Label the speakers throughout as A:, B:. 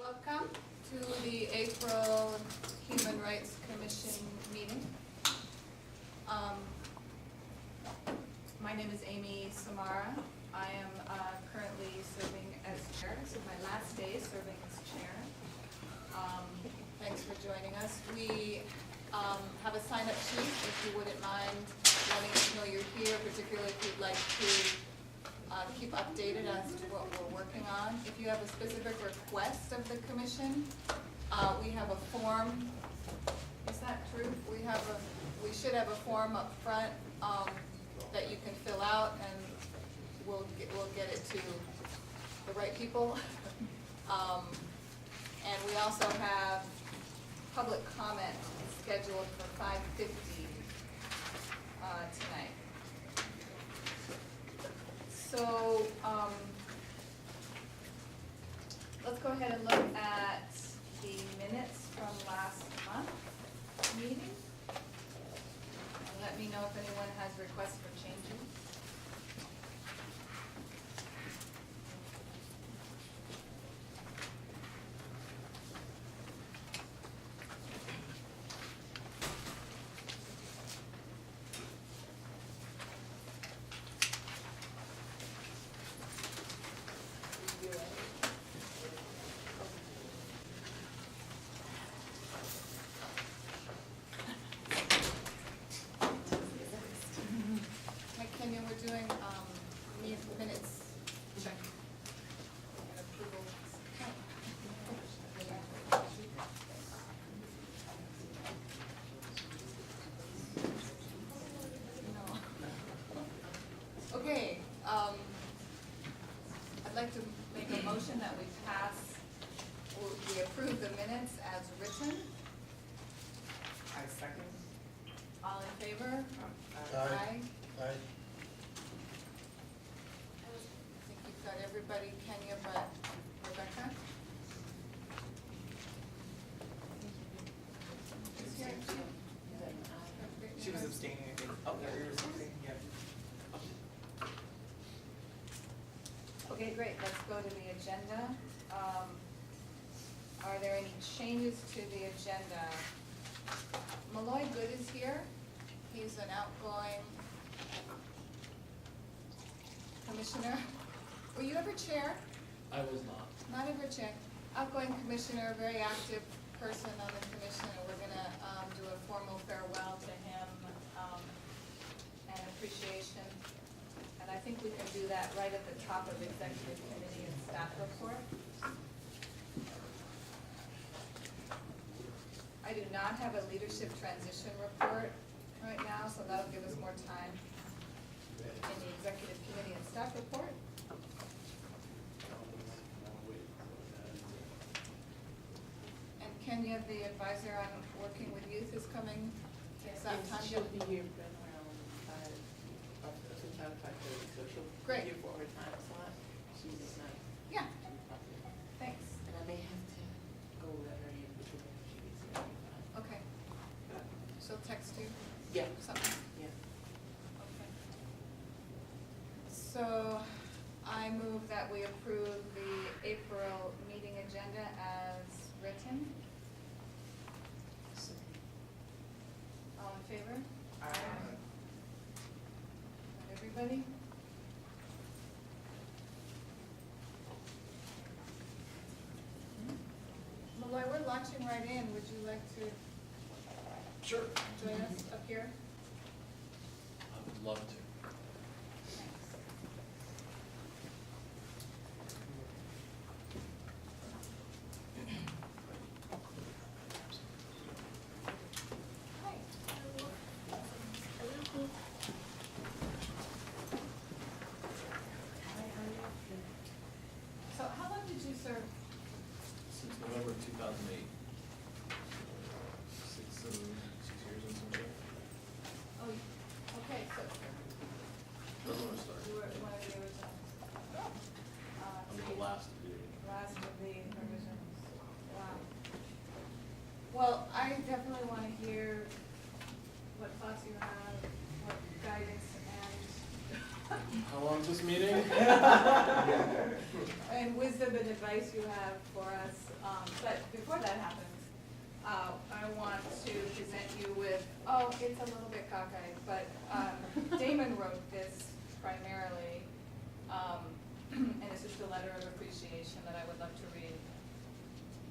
A: Welcome to the April Human Rights Commission meeting. My name is Amy Samara. I am currently serving as chair. This is my last day serving as chair. Thanks for joining us. We have a sign-up sheet if you wouldn't mind letting us know you're here, particularly if you'd like to keep updated as to what we're working on. If you have a specific request of the commission, we have a form. Is that true? We should have a form up front that you can fill out, and we'll get it to the right people. And we also have public comment scheduled for 5:50 tonight. So let's go ahead and look at the minutes from last month's meeting. And let me know if anyone has requests for changes. We're doing minutes check and approval. No. Okay, I'd like to make a motion that we approve the minutes as written.
B: I second.
A: All in favor?
C: Aye. Aye.
A: I think you've got everybody, Kenya, but Rebecca? Is here?
B: She was abstaining, I think. Oh, yeah, you were abstaining, yeah.
A: Okay, great, let's go to the agenda. Are there any changes to the agenda? Malloy Good is here. He's an outgoing commissioner. Were you ever chair?
D: I was not.
A: Not ever chair. Outgoing commissioner, very active person on the commission, and we're gonna do a formal farewell to him and appreciation. And I think we can do that right at the top of executive committee and staff report. I do not have a leadership transition report right now, so that'll give us more time in the executive committee and staff report. And Kenya, the advisor on working with youth, is coming. Is that time?
E: She'll be here around 5:30, so she'll
A: Great.
E: be here for her time slot. She's just not.
A: Yeah, thanks.
E: And I may have to go let her in before she gets here.
A: Okay. She'll text you
E: Yeah,
A: something?
E: yeah.
A: Okay. So I move that we approve the April meeting agenda as written. All in favor?
B: Aye.
A: Everybody? Malloy, we're launching right in. Would you like to
C: Sure.
A: join us up here?
D: I would love to.
A: So how long did you serve?
D: Since November of 2008. 6 years and some shit.
A: Oh, okay, so
D: That's when I started.
A: you were one of the original.
D: I'm the last to do it.
A: Last of the provisions. Wow. Well, I definitely want to hear what thoughts you have, what guidance and
D: How long's this meeting?
A: I and wisdom and advice you have for us. But before that happens, I want to present you with, oh, it's a little bit cockeyed, but Damon wrote this primarily, and it's just a letter of appreciation that I would love to read.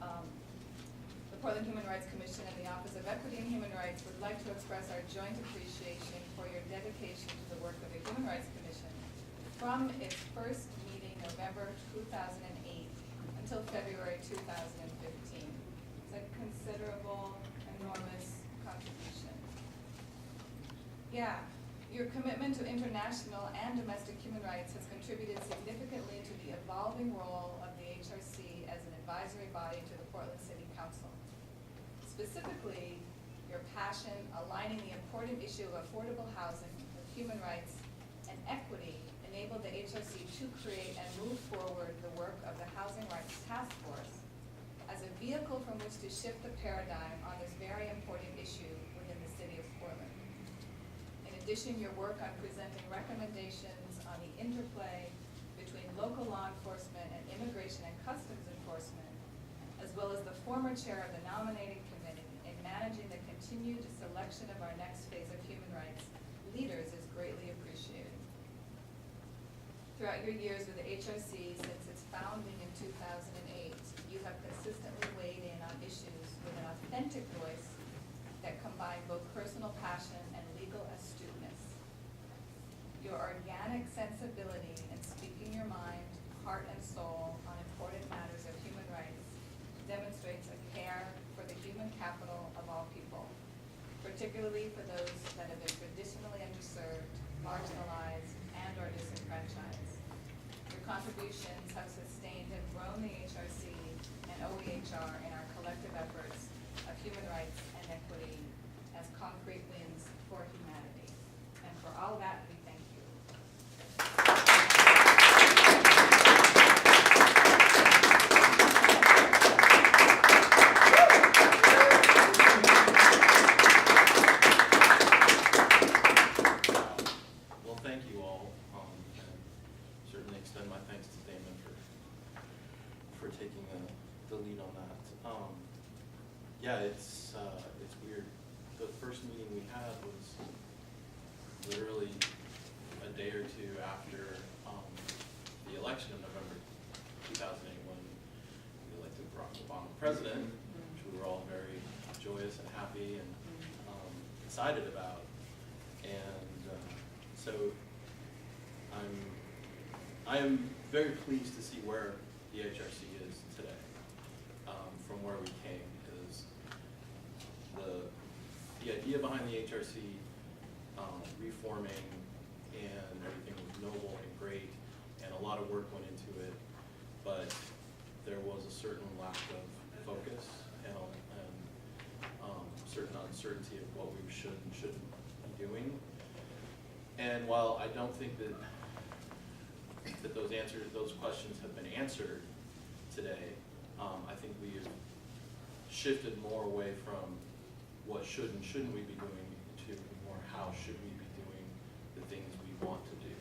A: The Portland Human Rights Commission and the Office of Equity and Human Rights would like to express our joint appreciation for your dedication to the work of the Human Rights Commission from its first meeting November 2008 until February 2015. It's a considerable, enormous contribution. Yeah, your commitment to international and domestic human rights has contributed significantly to the evolving role of the HRC as an advisory body to the Portland City Council. Specifically, your passion aligning the important issue of affordable housing with human rights and equity enabled the HRC to create and move forward the work of the Housing Rights Task Force as a vehicle from which to shift the paradigm on this very important issue within the city of Portland. In addition, your work on presenting recommendations on the interplay between local law enforcement and immigration and customs enforcement, as well as the former chair of the Nominating Committee in managing the continued selection of our next phase of human rights leaders is greatly appreciated. Throughout your years with the HRC since its founding in 2008, you have consistently weighed in on issues with an authentic voice that combine both personal passion and legal astuteness. Your organic sensibility in speaking your mind, heart, and soul on important matters of human rights demonstrates a care for the human capital of all people, particularly for those that have been traditionally underserved, marginalized, and or disenfranchised. Your contributions have sustained and grown the HRC and OEHR in our collective efforts of human rights and equity as concrete wins for humanity. And for all that, we thank you.
D: Well, thank you all, and certainly extend my thanks to Damon for taking the lead on that. Yeah, it's weird. The first meeting we had was literally a day or two after the election of November 2008, when we elected Barack Obama president, which we were all very joyous and happy and excited about. And so I am very pleased to see where the HRC is today, from where we came. Is the idea behind the HRC reforming and everything was noble and great, and a lot of work went into it, but there was a certain lack of focus and certain uncertainty of what we should and shouldn't be doing. And while I don't think that those questions have been answered today, I think we have shifted more away from what should and shouldn't we be doing to more how should we be doing the things we want to do.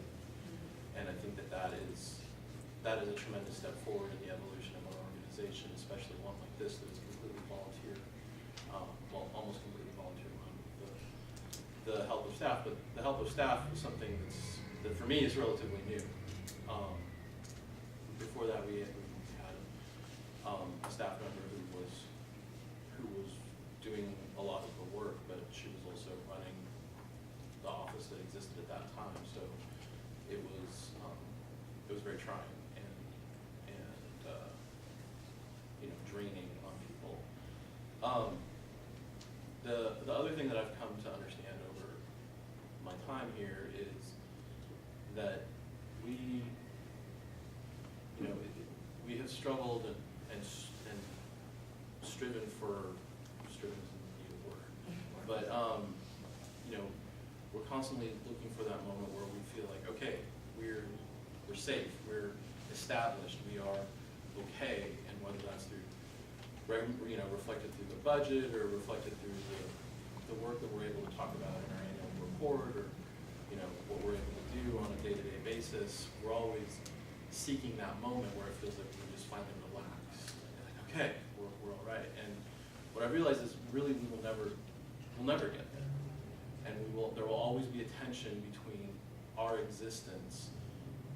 D: And I think that is a tremendous step forward in the evolution of our organization, especially one like this that is completely volunteer, well, almost completely volunteer with the help of staff. But the help of staff is something that for me is relatively new. Before that, we had a staff member who was doing a lot of the work, but she was also running the office that existed at that time. So it was very trying and draining on people. The other thing that I've come to understand over my time here is that we have struggled and striven isn't a word, but we're constantly looking for that moment where we feel like, okay, we're safe, we're established, we are okay, and whether that's through reflected through the budget or reflected through the work that we're able to talk about in our annual report, or what we're able to do on a day-to-day basis, we're always seeking that moment where it feels like we just finally relax. Like, okay, we're all right. And what I realized is really we'll never get there. And there will always be a tension between our existence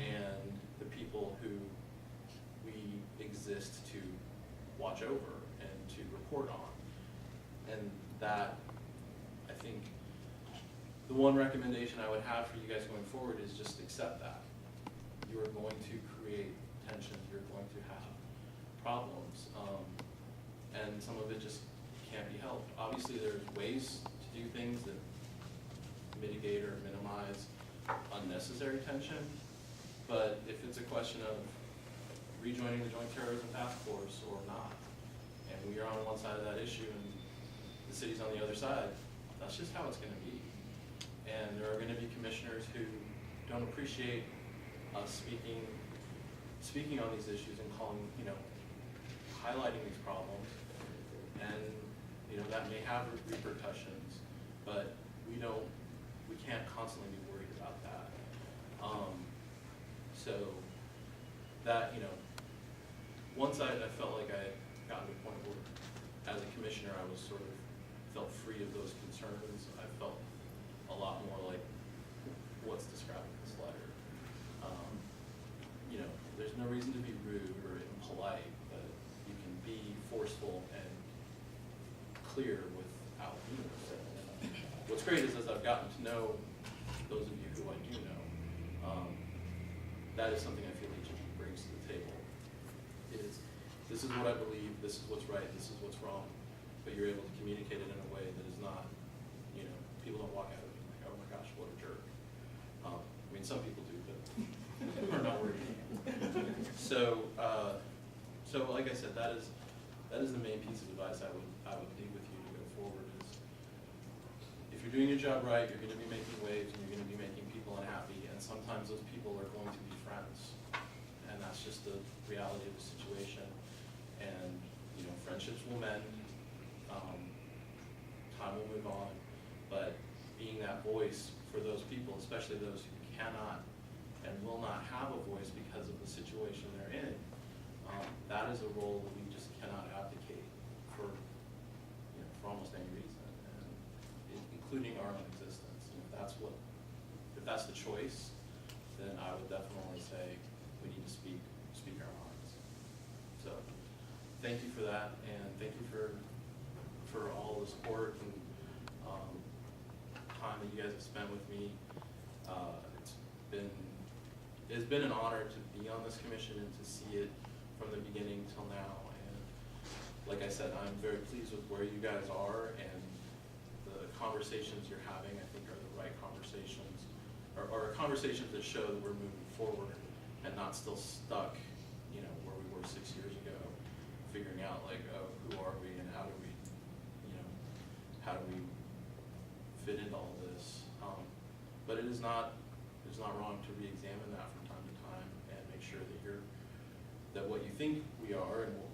D: and the people who we exist to watch over and to report on. And that, I think, the one recommendation I would have for you guys going forward is just accept that. You are going to create tensions, you're going to have problems, and some of it just can't be helped. Obviously there's ways to do things that mitigate or minimize unnecessary tension, but if it's a question of rejoining the Joint Terrorism Task Force or not, and we are on one side of that issue and the city's on the other side, that's just how it's going to be. And there are going to be commissioners who don't appreciate us speaking on these issues and calling, highlighting these problems, and that may have repercussions, but we can't constantly be worried about that. So that, once I felt like I had gotten to the point where, as a commissioner, I was sort of felt free of those concerns. I felt a lot more like what's described in this letter. There's no reason to be rude or impolite, but you can be forceful and clear without rudeness. And what's great is as I've gotten to know those of you who I do know, that is something I feel each of you brings to the table. This is what I believe, this is what's right, this is what's wrong, but you're able to communicate it in a way that is not, people don't walk out of it like, oh my gosh, what a jerk. Some people do, but are not worried. So like I said, that is the main piece of advice I would leave with you to go forward is, if you're doing your job right, you're going to be making waves and you're going to be making people unhappy, and sometimes those people are going to be friends, and that's just the reality of the situation. And friendships will mend, time will move on, but being that voice for those people, especially those who cannot and will not have a voice because of the situation they're in, that is a role that we just cannot abdicate for almost any reason, and including our own existence. And if that's the choice, then I would definitely say we need to speak our minds. So thank you for that, and thank you for all the support and time that you guys have spent with me. It's been an honor to be on this commission and to see it from the beginning till now. And like I said, I'm very pleased with where you guys are, and the conversations you're having, I think, are the right conversations, or conversations that show that we're moving forward and not still stuck, where we were 6 years ago, figuring out like, oh, who are we and how do we fit into all this. But it's not wrong to re-examine that from time to time and make sure that what you think we are and what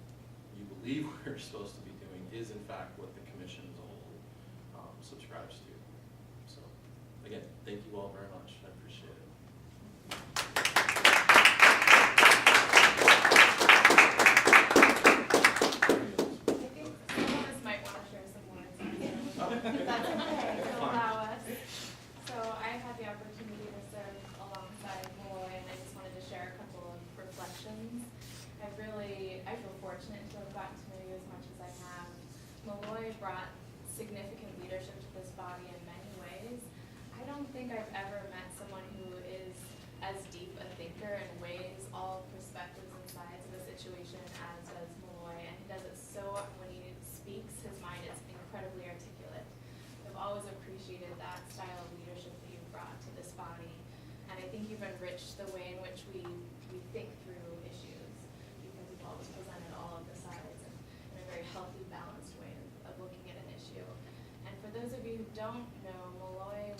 D: you believe we're supposed to be doing is in fact what the commission as a whole subscribes to. So again, thank you all very much. I appreciate it.
F: I think some of us might want to share some words. If that's okay, to allow us. So I've had the opportunity to serve alongside Malloy, and I just wanted to share a couple of reflections. I feel fortunate to have gotten to know you as much as I have. Malloy brought significant leadership to this body in many ways. I don't think I've ever met someone who is as deep a thinker and weighs all perspectives and sides of a situation as does Malloy, and he does it so, when he speaks, his mind is incredibly articulate. I've always appreciated that style of leadership that you've brought to this body, and I think you've enriched the way in which we think through issues, because you've always presented all of the sides in a very healthy, balanced way of looking at an issue. And for those of you who don't know, Malloy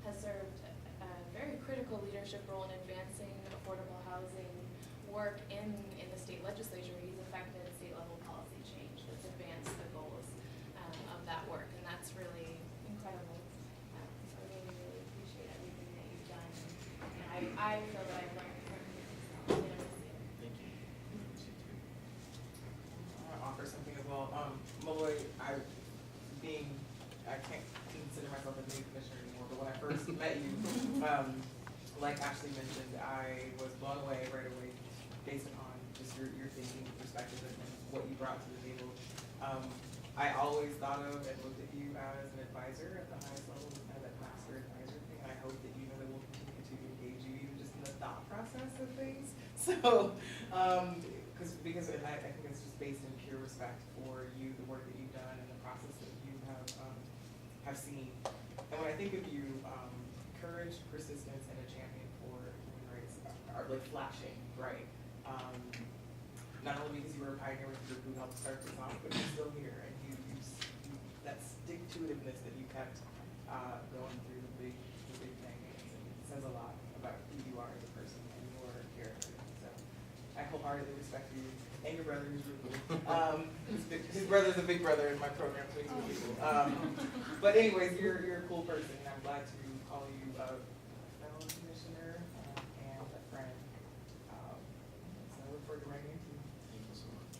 F: has served a very critical leadership role in advancing affordable housing work in the state legislature. He's affected state level policy change that's advanced the goals of that work, and that's really incredible. So I really, really appreciate everything that you've done, and I feel that I've learned from you.
B: can't consider myself a new commissioner anymore, but when I first met you, like Ashley mentioned, I was blown away right away based upon just your thinking perspective and what you brought to the table. I always thought of and looked at you as an advisor at the highest level, as that master advisor thing, and I hope that you know that we'll continue to engage you even just in the thought process of things. So, because I think it's just based in pure respect for you, the work that you've done, and the process that you have seen. And when I think of you, courage, persistence, and a champion for human rights are like flashing, right? Not only because you were a pioneer with the group who helped start this off, but you're still here, and you that stick-to-itiveness that you kept going through the big thing, it says a lot about who you are as a person and your character. So I wholeheartedly respect you and your brother, who's really cool. His brother's a big brother in my program, so he's really cool. But anyways, you're a cool person, and I'm glad to call you a fellow commissioner and a friend. So I look forward to running into you.
D: Thank you so much.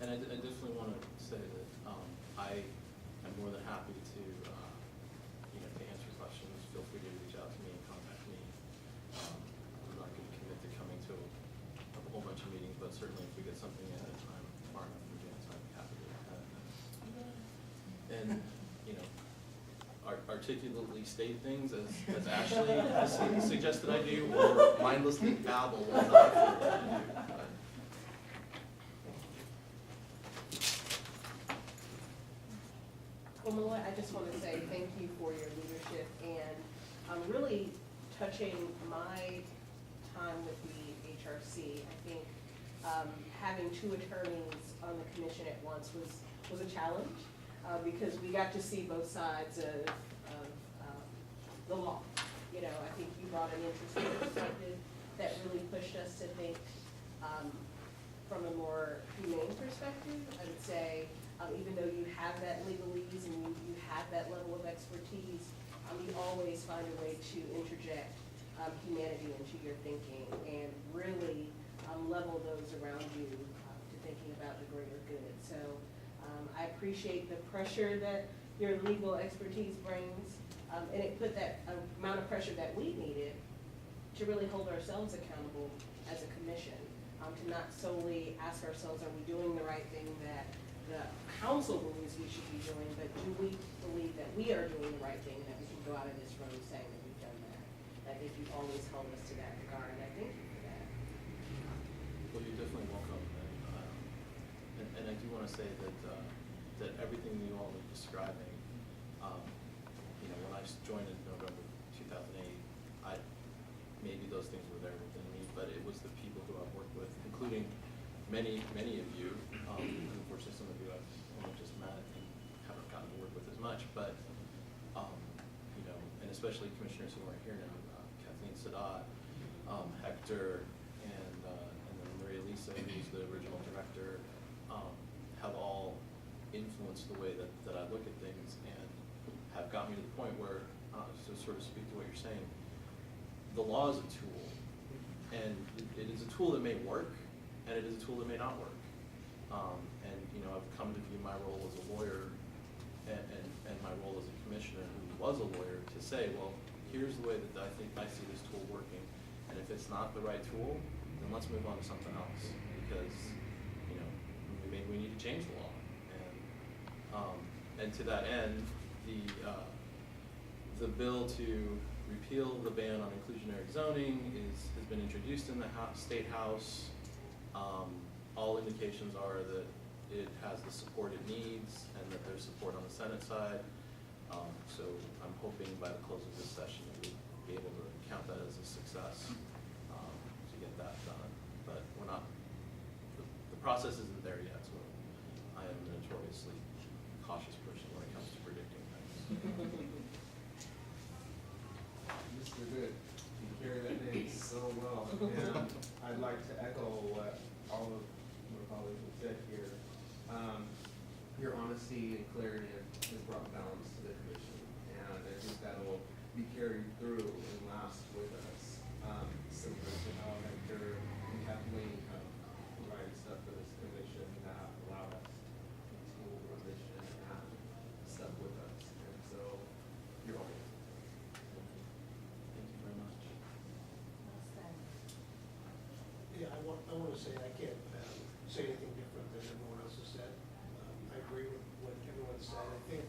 D: And I definitely want to say that I am more than happy to, to answer questions. Feel free to reach out to me and contact me. I'm not going to commit to coming to a whole bunch of meetings, but certainly if we get something at a time, far enough in advance, I'd be happy to attend. And, articulately state things as Ashley has suggested I do, or mindlessly babble as I feel that I do.
E: Well, Malloy, I just want to say thank you for your leadership and really touching my time with the HRC. I think having two attorneys on the commission at once was a challenge because we got to see both sides of the law. I think you brought an interesting perspective that really pushed us to think from a more humane perspective. I would say, even though you have that legalese and you have that level of expertise, you always find a way to interject humanity into your thinking and really level those around you to thinking about the greater good. So I appreciate the pressure that your legal expertise brings, and it put that amount of pressure that we needed to really hold ourselves accountable as a commission, to not solely ask ourselves, are we doing the right thing that the council believes we should be doing, but do we believe that we are doing the right thing, and that we can go out of this room saying that we've done that? I think you've always held us to that regard, and I thank you for that.
D: Well, you're definitely welcome, and I do want to say that that everything you all are describing, when I joined in November 2008, maybe those things were there within me, but it was the people who I've worked with, including many of you. Unfortunately, some of you I've only just met and haven't gotten to work with as much, but and especially commissioners who aren't here now, Kathleen Sadat, Hector, and then Maria Lisa, who's the original director, have all influenced the way that I look at things and have got me to the point where, to sort of speak to what you're saying, the law is a tool, and it is a tool that may work, and it is a tool that may not work. And I've come to view my role as a lawyer and my role as a commissioner who was a lawyer to say, well, here's the way that I think I see this tool working, and if it's not the right tool, then let's move on to something else, because maybe we need to change the law. And to that end, the bill to repeal the ban on inclusionary zoning has been introduced in the State House. All indications are that it has the support it needs and that there's support on the Senate side. So I'm hoping by the close of this session that we'll be able to count that as a success to get that done. But we're not, the process isn't there yet, so I am a notoriously cautious person when it comes to predicting things.
G: Mr. Good, you carry that name so well. And I'd like to echo what all of my colleagues have said here. Your honesty and clarity has brought balance to the commission, and I think that will be carried through and last with us. Similar to how Hector and Kathleen have provided stuff for this commission that allowed us to continue our mission and stuff with us. And
C: I want to say I can't say anything different than everyone else has said. I agree with what everyone said. I think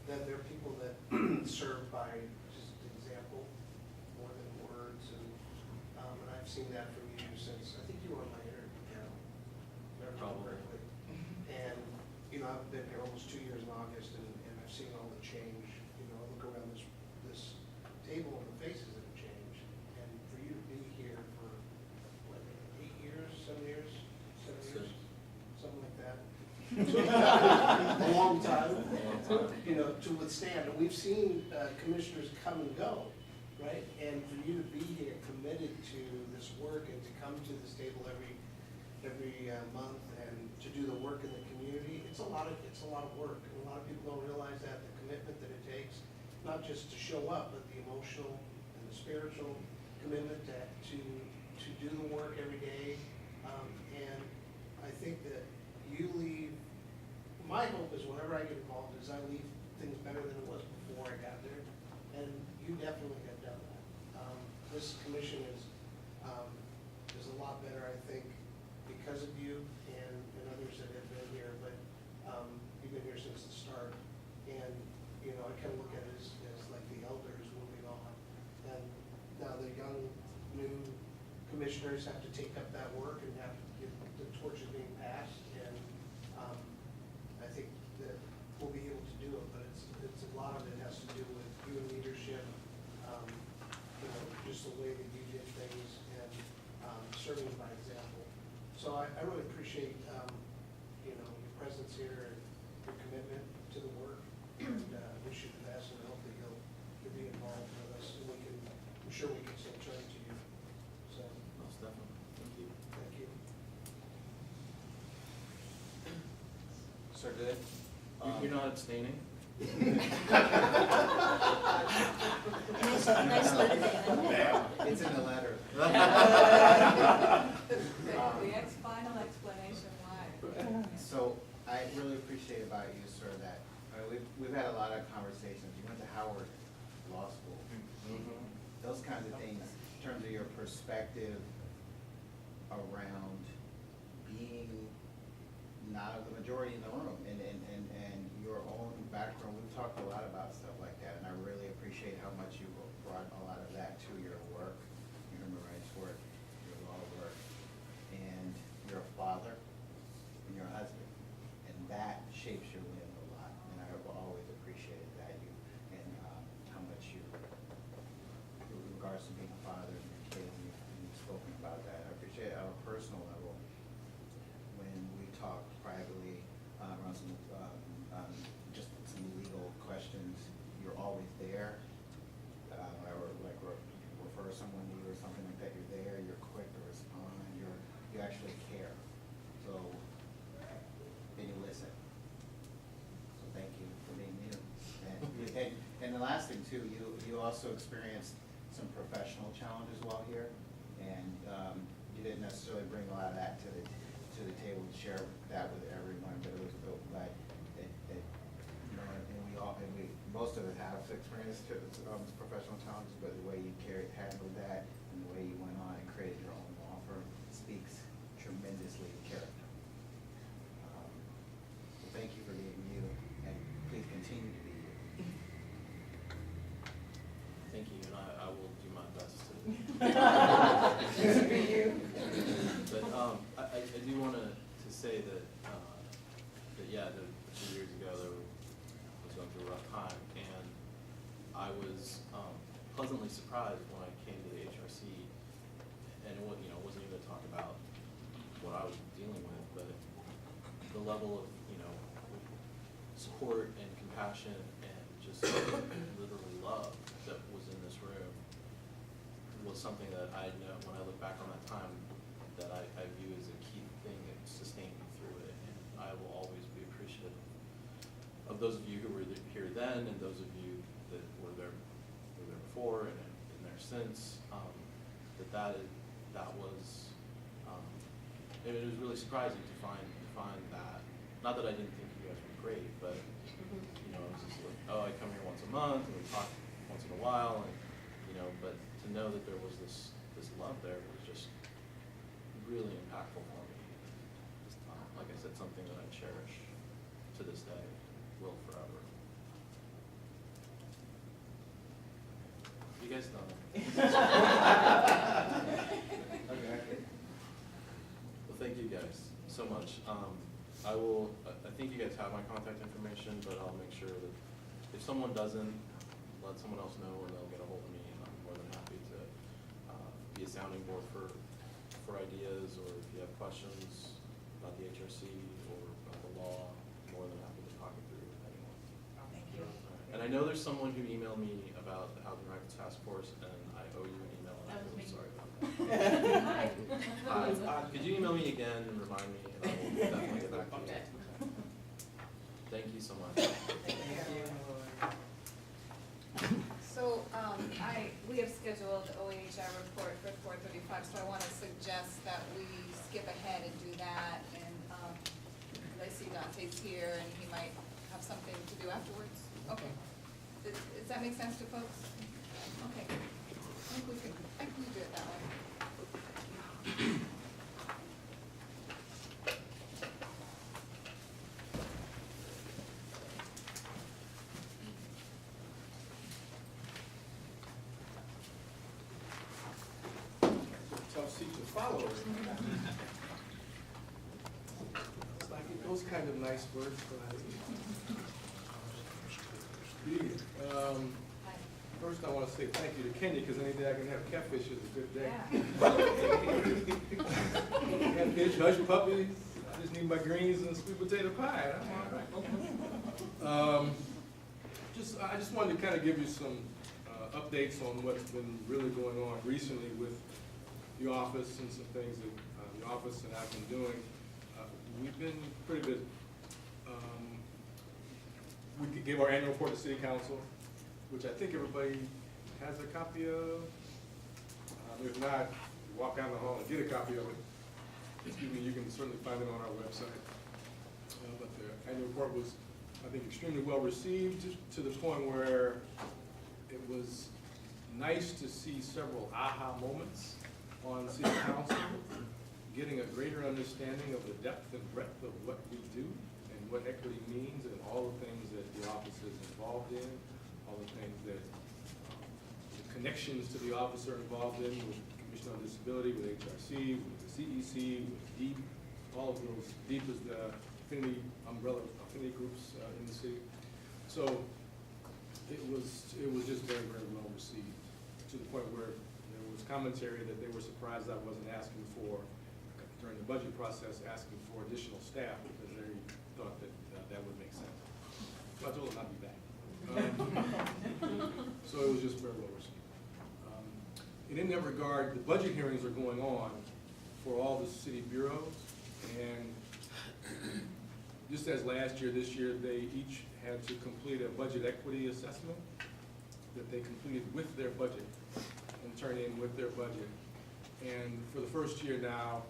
C: that there are people that serve by just example more than words, and I've seen that from you since, I think you were on my interview panel. if I remember
D: Probably.
C: correctly. And, you know, I've been here almost 2 years in August, and I've seen all the change. You know, I look around this table and the faces that have changed. And for you to be here for, what, 8 years, 7 years? 7 years? Something like that. A long time. You know, to withstand. And we've seen commissioners come and go, right? And for you to be here committed to this work and to come to this table every month and to do the work in the community, it's a lot of work. And a lot of people don't realize that, the commitment that it takes, not just to show up, but the emotional and the spiritual commitment to do the work every day. And I think that you leave, my hope is whenever I get involved is I leave things better than it was before I got there. And you definitely have done that. This commission is a lot better, I think, because of you and others that have been here, but you've been here since the start. And, you know, I kind of look at it as like the elders moving on. And now the young, new commissioners have to take up that work and have to get the torches being passed. And I think that we'll be able to do it, but it's a lot of it has to do with you and leadership, you know, just the way that you did things and serving by example. So I really appreciate, you know, your presence here and your commitment to the work, and wish you the best, and I hope that you'll be involved with us, and I'm sure we can still turn to you. So,
D: Most definitely. Thank you.
C: thank you.
D: Sir, good. You're not abstaining?
H: Nice letter, David.
I: It's in the letter.
A: The final explanation why.
I: So I really appreciate about you, sir, that we've had a lot of conversations. You went to Howard Law School. Those kinds of things, in terms of your perspective around being not of the majority in the room and your own background. We've talked a lot about stuff like that, and I really appreciate how much you brought a lot of that to your work, your human rights work, your law work, and you're a father and you're a husband, and that shapes your life a lot. And I've always appreciated that and how much you, in regards to being a father and your kids, and you've spoken about that. I appreciate it on a personal level. When we talked privately around some just some legal questions, you're always there. I would like refer someone to you or something like that. You're there. You're quick to respond. You actually care. So and you listen. So thank you for being you. And the last thing too, you also experienced some professional challenges while here, and you didn't necessarily bring a lot of that to the table to share that with everyone, but it was you know, and we most of us have experienced professional challenges, but the way you handled that and the way you went on and created your own law firm speaks tremendously to character. So thank you for being you, and please continue to be you.
D: Thank you, and I will do my best to. But I do want to say that yeah, a few years ago I was going through a rough time, and I was pleasantly surprised when I came to the HRC, and it wasn't even to talk about what I was dealing with, but the level of support and compassion and just literally love that was in this room was something that I know when I look back on that time that I view as a key thing that sustained me through it, and I will always be appreciative of those of you who were here then and those of you that were there before and there since. That was it was really surprising to find that. Not that I didn't think you guys were great, but it was just like, oh, I come here once a month and we talk once in a while, and but to know that there was this love there was just really impactful for me. Like I said, something that I cherish to this day, will forever. You guys done?
G: Okay.
D: Well, thank you guys so much. I think you guys have my contact information, but I'll make sure that if someone doesn't, let someone else know and they'll get a hold of me, and I'm more than happy to be a sounding board for ideas, or if you have questions about the HRC or about the law, I'm more than happy to talk it through with anyone.
A: Thank you.
D: And I know there's someone who emailed me about the Housing Rights Task Force, and I owe you an email, and I'm really sorry about that. Could you email me again and remind me, and I will definitely get back to you. Thank you so much.
A: So, we have scheduled the OEHR report for 4:35, so I want to suggest that we skip ahead and do that. And, I see Dante's here, and he might have something to do afterwards. Okay. Does that make sense to folks? Okay. I think we can do it that way.
H: Tough seat to follow. It's like those kind of nice words, but first I want to say thank you to Kenya, because any day I can have catfish is a good day. Catfish, hush puppies, I just need my greens and sweet potato pie. I'm all right. I just wanted to kind of give you some updates on what's been really going on recently with the office and some things that the office and I've been doing. We've been pretty busy. We gave our annual report to City Council, which I think everybody has a copy of. If not, walk down the hall and get a copy of it. Excuse me, you can certainly find it on our website. But the annual report was, I think, extremely well received, to the point where it was nice to see several aha moments on City Council, getting a greater understanding of the depth and breadth of what we do and what equity means, and all the things that the office is involved in, all the things that the connections to the office are involved in, with the Commission on Disability, with HRC, with the CEC, with DEEP, all of those. DEEP is the affinity umbrella affinity groups in the city. So it was just very, very well received, to the point where there was commentary that they were surprised I wasn't asking for, during the budget process, asking for additional staff, because they thought that that would make sense. So I told them I'd be back. So it was just very well received. And in that regard, the budget hearings are going on for all the city bureaus, and just as last year, this year, they each had to complete a budget equity assessment that they completed with their budget and turn in with their budget. And for the first year now,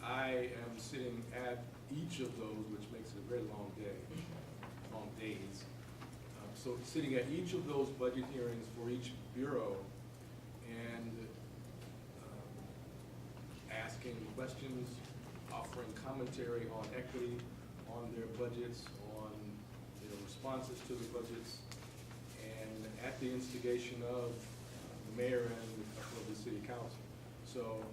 H: I am sitting at each of those, which makes it a very long day, long days. So sitting at each of those budget hearings for each bureau and asking questions, offering commentary on equity, on their budgets, on their responses to the budgets, and at the instigation of the mayor and of the city council. So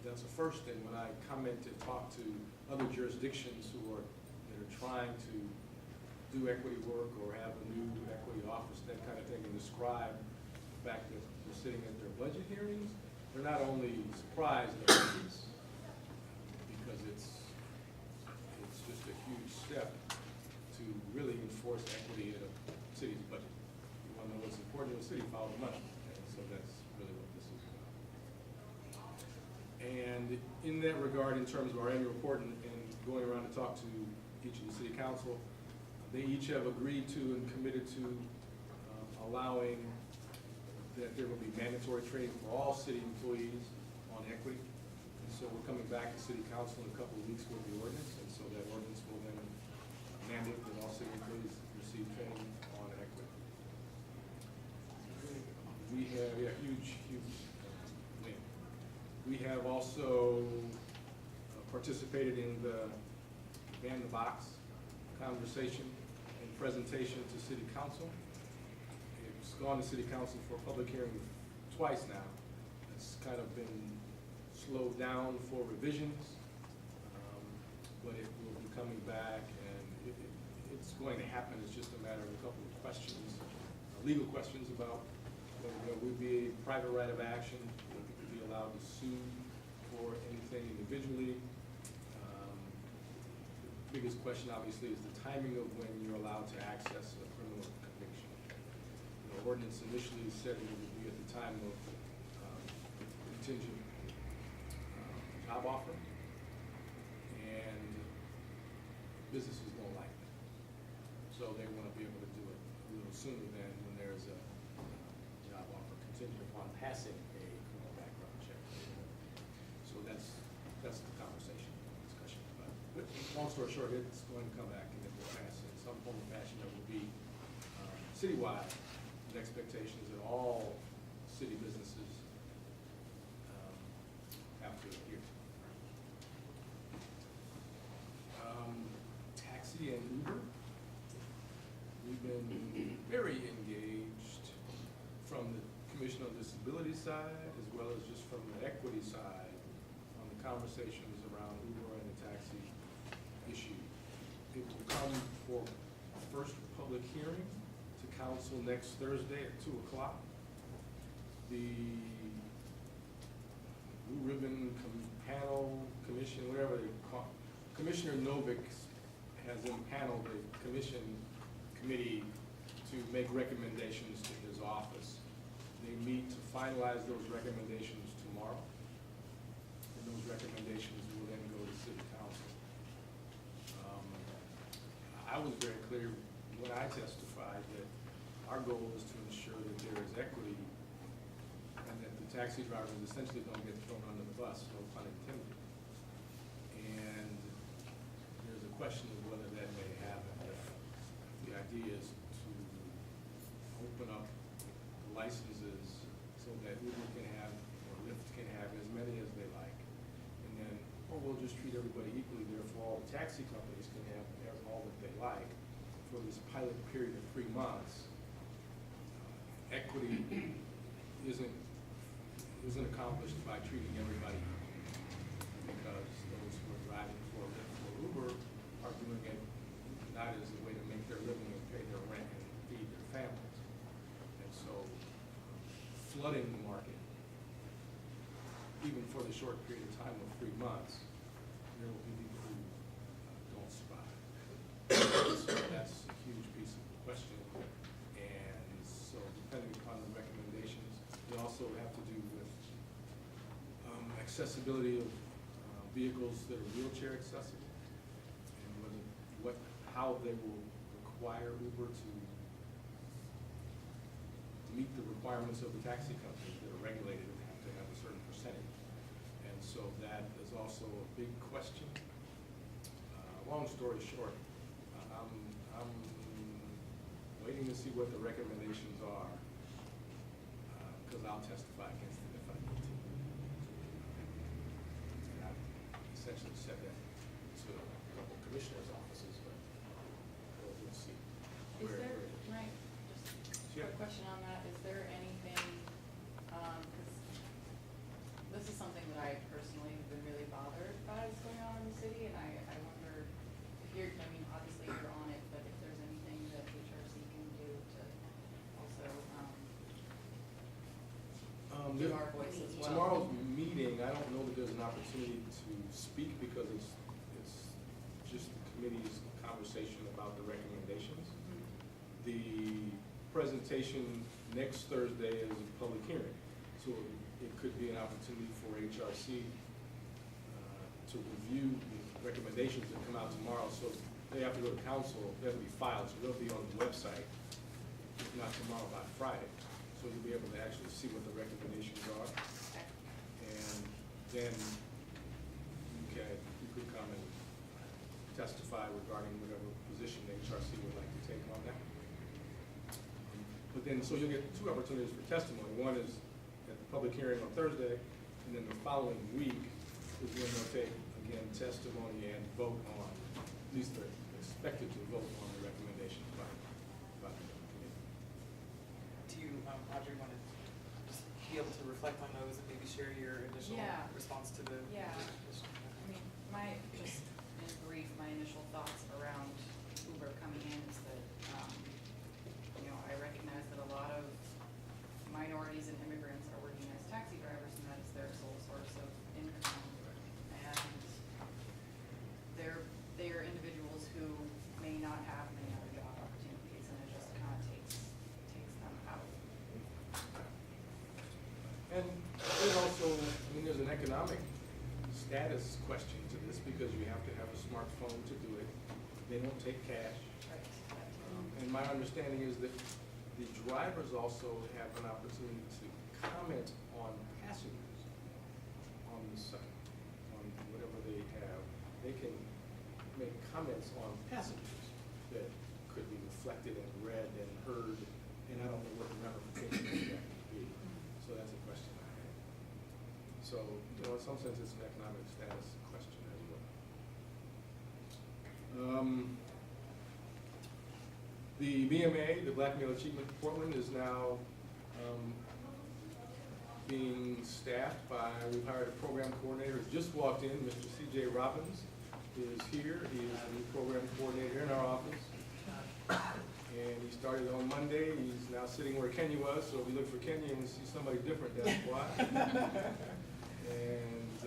H: that's a first thing. When I comment and talk to other jurisdictions that are trying to do equity work or have a new equity office, that kind of thing, and describe the fact that they're sitting at their budget hearings, they're not only surprised, they're pleased, because it's just a huge step to really enforce equity in a city's budget. You want to know what's important to a city, follow the money. And so that's really what this is about. And in that regard, in terms of our annual report and going around to talk to each of the city council, they each have agreed to and committed to allowing that there will be mandatory training for all city employees on equity. And so we're coming back to city council in a couple of weeks with the ordinance, and so that ordinance will then mandate that all city employees receive training on equity. We have, huge win. We have also participated in the Man the Box conversation and presentation to City Council. It's gone to City Council for public hearing twice now. It's kind of been slowed down for revisions, but it will be coming back, and it's going to happen. It's just a matter of a couple of questions, legal questions about whether there would be a private right of action, whether people be allowed to sue for anything individually. The biggest question, obviously, is the timing of when you're allowed to access a criminal conviction. The ordinance initially said it would be at the time of contingent job offer, and businesses don't like that. So they want to be able to do it a little sooner than when there's a job offer contingent upon passing a criminal background check. So that's the conversation, discussion about it. But long story short, it's going to come back and it will pass in some form of fashion. That will be citywide, with expectations that all city businesses have to adhere. Taxi and Uber. We've been very engaged from the Commission on Disability side, as well as just from the equity side, on the conversations around Uber and the taxi issue. It will come for a first public hearing to council next Thursday at 2 o'clock. The Blue Ribbon Panel Commission, whatever they call it, Commissioner Novick has impaneled the commission committee to make recommendations to his office. They meet to finalize those recommendations tomorrow, and those recommendations will then go to City Council. I was very clear when I testified that our goal is to ensure that there is equity and that the taxi drivers essentially don't get thrown under the bus, no pun intended. And there's a question of whether that may happen. The idea is to open up licenses so that Uber can have, or Lyft can have as many as they like. And then, or we'll just treat everybody equally, therefore all the taxi companies can have all that they like for this pilot period of 3 months. Equity isn't accomplished by treating everybody equally, because those who are driving for Lyft or Uber are doing it not as a way to make their living and pay their rent and feed their families. And so flooding the market, even for the short period of time of 3 months, there will be people who don't survive. So that's a huge piece of the question. And so depending upon the recommendations, we also have to do with accessibility of vehicles that are wheelchair accessible, and how they will require Uber to meet the requirements of the taxi companies that are regulated and have to have a certain percentage. And so that is also a big question. Long story short, I'm waiting to see what the recommendations are, because I'll testify against it if I need to. And I've essentially said that to a couple of commissioners' offices, but we'll see.
A: Is there, right, just a quick question on that, is there anything, because this is something that I personally have been really bothered by what's going on in the city, and I wonder if you're, I mean, obviously you're on it, but if there's anything that HRC can do to also do our voice as well.
H: Tomorrow's meeting, I don't know that there's an opportunity to speak because it's just the committee's conversation about the recommendations. The presentation next Thursday is a public hearing, so it could be an opportunity for HRC to review the recommendations that come out tomorrow. So they have to go to council, they have to be filed, so they'll be on the website, if not tomorrow, by Friday. So you'll be able to actually see what the recommendations are. And then you could come and testify regarding whatever position the HRC would like to take on that. But then, so you'll get 2 opportunities for testimony. One is at the public hearing on Thursday, and And then the following week is when they'll take, again, testimony and vote on, at least they're expected to vote on the recommendations by the committee.
B: Do you, Audrey, want to just be able to reflect on those and maybe share your initial
J: Yeah.
B: response to the?
J: Yeah. I mean, just in brief, my initial thoughts around Uber coming in is that, I recognize that a lot of minorities and immigrants are working as taxi drivers, and that is their sole source of income. And they're individuals who may not have many other job opportunities, and it just kind of takes them out.
H: And there's also, there's an economic status question to this because you have to have a smartphone to do it. They don't take cash.
J: Right.
H: And my understanding is that the drivers also have an opportunity to comment on passengers on the site, on whatever they have. They can make comments on passengers that could be reflected and read and heard, and I don't know what the ramifications of that could be. So that's a question I have. So, in some sense, it's an economic status question as well. The BMA, the Black Male Achievement Portland, is now being staffed by, we've hired a program coordinator who's just walked in, Mr. C.J. Robbins is here. He is the new program coordinator in our office. And he started on Monday. He's now sitting where Kenya was, so if you look for Kenya and see somebody different, that's why. And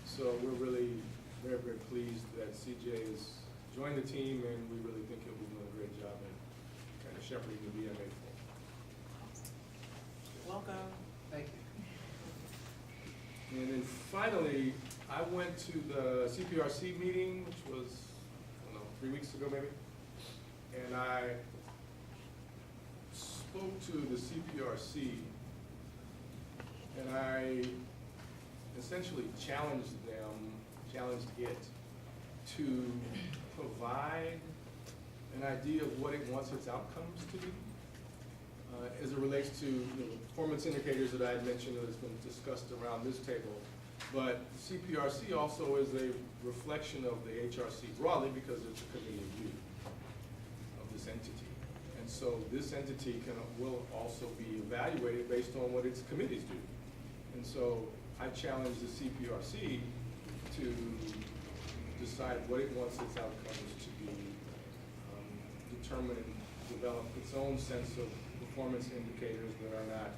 H: so we're really very, very pleased that CJ has joined the team, and we really think he'll be doing a great job in kind of shepherding the BMA forward.
B: Welcome.
C: Thank you.
H: And then finally, I went to the CPRC meeting, which was, I don't know, 3 weeks ago maybe. And I spoke to the CPRC, and I essentially challenged it to provide an idea of what it wants its outcomes to be. As it relates to the performance indicators that I had mentioned that has been discussed around this table. But CPRC also is a reflection of the HRC broadly because it's a committee of you of this entity. And so this entity will also be evaluated based on what its committees do. And so I challenge the CPRC to decide what it wants its outcomes to be, determine and develop its own sense of performance indicators that are not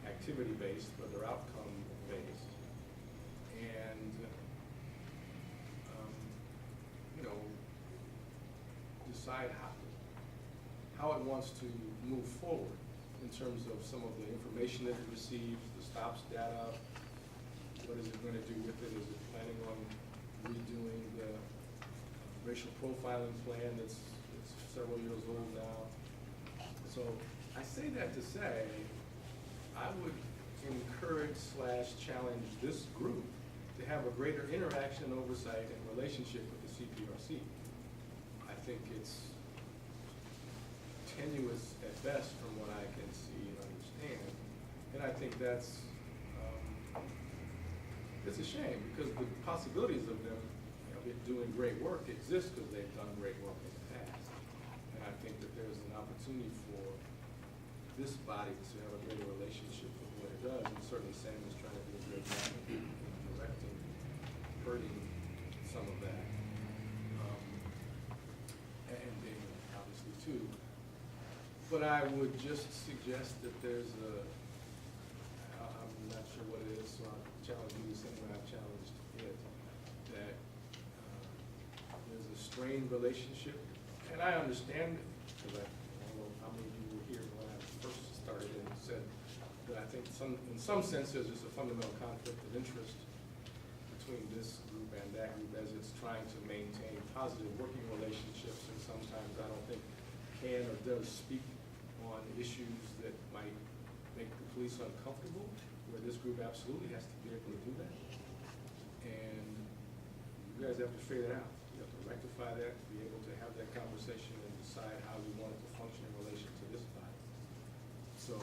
H: activity-based, but they're outcome-based. And, decide how it wants to move forward in terms of some of the information that it receives, the stops data. What is it going to do with it? Is it planning on redoing the racial profiling plan that's several years old now? So I say that to say, I would encourage/challenge this group to have a greater interaction, oversight, and relationship with the CPRC. I think it's tenuous at best from what I can see and understand. And I think that's, it's a shame because the possibilities of them doing great work exist because they've done great work in the past. And I think that there's an opportunity for this body to have a greater relationship with what it does. And certainly Sam is trying to do a great job in directing, hurting some of that. And Damon, obviously, too. But I would just suggest that there's I'm not sure what it is, so I'll challenge you the same way I've challenged it, that there's a strained relationship. And I understand it, because I don't know how many of you were here when I first started and said that I think in some sense there's just a fundamental conflict of interest between this group and that group as it's trying to maintain positive working relationships, and sometimes I don't think can or does speak on issues that might make the police uncomfortable, where this group absolutely has to be able to do that. And you guys have to figure that out. You have to rectify that, be able to have that conversation and decide how you want it to function in relation to this body. So,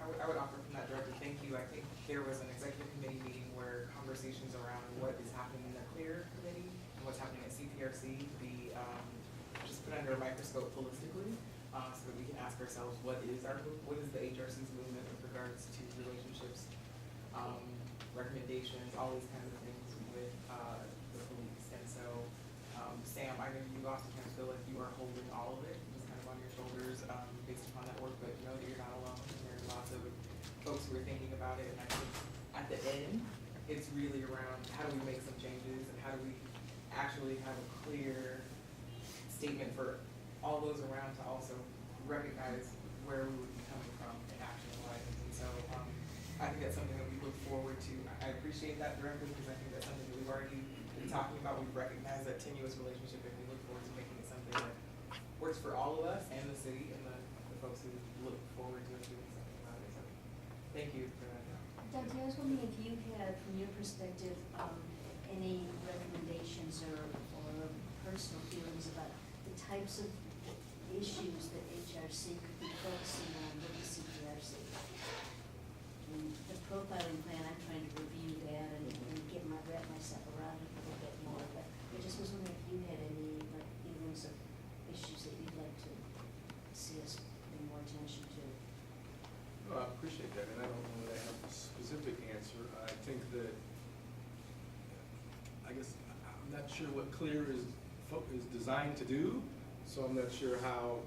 J: Are
B: I would offer from that director, thank you. I think there was an executive committee meeting where conversations around what is happening in the CLEAR committee and what's happening at CPRC be just put under a microscope holistically, so that we can ask ourselves, what is the HRC's movement with regards to relationships, recommendations, all these kinds of things with the police. And so, Sam, I know you oftentimes feel like you are holding all of it, just kind of on your shoulders, based upon that work, but know that you're not alone. And there are lots of folks who are thinking about it, and I think at the end, it's really around how do we make some changes and how do we actually have a clear statement for all those around to also recognize where we would be coming from and action-wise. And so I think that's something that we look forward to. I appreciate that directly because I think that's something that we've already been talking about. We've recognized that tenuous relationship, and we look forward to making it something that works for all of us and the city and the folks who look forward to us doing something about it. So thank you for that.
K: Dante, I was wondering if you had, from your perspective, any recommendations or personal feelings about the types of issues that HRC could be focusing on with the CPRC. And the profiling plan, I'm trying to review that and wrap myself around it a little bit more, but I just was wondering if you had any feelings of issues that you'd like to see us pay more attention to.
H: No, I appreciate that, and I don't know that I have a specific answer. I think that, I guess, I'm not sure what CLEAR is designed to do, so I'm not sure how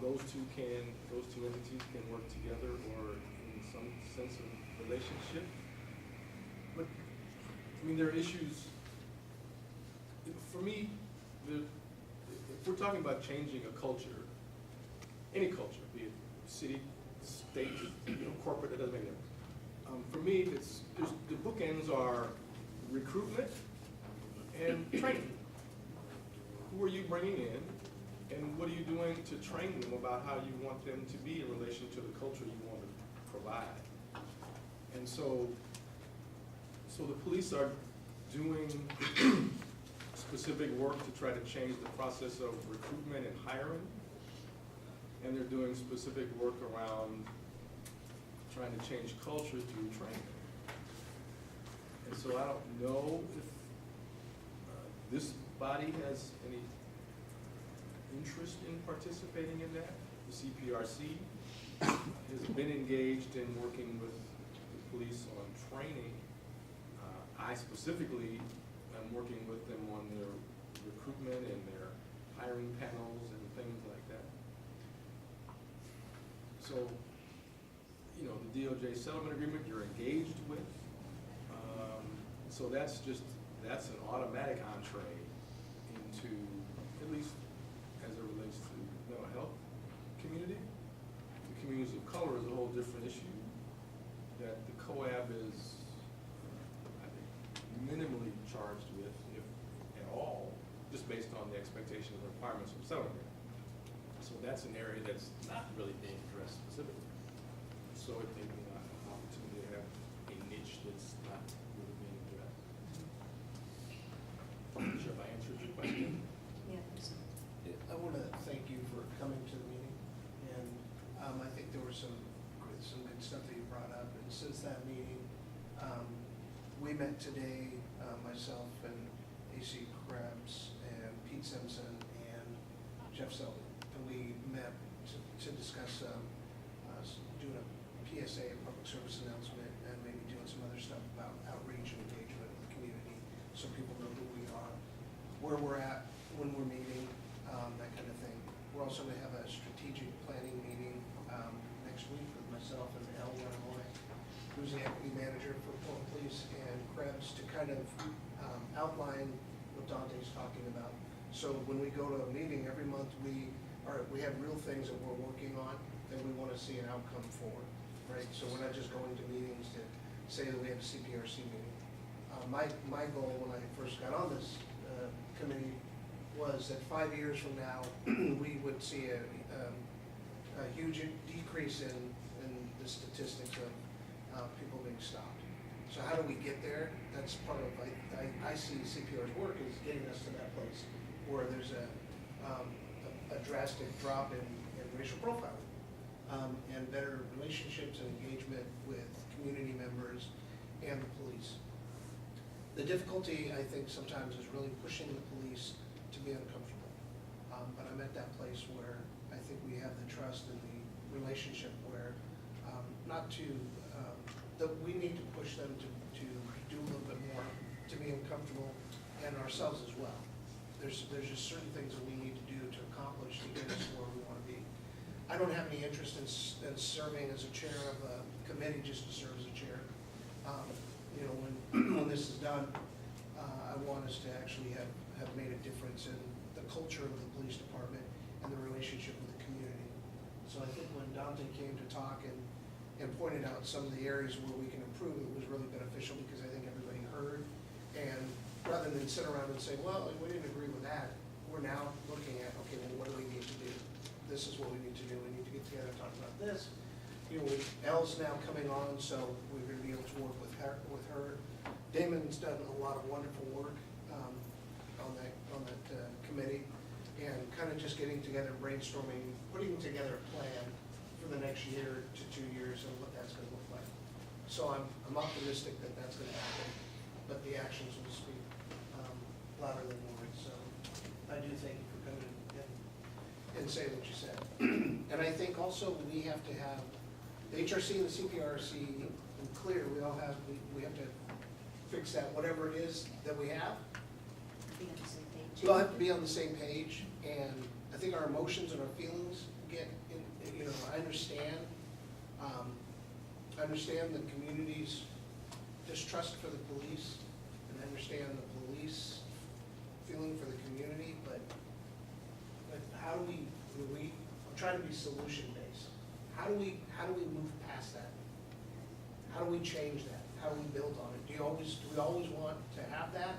H: those two entities can work together or in some sense of relationship. But, I mean, there are issues, for me, if we're talking about changing a culture, any culture, be it city, state, corporate, it doesn't make a difference. For me, the bookends are recruitment and training. Who are you bringing in, and what are you doing to train them about how you want them to be in relation to the culture you want to provide? And so the police are doing specific work to try to change the process of recruitment and hiring, and they're doing specific work around trying to change culture through training. And so I don't know if this body has any interest in participating in that. The CPRC has been engaged in working with the police on training. I specifically am working with them on their recruitment and their hiring panels and things like that. So, the DOJ settlement agreement you're engaged with. So that's an automatic entree into, at least as it relates to the mental health community. The communities of color is a whole different issue that the COAB is, I think, minimally charged with, if at all, just based on the expectations and requirements of the settlement agreement. So that's an area that's not really being addressed specifically. So it may be an opportunity to have a niche that's not really being addressed. I'm not sure if I answered your question.
K: Yeah, so.
C: I want to thank you for coming to the meeting, and I think there was some good stuff that you brought up. And since that meeting, we met today, myself and AC Krebs and Pete Simpson and Jeff Selby, and we met to discuss doing a PSA, a public service announcement, and maybe doing some other stuff about outreach and engagement with the community, so people know who we are, where we're at when we're meeting, that kind of thing. We're also going to have a strategic planning meeting next week with myself and Elle Warnoy, who's the equity manager for Portland Police, and Krebs, to kind of outline what Dante's talking about. So when we go to a meeting every month, we have real things that we're working on that we want to see an outcome for, right? So we're not just going to meetings to say that we have a CPRC meeting. My goal when I first got on this committee was that 5 years from now, we would see a huge decrease in the statistics of people being stopped. So how do we get there? That's part of, I see CPR's work is getting us to that place where there's a drastic drop in racial profiling. and better relationships and engagement with community members and the police. The difficulty, I think, sometimes is really pushing the police to be uncomfortable. But I'm at that place where I think we have the trust and the relationship where, not to, that we need to push them to do a little bit more, to be uncomfortable, and ourselves as well. There's just certain things that we need to do to accomplish to get us where we want to be. I don't have any interest in serving as a chair of a committee just to serve as a chair. You know, when this is done, I want us to actually have made a difference in the culture of the police department and the relationship with the community. So I think when Dante came to talk and pointed out some of the areas where we can improve, it was really beneficial because I think everybody heard. And rather than sit around and say, well, we didn't agree with that, we're now looking at, okay, well, what do we need to do? This is what we need to do. We need to get together and talk about this. You know, Elle's now coming on, so we're going to be able to work with her. Damon's done a lot of wonderful work on that committee, and kind of just getting together, brainstorming, putting together a plan for the next year to 2 years and what that's going to look like. So I'm optimistic that that's going to happen, but the actions will speak louder than words. So I do thank you for coming and saying what you said. And I think also we have to have the HRC and the CPRC clear. We all have, we have to fix that, whatever it is that we have.
K: Be on the same page.
C: We all have to be on the same page, and I think our emotions and our feelings get in, you know, I understand the community's distrust for the police, and I understand the police feeling for the community, but how do I'm trying to be solution-based. How do we move past that? How do we change that? How do we build on it? Do we always want to have that,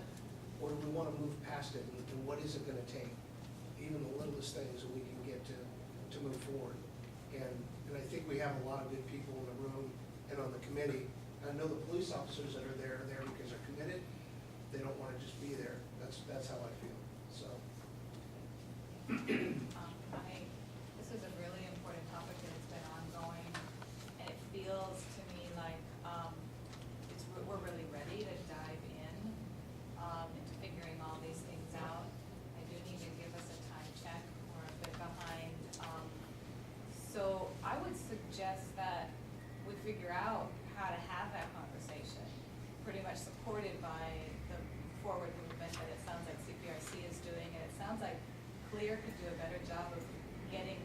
C: or do we want to move past it? And what is it going to take? Even the littlest things that we can get to move forward. And I think we have a lot of good people in the room and on the committee. I know the police officers that are there because they're committed. They don't want to just be there. That's how I feel. So.
J: This is a really important topic and it's been ongoing, and it feels to me like we're really ready to dive in into figuring all these things out. I do need to give us a time check. We're a bit behind. So I would suggest that we figure out how to have that conversation, pretty much supported by the forward movement that it sounds like CPRC is doing, and it sounds like CLEAR could do a better job of getting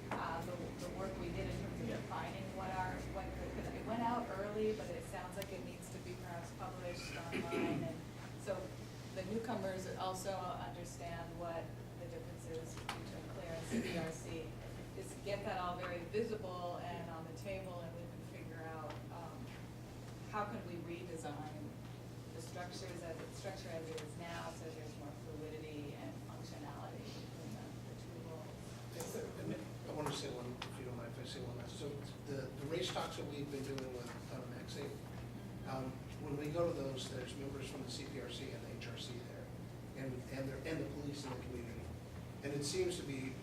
J: the work we did in terms of defining because it went out early, but it sounds like it needs to be perhaps published online, and so the newcomers also understand what the difference is between CLEAR and CPRC. Is get that all very visible and on the table, and we can figure out how can we redesign the structure as it is now, so there's more fluidity and functionality between the two roles.
C: I want to say one, if you don't mind if I say one last. So the race talks that we've been doing with Maxine, when we go to those, there's members from the CPRC and the HRC there, and the police and the community. And it seems to be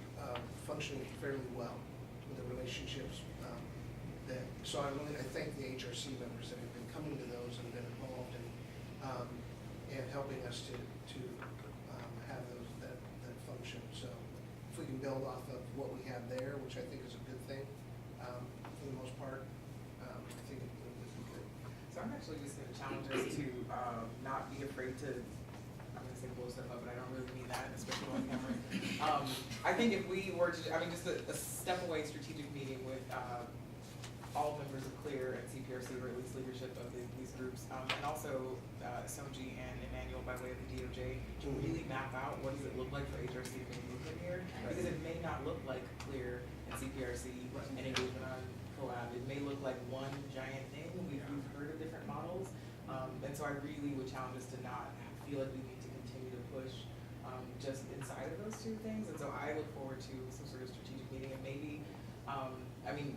C: functioning fairly well with the relationships so I thank the HRC members that have been coming to those and been involved and helping us to have those that function. So if we can build off of what we have there, which I think is a good thing, for the most part, I think it would be good.
B: So I'm actually just going to challenge us to not be afraid to, I'm going to say blow stuff up, but I don't really mean that, especially on camera. I think if we were to, just a step away strategic meeting with all members of CLEAR and CPRC, or at least leadership of these groups, and also Sonji and Emmanuel by way of the DOJ, to really map out what does it look like for HRC to be movement here, because it may not look like CLEAR and CPRC and engagement on COAB. It may look like one giant thing. We've heard of different models, and so I really would challenge us to not feel like we need to continue to push just inside of those two things. And so I look forward to some sort of strategic meeting, and maybe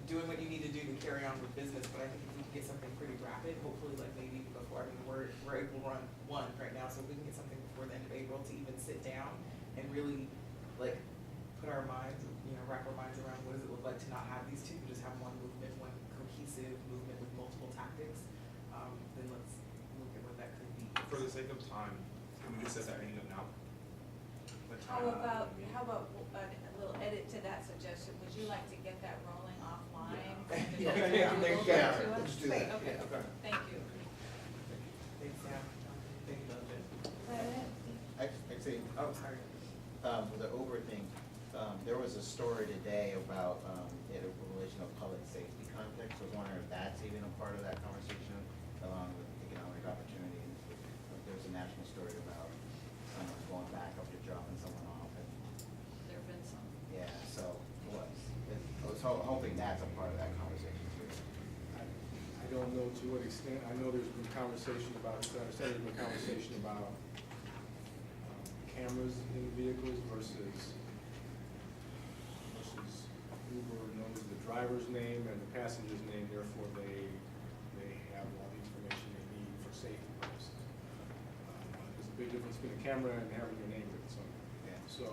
B: doing what you need to do to carry on with business, but I think if we can get something pretty rapid, hopefully like maybe before, we're April 1 right now, so if we can get something before the end of April to even sit down and really like put our minds, wrap our minds around what does it look like to not have these two, just cohesive movement with multiple tactics, then let's look at what that could be.
G: For the sake of time, can we just set that meeting up now?
L: How about a little edit to that suggestion? Would you like to get that rolling offline?
C: Yeah.
L: Doable
C: Yeah,
L: to us?
C: let's do that.
L: Okay,
G: Okay.
L: thank you.
B: Thanks, Sam. Thank you, Duncan.
I: Actually,
B: Oh, sorry.
I: for the Uber thing, there was a story today about, in relation to public safety context. I was wondering if that's even a part of that conversation, along with economic opportunity. There's a national story about someone going back up to dropping someone off, and
J: There've been some.
I: yeah, so I was hoping that's a part of that conversation too.
H: I don't know to what extent. I know there's been conversation about, I understand there's been conversation about cameras in the vehicles versus Uber knows the driver's name and the passenger's name, therefore they have all the information they need for safety purposes. There's a big difference between a camera and having your name written somewhere.
I: Yeah.
H: So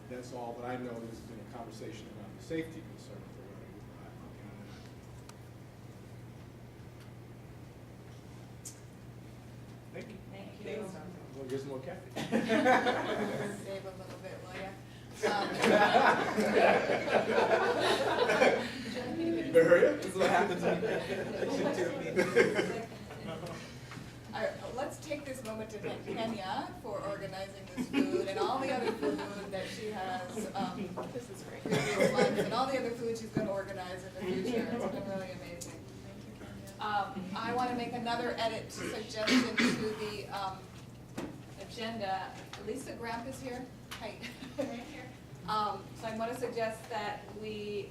H: that's all, but I know there's been a conversation around the safety concern for running Uber. I'm looking at that. Thank you.
L: Thank you.
B: Thanks, Duncan.
H: Well, here's more caffeine.
A: Save a little bit, will ya?
H: You better hurry up.
B: This is what happens when you
A: Let's take this moment to thank Kenya for organizing this food and all the other food that she has,
E: This is great.
A: previous months, and all the other food she's gonna organize in the future. It's been really amazing. I wanna make another edit suggestion to the, agenda. Lisa Gramp is here. Hi.
L: Right here.
A: So I want to suggest that we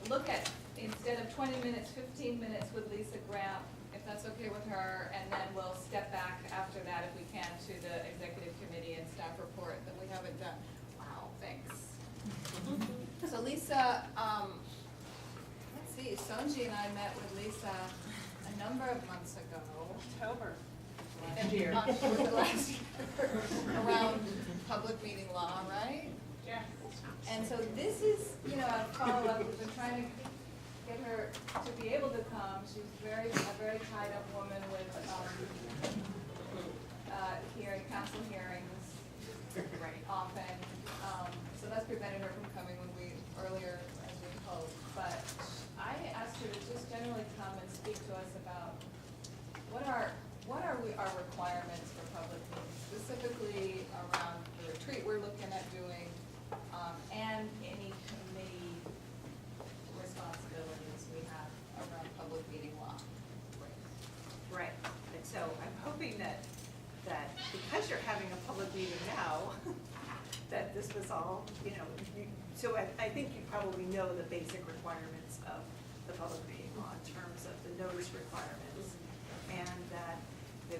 A: look at, instead of 20 minutes, 15 minutes with Lisa Gramp, if that's okay with her, and then we'll step back after that, if we can, to the executive committee and staff report that we haven't done. Wow, thanks. So Lisa, let's see, Sonji and I met with Lisa a number of months ago.
L: October.
A: Last year. Last year, around public meeting law, right?
L: Yes.
A: And so this is, a follow-up. We've been trying to get her to be able to come. She's a very tied up woman with, council hearings often. So that's prevented her from coming earlier as we hoped. But I asked her to just generally come and speak to us about what are our requirements for public meetings, specifically around the retreat we're looking at doing, and any committee responsibilities we have around public meeting law.
L: Right, and so I'm hoping that because you're having a public meeting now, that this was all, so I think you probably know the basic requirements of the public meeting law in terms of the notice requirements, and that the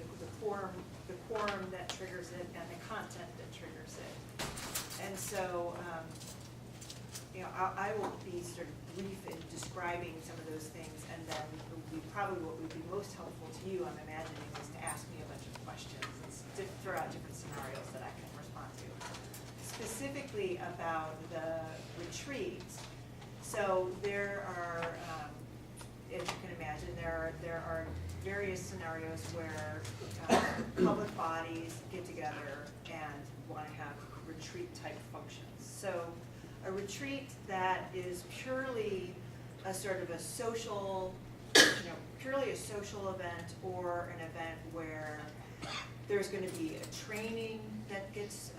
L: quorum that triggers it and the content that triggers it. And so, I will be sort of brief in describing some of those things, and then probably what would be most helpful to you, I'm imagining, is to ask me a bunch of questions and throw out different scenarios that I can respond to. Specifically about the retreat, so there are, as you can imagine, there are various scenarios where public bodies get together and want to have retreat-type functions. So a retreat that is purely a sort of a social, purely a social event, or an event where there's going to be a training that gets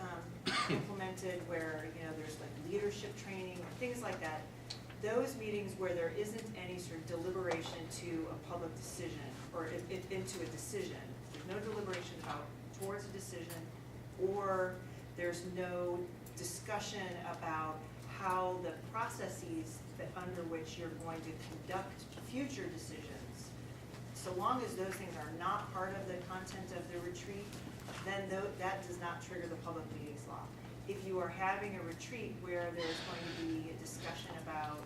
L: implemented, where there's like leadership training or things like that. Those meetings where there isn't any sort of deliberation to a public decision or into a decision, there's no deliberation towards a decision, or there's no discussion about how the processes under which you're going to conduct future decisions, so long as those things are not part of the content of the retreat, then that does not trigger the public meetings law. If you are having a retreat where there's going to be a discussion about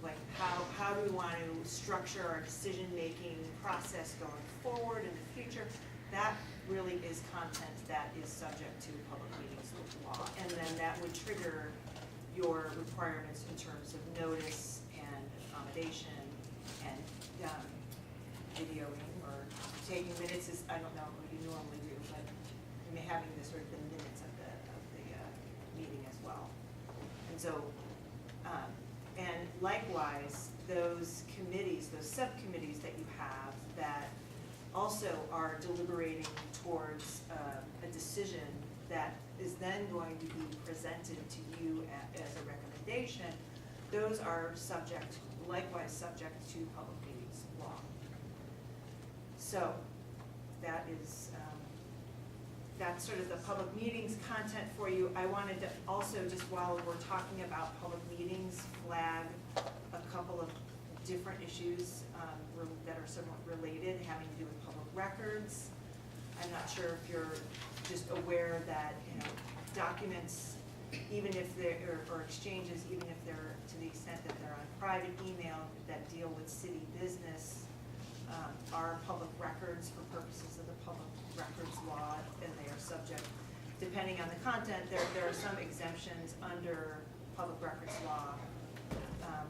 L: like how do we want to structure our decision-making process going forward in the future, that really is content that is subject to public meetings law, and then that would trigger your requirements in terms of notice and accommodation and videoing or taking minutes is, I don't know what you normally do, but I mean, having the sort of the minutes of the meeting as well. And so, and likewise, those committees, those subcommittees that you have that also are deliberating towards a decision that is then going to be presented to you as a recommendation, those are subject, likewise subject to public meetings law. So that is, that's sort of the public meetings content for you. I wanted to also, just while we're talking about public meetings, flag a couple of different issues that are somewhat related, having to do with public records. I'm not sure if you're just aware that, you know, documents, even if they're, or exchanges, even if they're, to the extent that they're on private email that deal with city business, are public records for purposes of the public records law, and they are subject, depending on the content, there are some exemptions under public records law,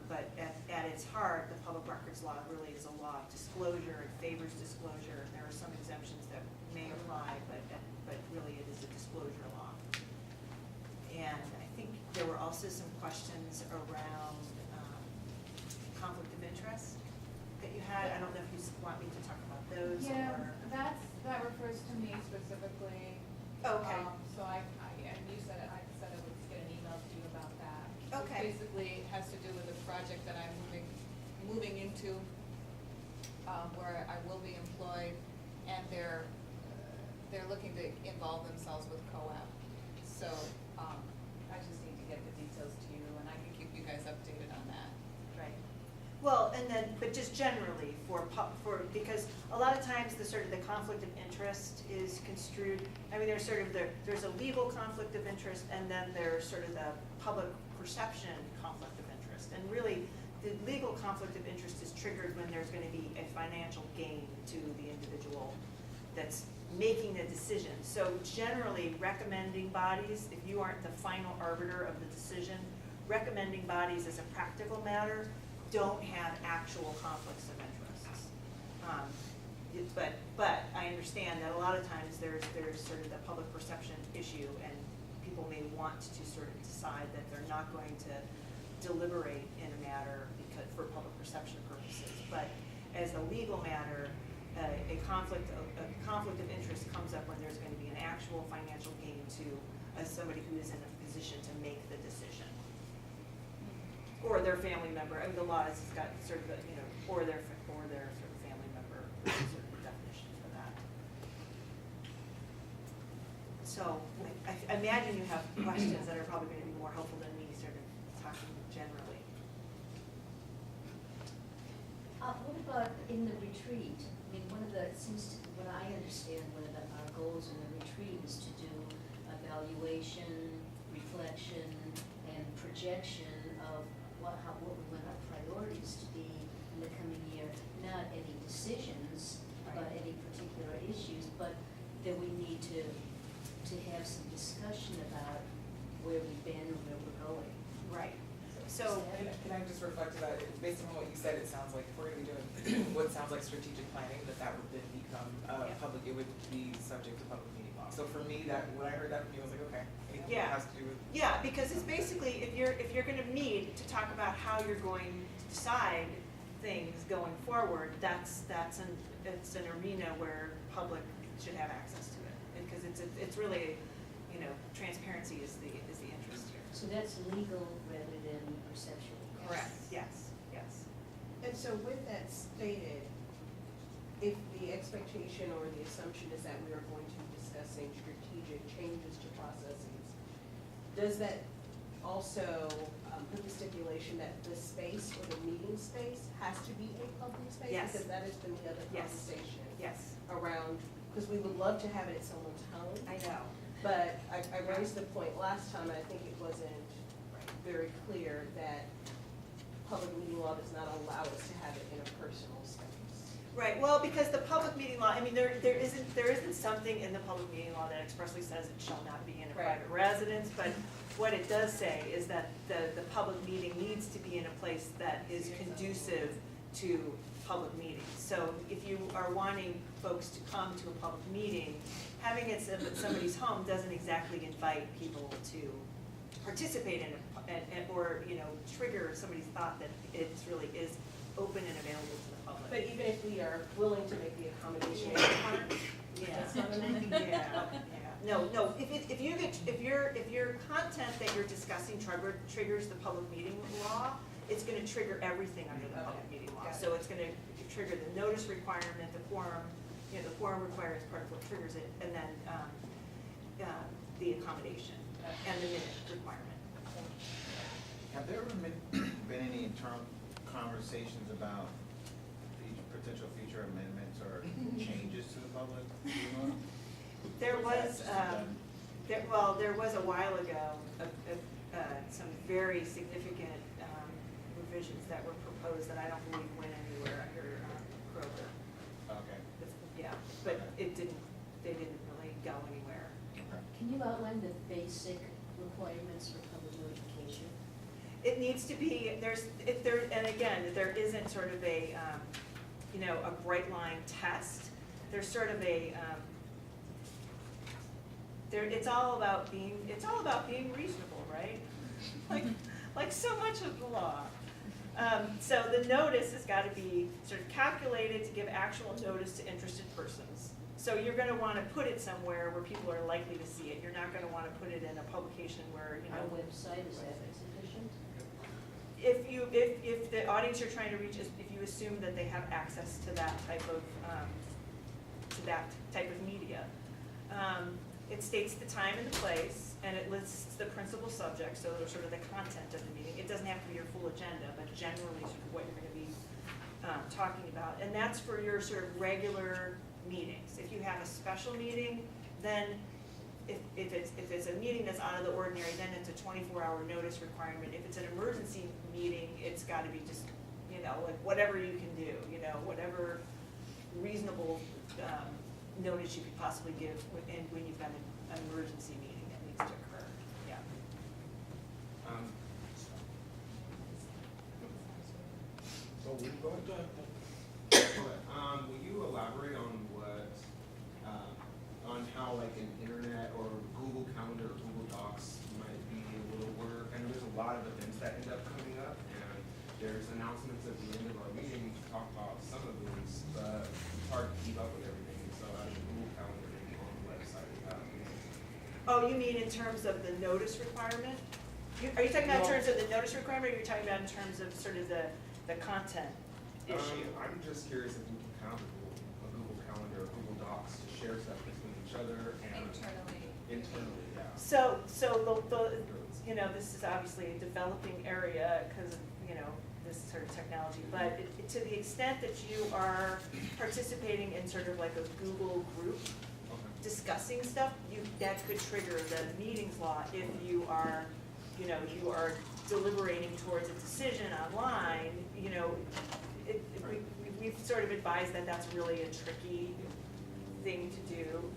L: but at its heart, the public records law really is a law of disclosure. It favors disclosure. There are some exemptions that may apply, but really it is a disclosure law. And I think there were also some questions around conflict of interest that you had. I don't know if you want me to talk about those
A: Yeah,
L: or.
A: that refers to me specifically.
L: Okay.
A: So and you said it, I said I would get an email to you about that.
L: Okay.
A: It basically has to do with a project that I'm moving into, where I will be employed, and they're looking to involve themselves with COAB. So, I just need to get the details to you, and I can keep you guys updated on that.
L: Right. Well, and then, but just generally because a lot of times the sort of the conflict of interest is construed, I mean, there's sort of there's a legal conflict of interest, and then there's sort of the public perception conflict of interest. And really, the legal conflict of interest is triggered when there's going to be a financial gain to the individual that's making the decision. So generally, recommending bodies, if you aren't the final arbiter of the decision, recommending bodies as a practical matter don't have actual conflicts of interests. But I understand that a lot of times there's sort of the public perception issue, and people may want to sort of decide that they're not going to deliberate in a matter for public perception purposes. But as a legal matter, a conflict of interest comes up when there's going to be an actual financial gain to somebody who is in a position to make the decision, or their family member. I mean, the law has got sort of or their sort of family member sort of definition for that. So I imagine you have questions that are probably going to be more helpful than me sort of talking generally.
K: What about in the retreat? I mean, what I understand, one of our goals in the retreat is to do evaluation, reflection, and projection of what we want our priorities to be in the coming year. Not any decisions about any particular issues, but that we need to have some discussion about where we've been and where we're going.
L: Right. So
B: Can I just reflect to that? Based on what you said, it sounds like if we're going to be doing what sounds like strategic planning, that would then become public. It would be subject to public meeting law. So for me, when I heard that from you, I was like, okay, anything that has to do with.
L: yeah, because it's basically if you're going to meet to talk about how you're going to decide things going forward, it's an arena where public should have access to it, because it's really, transparency is the interest here.
K: So that's legal rather than perceptual.
L: Correct. Yes.
E: And so with that stated, if the expectation or the assumption is that we are going to be discussing strategic changes to processes, does that also put the stipulation that the space or the meeting space has to be a public space?
L: Yes.
E: Because that has been the other
L: Yes.
E: conversation.
L: Yes.
E: Around, because we would love to have it at someone's home.
L: I know.
E: But I raised the point last time, I think it wasn't very clear that public meeting law does not allow us to have it in a personal space.
L: Right, well, because the public meeting law, I mean, there isn't something in the public meeting law that expressly says it shall not be in a
E: Right.
L: private residence, but what it does say is that the public meeting needs to be in a place that is conducive to public meetings. So if you are wanting folks to come to a public meeting, having it at somebody's home doesn't exactly invite people to participate in it, or, you know, trigger somebody's thought that it really is open and available to the public.
E: But even if we are willing to make the accommodation part, that's not enough.
L: No, if your content that you're discussing triggers the public meeting law, it's gonna trigger everything under the public meeting law. So it's gonna trigger the notice requirement, the quorum, you know, the quorum requires part of what triggers it, and then, the accommodation and the minute requirement.
I: Have there ever been any internal conversations about potential future amendments or changes to the public?
L: There was, there was a while ago, some very significant revisions that were proposed that I don't believe went anywhere under Kroger.
I: Okay.
L: Yeah, but they didn't really go anywhere.
K: Can you outline the basic requirements for public notification?
L: It needs to be, and again, there isn't sort of a, you know, a bright line test. There's sort of a, it's all about being reasonable, right? Like so much of the law. So the notice has got to be sort of calculated to give actual notice to interested persons. So you're going to want to put it somewhere where people are likely to see it. You're not going to want to put it in a publication where, you know.
K: Our website, is that sufficient?
L: If the audience you're trying to reach is, if you assume that they have access to that type of, media. It states the time and the place, and it lists the principal subjects, so sort of the content of the meeting. It doesn't have to be your full agenda, but generally sort of what you're going to be talking about. And that's for your sort of regular meetings. If you have a special meeting, then if it's a meeting that's out of the ordinary, then it's a 24-hour notice requirement. If it's an emergency meeting, it's got to be just, you know, like whatever you can do, you know, whatever reasonable notice you could possibly give when you've got an emergency meeting that needs to occur. Yeah.
G: So we go ahead. Will you elaborate on what, on how like an internet or Google Calendar or Google Docs might be able to work? I know there's a lot of events that end up coming up, and there's announcements at the end of our meeting to talk about some of these, but it's hard to keep up with everything. So I think Google Calendar maybe on the website.
L: Oh, you mean in terms of the notice requirement? Are you talking about in terms of the notice requirement, or are you talking about in terms of sort of the content issue?
G: I'm just curious if we can count a Google Calendar or Google Docs to share stuff between each other and internally, yeah.
L: So you know, this is obviously a developing area because of, you know, this sort of technology, but to the extent that you are participating in sort of like a Google group discussing stuff, that could trigger the meetings law if you are, you know, you are deliberating towards a decision online, you know, we've sort of advised that that's really a tricky thing to do.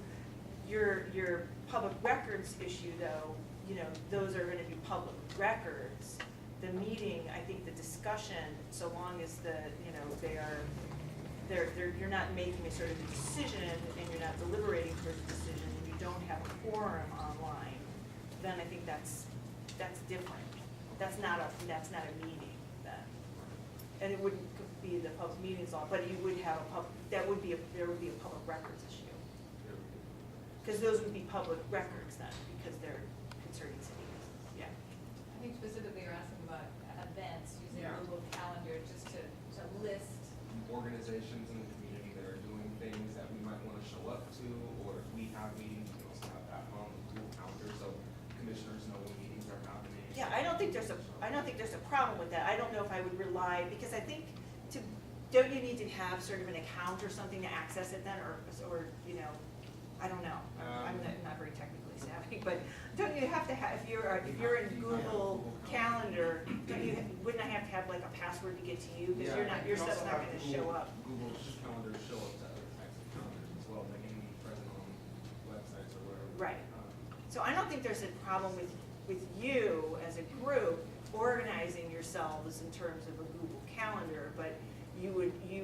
L: Your public records issue though, you know, those are gonna be public records. The meeting, I think the discussion, so long as the, you know, you're not making a sort of a decision and you're not deliberating towards a decision and you don't have a quorum online, then I think that's different. That's not a meeting then. And it wouldn't be the public meetings law, but you would have there would be a public records issue. Because those would be public records then, because they're concerning cities, yeah.
A: I think specifically you're asking about events using Google Calendar just to list.
G: Organizations in the community that are doing things that we might want to show up to, or if we have meetings, we also have that on the Google Calendar, so commissioners know when meetings are happening.
L: Yeah, I don't think there's a problem with that. I don't know if I would rely, because I think don't you need to have sort of an account or something to access it then, or you know, I don't know. I'm not very technically savvy, but don't you have to have, if you're in Google Calendar, wouldn't I have to have like a password to get to you? Because your stuff's not gonna show up.
G: Google Calendar show up to other types of calendars as well, like any present on websites or whatever.
L: Right. So I don't think there's a problem with you as a group organizing yourselves in terms of a Google Calendar, but you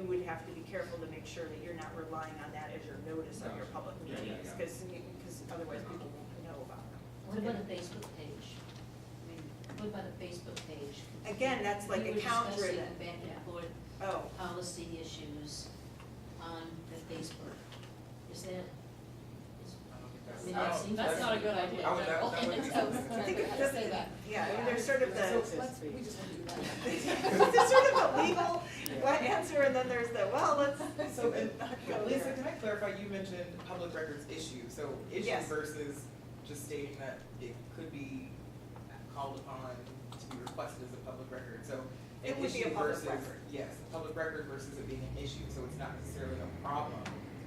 L: would have to be careful to make sure that you're not relying on that as your notice of your public
G: Yeah, yeah,
L: meetings,
G: yeah.
L: because otherwise people won't know about them.
K: What about a Facebook page? I mean, what about a Facebook page?
L: Again, that's like account driven.
K: We were discussing back and forth
L: Oh,
K: policy issues on the Facebook. Is that? I mean, that seems
A: That's
K: like
A: not a good idea.
B: I would- that would be something.
L: I think it
A: How to
L: doesn't,
A: say that.
L: yeah, I mean, there's sort of the,
A: We just won't do that.
L: there's sort of a legal answer, and then there's the, well, let's
B: So, and,
L: not go
B: Lisa,
L: there.
B: can I clarify, you mentioned public records issue, so issue
L: Yes.
B: versus just stating that it could be called upon to be requested as a public record, so.
L: It
B: an
L: would be a
B: issue
L: public
B: versus-
L: record.
B: Yes, a public record versus it being an issue, so it's not necessarily a problem.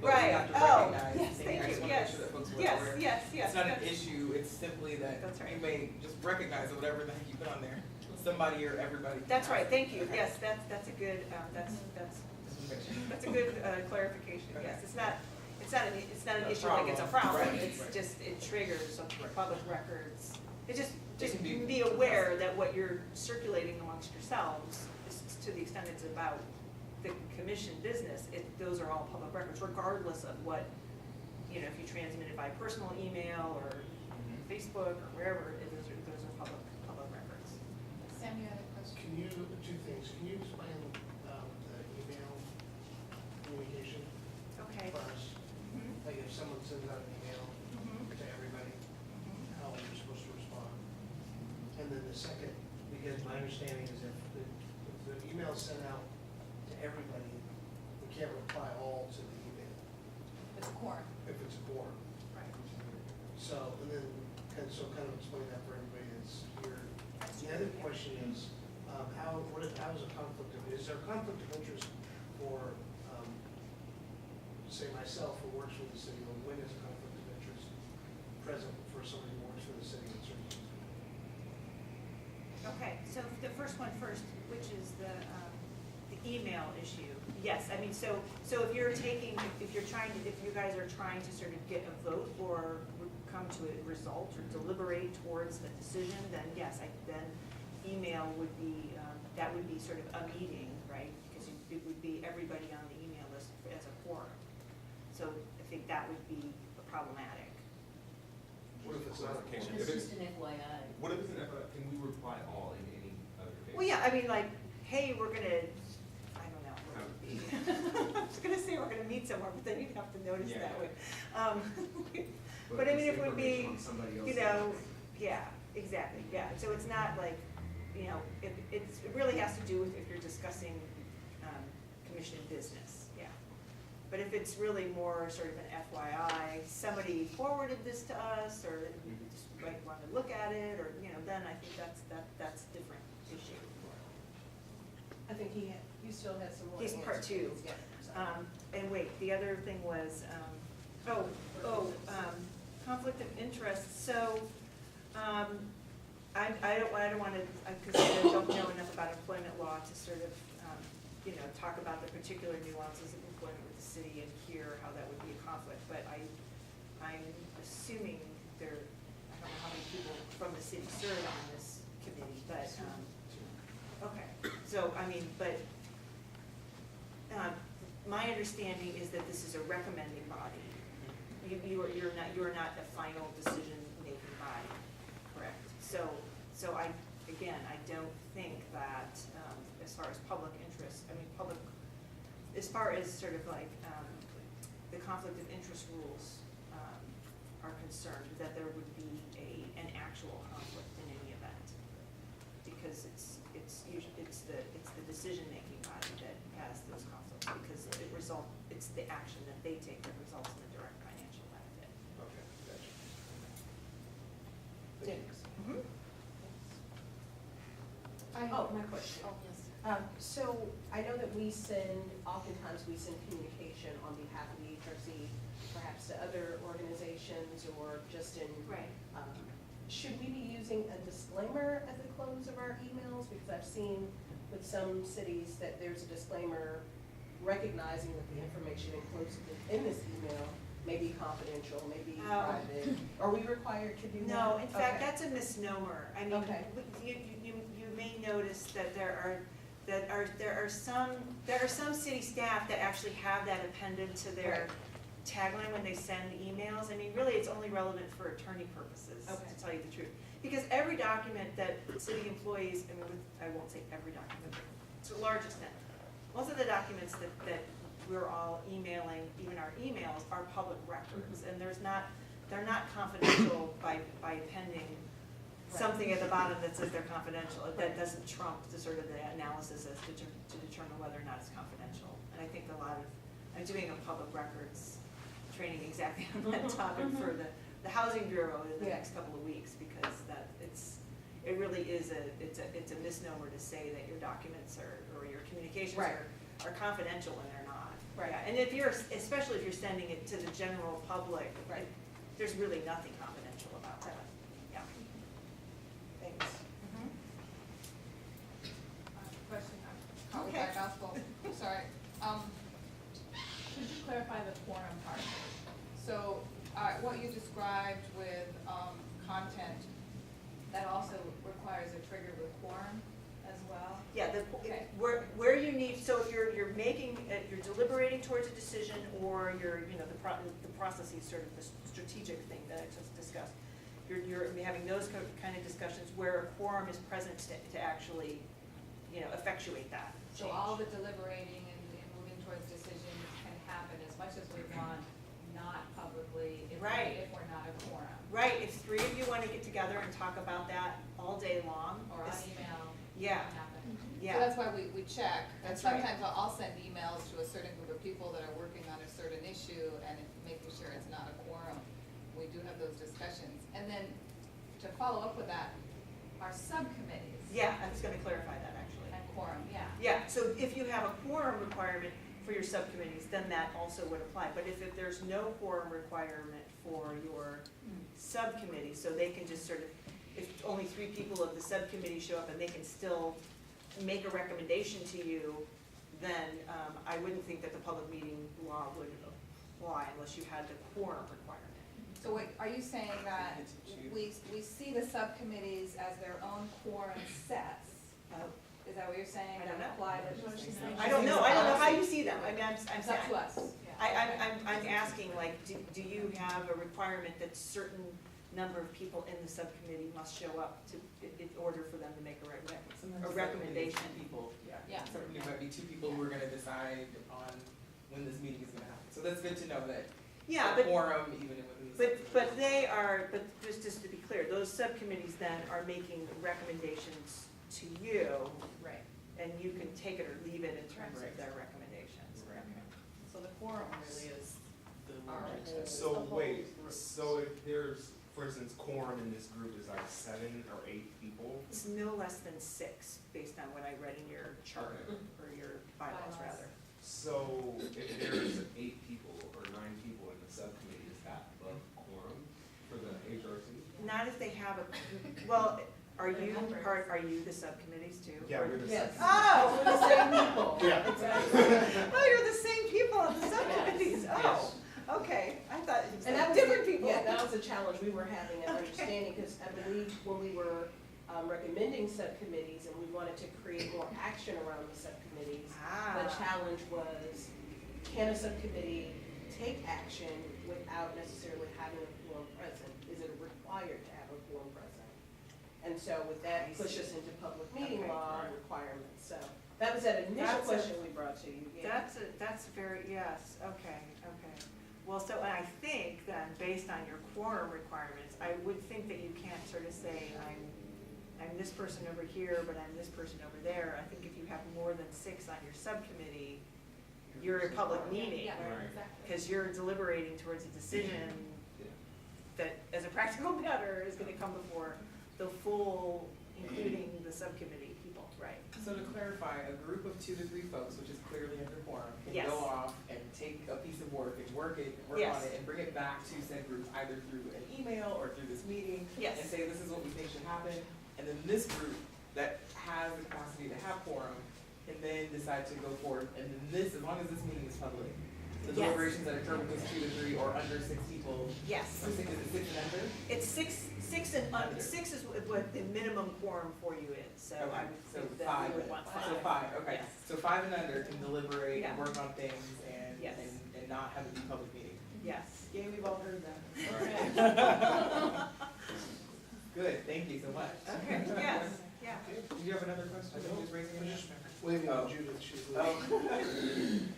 B: But
L: Right.
B: we have to
L: Oh,
B: recognize,
L: yes,
B: and
L: thank
B: I just
L: you.
B: wanna make
L: Yes.
B: sure that folks were
L: Yes,
B: aware.
L: yes, yes,
B: It's not an
L: that's-
B: issue, it's simply that
L: That's right.
B: you may just recognize that whatever the heck you put on there, somebody or everybody.
L: That's right, thank you,
B: Okay.
L: yes, that's a good, that's
B: Just wanna make sure.
L: That's a good clarification,
B: Okay.
L: yes, it's not an
B: Not a
L: issue like it's a
B: problem.
L: problem,
B: Right,
L: it's
B: right.
L: just, it triggers some
B: Right.
L: public records. It just
B: can be-
L: be aware that what you're circulating amongst yourselves is to the extent it's about the commission business, those are all public records, regardless of what, you know, if you transmit it by personal email or Facebook or wherever, those are public records.
A: Sam, you had a question?
C: Can you, two things, can you explain the email communication
L: Okay.
C: first?
L: Mhm.
C: Like if someone sends out an email
L: Mhm.
C: to everybody,
L: Mhm.
C: how are you supposed to respond? And then the second, because my understanding is if the email is sent out to everybody, we can't reply all to the email
A: It's a quorum.
C: if it's a quorum.
L: Right.
C: So, and then, kind of explain that for everybody that's here. The other question is, how is a conflict is there a conflict of interest for, say myself who works for the city, or when is a conflict of interest present for somebody who works for the city in certain cases?
L: Okay, so the first one first, which is the email issue. Yes, I mean, so if you're taking, if you guys are trying to sort of get a vote or come to a result or deliberate towards a decision, then yes, then email would be, that would be sort of a meeting, right? Because it would be everybody on the email list as a quorum. So I think that would be problematic.
C: What if it's not a
G: Clarification.
C: quorum?
K: It's just an FYI.
G: What if it's an FYI? Can we reply all in any other case?
L: Well, yeah, I mean, like, hey, we're gonna, I don't know, what it would be. I was gonna say we're gonna meet somewhere, but then you'd have to notice
G: Yeah.
L: that way. But I mean, it would be, you know, yeah, exactly, yeah. So it's not like, you know, it really has to do with if you're discussing commission business, yeah. But if it's really more sort of an FYI, somebody forwarded this to us, or you just might want to look at it, or, you know, then I think that's a different issue.
E: I think you still have some more.
L: He's part
E: answers.
L: two.
E: Yeah, sorry.
L: And wait, the other thing was, conflict of interest, so, I don't wanna, because I don't know enough about employment law to sort of, you know, talk about the particular nuances of employment with the city and hear how that would be a conflict, but I'm assuming there, I don't know how many people from the city serve on this committee, but, okay, so, I mean, but, my understanding is that this is a recommending body. You're not a final decision-making body, correct? So I don't think that, as far as public interest, as far as sort of like, the conflict of interest rules, are concerned, that there would be an actual conflict in any event. Because it's the decision-making body that has those conflicts, because it's the action that they take that results in a direct financial benefit.
C: Okay, gotcha.
E: James.
L: Mhm.
E: My question.
A: Oh, yes.
E: So I know that oftentimes we send communication on behalf of the HRC, perhaps to other organizations or just in.
L: Right.
E: Should we be using a disclaimer at the close of our emails? Because I've seen with some cities that there's a disclaimer recognizing that the information included in this email may be confidential, may be private. Are we required to do that?
L: No, in fact,
E: Okay.
L: that's a misnomer. I mean,
E: Okay.
L: you may notice that there there are some city staff that actually have that appended to their tagline when they send emails. I mean, really, it's only relevant for attorney purposes, to tell you the truth. Because every document that city employees, I won't say every document, but to a large extent, most of the documents that we're all emailing, even our emails, are public records. And they're not confidential by appending something at the bottom that says they're confidential. That doesn't trump the sort of the analysis as to determine whether or not it's confidential. And I think I'm doing a public records training exactly on that topic for the Housing Bureau in the next couple of weeks, because it really is it's a misnomer to say that your documents or your communications are confidential when they're not.
E: Right.
L: Yeah. And especially if you're sending it to the general public, there's really nothing confidential about that. Yeah. Thanks.
A: Question, call me by mouthful, sorry. Could you clarify the quorum part? So, what you described with, content, that also requires a trigger with quorum as well?
L: Yeah,
A: Okay.
L: where you need, so if you're making, you're deliberating towards a decision, or the process is sort of the strategic thing that I just discussed. You're having those kind of discussions where a quorum is present to actually, effectuate that
A: So
L: change.
A: all the deliberating and moving towards decisions can happen as much as we want, not publicly, if we're not a quorum.
L: Right, if three of you want to get together and talk about that all day long.
A: Or on email.
L: Yeah.
A: Can happen.
L: Yeah.
A: So that's why we check, and
L: That's right.
A: sometimes I'll send emails to a certain group of people that are working on a certain issue and making sure it's not a quorum. We do have those discussions. And then to follow up with that, our subcommittees.
L: Yeah, I was going to clarify that actually.
A: And quorum, yeah.
L: Yeah, so if you have a quorum requirement for your subcommittees, then that also would apply. But if there's no quorum requirement for your subcommittee, so they can just sort of, if only 3 people of the subcommittee show up and they can still make a recommendation to you, then I wouldn't think that the public meeting law would apply unless you had the quorum requirement.
A: So wait, are you saying that we see the subcommittees as their own quorum sets? Is that what you're saying?
L: I don't know.
A: Apply to-
L: I don't know how you see them. I mean, I'm
A: It's
L: saying.
A: up to us.
L: I'm asking, like, do you have a requirement that certain number of people in the subcommittee must show up in order for them to make a
B: Sometimes
L: recommendation?
B: it's 2 people,
A: Yeah.
B: Sometimes it might be 2 people who are gonna decide on when this meeting is gonna happen. So that's good to know that
L: Yeah,
B: the
L: but,
B: quorum, even within the subcommittee.
L: but just to be clear, those subcommittees then are making recommendations to you,
A: Right.
L: and you can take it or leave it in terms
B: Right.
L: of their recommendations.
J: So the quorum really is our
A: Alright.
J: whole.
G: So
J: the whole
G: wait,
J: group.
G: so if there's, for instance, quorum in this group is like 7 or 8 people?
L: It's no less than 6, based on what I read in your charter, or your bylaws, rather.
G: So if there's 8 people or 9 people in the subcommittee, is that a quorum for the HRC?
L: Not if they have well, are you the subcommittees too?
G: Yeah, we're the
E: Yes.
G: subcommittee.
L: Oh!
E: We're the same people.
C: Yeah.
E: Exactly.
L: Oh, you're the same people on the subcommittees, oh, okay, I thought it was
E: And that was,
L: different people.
E: Yeah, that was a challenge we were having and understanding, because I believe when we were recommending subcommittees and we wanted to create more action around the subcommittees, the challenge was, can a subcommittee take action without necessarily having a quorum present? Is it required to have a quorum present? And so with that, push us into public meeting law requirements, so that was that initial question we brought to you. Yeah.
L: That's very, yes, okay. Well, so I think then, based on your quorum requirements, I would think that you can't sort of say, I'm this person over here, but I'm this person over there. I think if you have more than 6 on your subcommittee, you're a public meeting,
A: Yeah,
G: Right.
A: exactly.
L: because you're deliberating towards a decision that, as a practical matter, is gonna come before the full, including the subcommittee people, right?
B: So to clarify, a group of 2 to 3 folks, which is clearly under quorum, can
L: Yes.
B: go off and take a piece of work and work on
L: Yes.
B: it and bring it back to said group either through an email or through this meeting.
L: Yes.
B: And say, this is what we think should happen. And then this group that has the capacity to have quorum can then decide to go forward. And then this, as long as this meeting is public, The
L: Yes.
B: deliberations that occur between 2 to 3 or under 6 people.
L: Yes.
B: Is it 6 and under?
L: It's six is what the minimum quorum for you is, so I
B: Okay,
L: would
B: so
L: think that
B: 5.
L: we would want 5.
B: So 5, okay.
L: Yes.
B: So 5 and under can deliberate
L: Yeah.
B: and work on things and,
L: Yes.
B: and not have it be public meeting.
L: Yes.
B: Yay, we've all heard that. Good, thank you so much.
L: Okay, yes, yeah.
B: Did you have another question?
C: I don't.
B: Who's raising your hand?
C: Waving
B: Oh.
C: at Judith, she's
B: Oh.
C: leaving.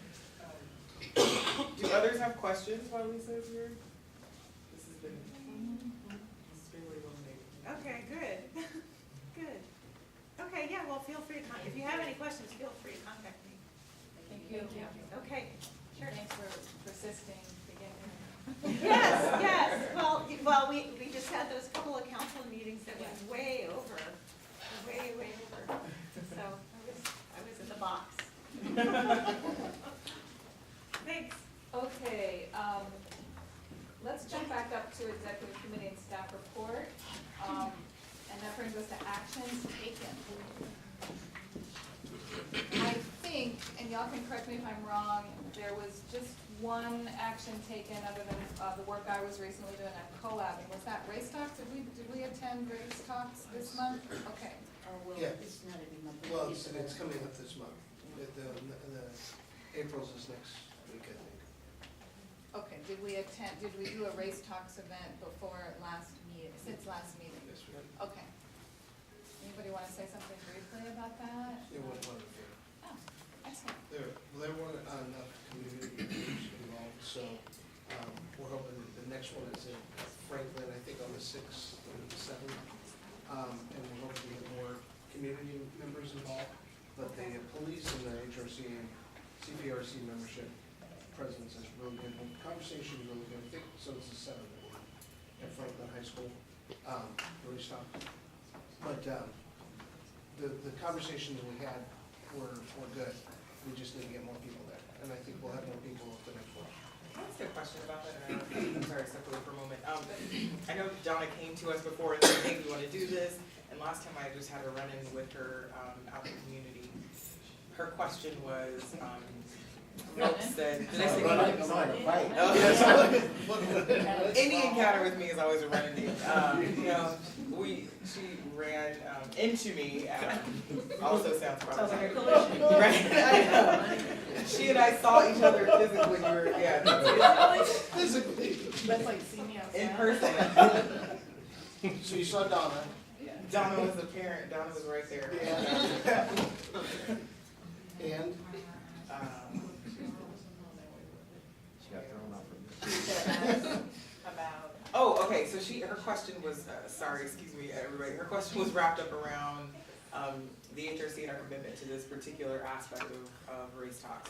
B: Do others have questions while Lisa is here? This has been extremely illuminating.
L: Okay, good, good. Okay, yeah, well, feel free to if you have any questions, feel free to contact me.
A: Thank you.
L: Okay, sure.
A: Thanks for persisting to get
L: Yes, yes, well, we just had those couple of council meetings that went way over, way over. So I was in the box. Thanks.
A: Okay, let's jump back up to executive committee and staff report. And that brings us to actions taken. I think, and y'all can correct me if I'm wrong, there was just one action taken other than the work I was recently doing at COAB. And was that race talks? Did we attend race talks this month? Okay.
K: Oh, well,
C: Yeah.
K: it's not every month.
C: Well, it's coming up this month. The April's is next week, I think.
A: Okay, did we do a race talks event before since last meeting?
C: Yes, we
A: Okay. Anybody want to say something briefly about that?
C: It went wonderful.
A: Oh, excellent.
C: There weren't enough community groups involved, so we're hoping that the next one is in Franklin, I think on the 6th or the 7th. And we're hoping to get more community members involved. But the police and the HRC and CPRC membership presence is really good. The conversation is really good. I think, so it's the 7th at Franklin High School. Really stopped. But the conversations we had were good. We just need to get more people there. And I think we'll have more people at the next one.
B: Can I ask a question about that? And I'm sorry, step away for a moment. I know Donna came to us before and said, hey, we want to do this. And last time I just had a run-in with her out in the community. Her question was, folks said, did I say run-in? Any encounter with me is always a run-in. She ran into me. Also sounds probably.
L: Sounds like a collision.
B: Right? I know. She and I saw each other physically. We were,
C: Physically.
A: That's like see me outside.
B: in person.
C: So you saw Donna.
B: Donna was the parent. Donna was right there.
C: And
I: She got thrown off of
L: About.
B: Oh, okay, so her question was, sorry, excuse me, everybody, her question was wrapped up around the HRC and our commitment to this particular aspect of race talks.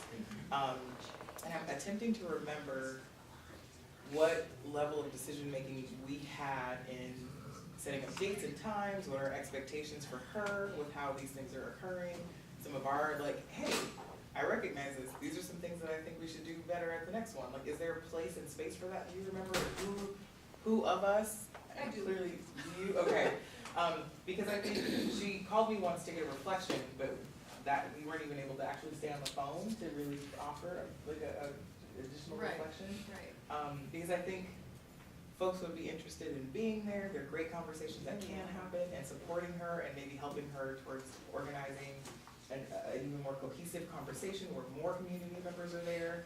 B: And I'm attempting to remember what level of decision-making we had in setting up dates and times, what our expectations for her with how these things are occurring, some of our, like, hey, I recognize this, these are some things that I think we should do better at the next one. Like, is there a place and space for that? Do you remember who of us?
A: I do.
B: Clearly, you, okay. Because I think she called me once to get a reflection, but that, we weren't even able to actually stay on the phone to really offer like a additional
A: Right.
B: reflection.
A: Right.
B: Because I think folks would be interested in being there, there are great conversations that can happen, and supporting her and maybe helping her towards organizing an even more cohesive conversation where more community members are there.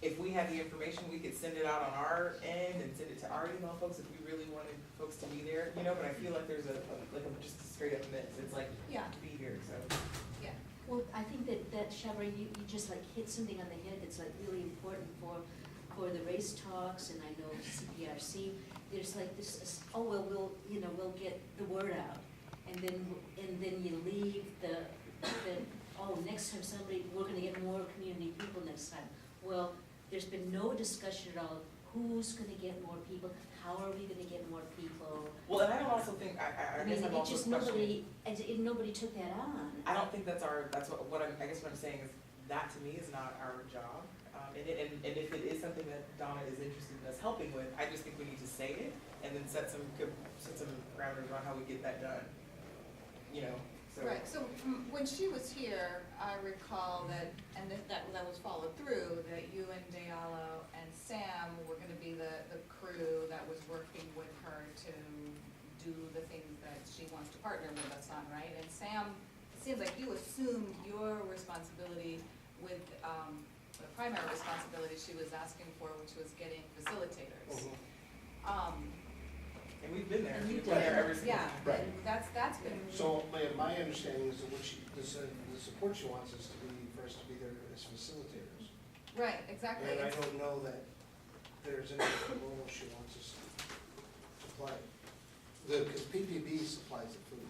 B: If we had the information, we could send it out on our end and send it to our email folks if we really wanted folks to be there, but I feel like there's just a straight up myth, it's like,
A: Yeah.
B: be here, so.
A: Yeah.
K: Well, I think that Shabra, you just like hit something on the head that's like really important for the race talks, and I know CPRC, there's like this, we'll get the word out, and then you leave next time we're gonna get more community people next time. Well, there's been no discussion at all, who's gonna get more people, how are we gonna get more people?
B: Well, and I don't also think, I guess I'm also questioning.
K: Nobody took that on.
B: I don't think that's what I guess what I'm saying is, that to me is not our job. And if it is something that Donna is interested in us helping with, I just think we need to say it and then set some parameters on how we get that done. So.
A: Right, so when she was here, I recall that, and that was followed through, that you and Diallo and Sam were gonna be the crew that was working with her to do the things that she wants to partner with us on, right? And Sam, it seems like you assumed your responsibility with, the primary responsibility she was asking for, which was getting facilitators.
B: And we've been there,
K: And
B: we've
K: you've
B: been there
K: done it.
B: every single
A: Yeah,
B: time.
C: Right.
A: and that's been.
C: So my understanding is that what the support she wants us to be, for us to be there as facilitators.
A: Right, exactly.
C: And I
A: It's-
C: don't know that there's any role she wants us to play. Because PPB supplies the food.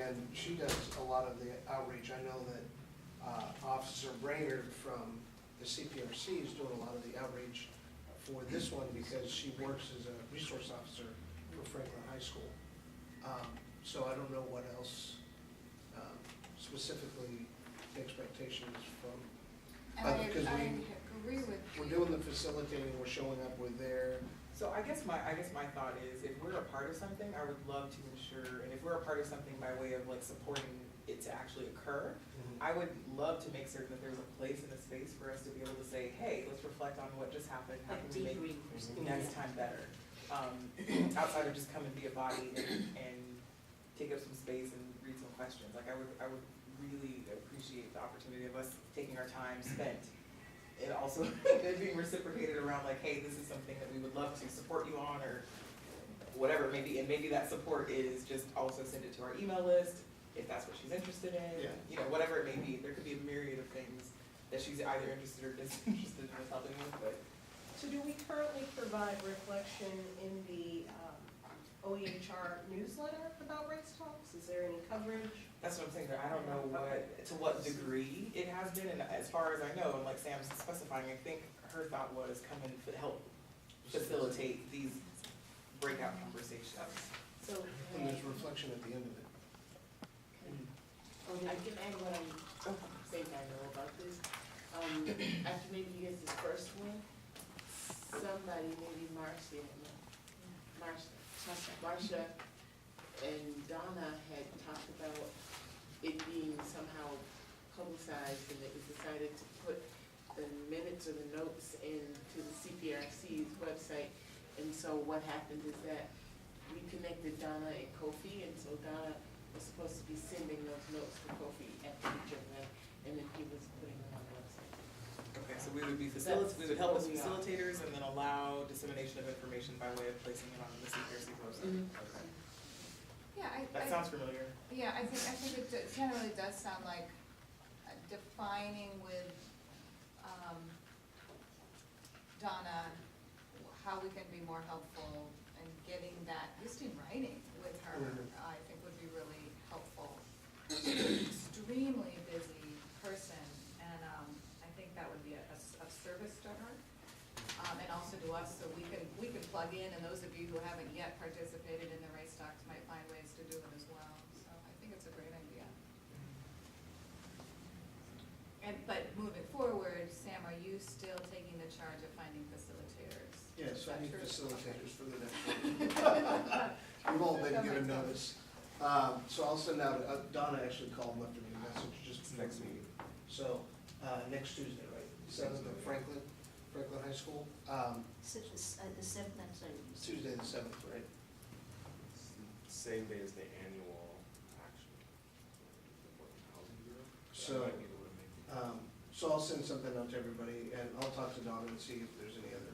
C: And she does a lot of the outreach. I know that Officer Brainerd from the CPRC is doing a lot of the outreach for this one because she works as a resource officer for Franklin High School. So I don't know what else specifically the expectations from.
A: And I
C: because
A: agree with you.
C: We're doing the facilitating, we're showing up, we're there.
B: So I guess my thought is, if we're a part of something, I would love to ensure, and if we're a part of something by way of like supporting it to actually occur, I would love to make certain that there's a place and a space for us to be able to say, hey, let's reflect on what just happened, how
K: Like
B: can we make
K: debrief or something.
B: next time better? Outside of just come and be a body and take up some space and read some questions. Like I would really appreciate the opportunity of us taking our time spent and also it being reciprocated around like, hey, this is something that we would love to support you on or whatever it may be. And maybe that support is just also send it to our email list if that's what she's interested in.
C: Yeah.
B: You know, whatever it may be. There could be a myriad of things that she's either interested or disinterested in us helping with, but
E: So do we currently provide reflection in the OEHR newsletter about race talks? Is there any coverage?
B: that's what I'm saying, I don't know to what degree it has been, and as far as I know, and like Sam's specifying, I think her thought was come and help facilitate these breakout conversations.
K: So,
C: And there's reflection at the end of it.
M: I can add what I'm saying I know about this. After maybe you get this first one, somebody, maybe Marcia and Donna had talked about it being somehow publicized, and it was decided to put the minutes or the notes into the CPRC's website. And so what happened is that we connected Donna and Kofi, and so Donna was supposed to be sending those notes to Kofi after each event, and then he was putting them on the website.
B: Okay, so we would be we would help as facilitators and then allow dissemination of information by way of placing it on the CPRC's website. Okay.
A: Yeah,
B: That sounds familiar.
A: Yeah, I think it generally does sound like defining with Donna how we can be more helpful and getting that, just in writing with her, I think would be really helpful. She's an extremely busy person, and I think that would be a service to her, and also to us, so we can plug in, and those of you who haven't yet participated in the race talks might find ways to do it as well. So I think it's a great idea. But moving forward, Sam, are you still taking the charge of finding facilitators?
C: Yes, I need
A: Is that true?
C: facilitators for the next one. We've all been given notice. So I'll send out, Donna actually called and left me a message just before the meeting. So, next Tuesday, right? 7th at Franklin High School.
K: the seventh, I'm sorry.
C: Tuesday the 7th, right?
H: Same day as the annual action. Housing Bureau.
C: So,
H: I might be able to make it.
C: so I'll send something out to everybody, and I'll talk to Donna and see if there's any other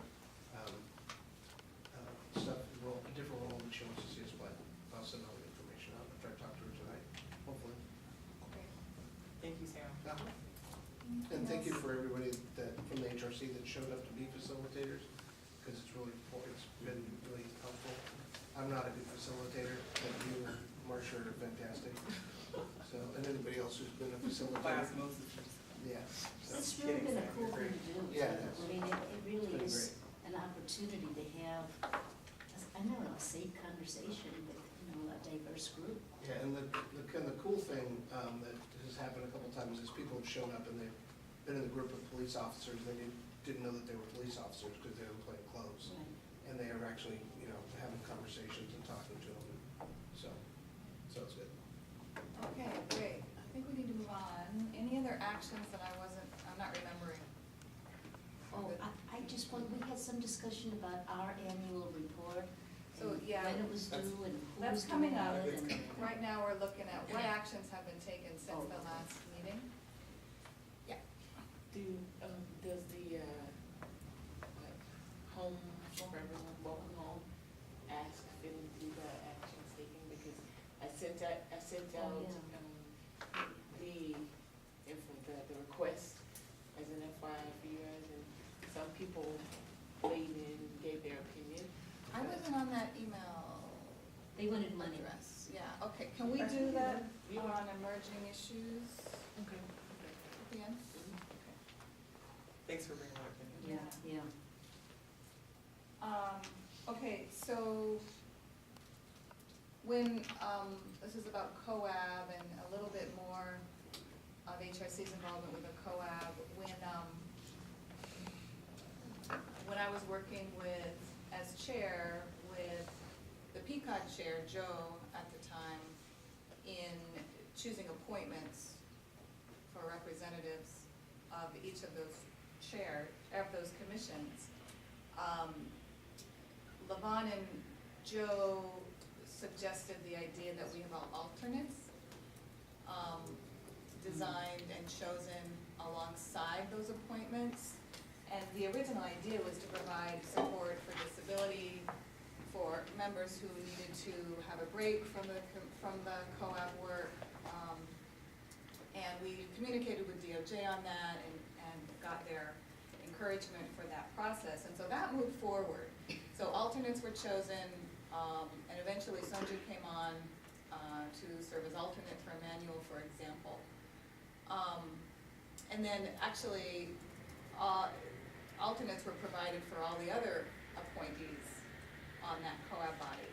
C: stuff, a different role that she wants to see us play. I'll send all the information out, I'll try to talk to her tonight, hopefully.
B: Okay. Thank you, Sam.
C: And thank you for everybody from the HRC that showed up to be facilitators, because it's really important, it's been really helpful. I'm not a good facilitator, but you and Marcia are fantastic. So, and anybody else who's been a facilitator.
B: Class Moses.
C: Yeah. So,
K: It's really been a cool thing to do.
C: Yeah, it is.
K: I mean, it really
C: It's been
K: is an opportunity to have, I don't know, a safe conversation with, a diverse group.
C: Yeah, and the cool thing that has happened a couple times is people have shown up and they've been in a group of police officers, they didn't know that they were police officers because they were in plain clothes.
K: Right.
C: And they are actually, having conversations and talking to them, so it's good.
A: Okay, Any other actions that I'm not remembering?
K: Oh, I just want, we had some discussion about our annual report.
A: So,
K: and
A: yeah.
K: when it was due and who
A: That's
K: was
A: coming
K: doing
A: up.
K: it and.
A: Right now, we're looking at what actions have been taken since the
K: Oh.
A: last meeting. Yeah.
M: Does the, like, home for everyone, welcome home, ask fit into the actions taken? Because I sent out,
K: Oh, yeah.
M: the request as an FYI for you guys, and some people weighed in, gave their opinion.
A: I wasn't on that email.
K: They wanted money.
A: Address. Yeah, okay, can we do that on emerging issues
M: Okay.
A: at the end?
B: Thanks for bringing that opinion.
K: Yeah.
A: Okay, so when, this is about COAB and a little bit more of HRC's involvement with the COAB, when I was working with, as chair, with the PCOG chair, Joe, at the time, in choosing appointments for representatives of each of those commissions, Levon and Joe suggested the idea that we have alternates designed and chosen alongside those appointments. And the original idea was to provide support for disability, for members who needed to have a break from the COAB work. And we communicated with DOJ on that and got their encouragement for that process. And so that moved forward. So alternates were chosen, and eventually Sonju came on to serve as alternate for Emmanuel, for example. And then actually, alternates were provided for all the other appointees on that COAB body,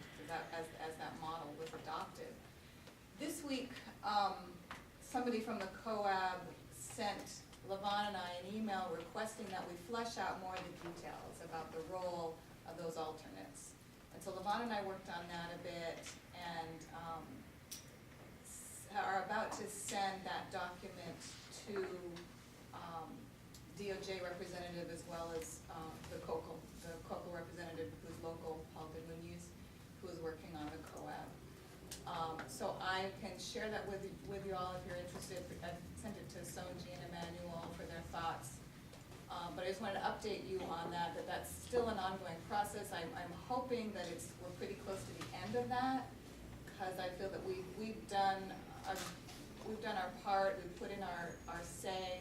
A: as that model was adopted. This week, somebody from the COAB sent Levon and I an email requesting that we flesh out more of the details about the role of those alternates. And so Levon and I worked on that a bit and are about to send that document to DOJ representative as well as the COCO representative who's local, Paul Muniz, who is working on the COAB. So I can share that with you all if you're interested. I've sent it to Sonji and Emmanuel for their thoughts. But I just wanted to update you on that that's still an ongoing process. I'm hoping that we're pretty close to the end of that, because I feel that we've done our part, we've put in our say,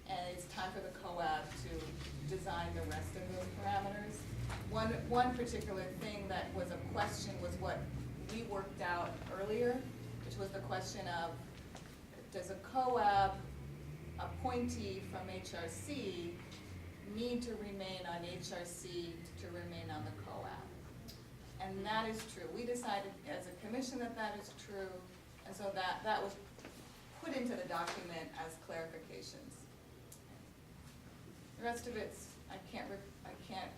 A: and it's time for the COAB to design the rest of those parameters. One particular thing that was a question was what we worked out earlier, which was the question of, does a COAB appointee from HRC need to remain on HRC to remain on the COAB? And that is true. We decided as a commission that is true, and so that was put into the document as clarifications. The rest of it's, I can't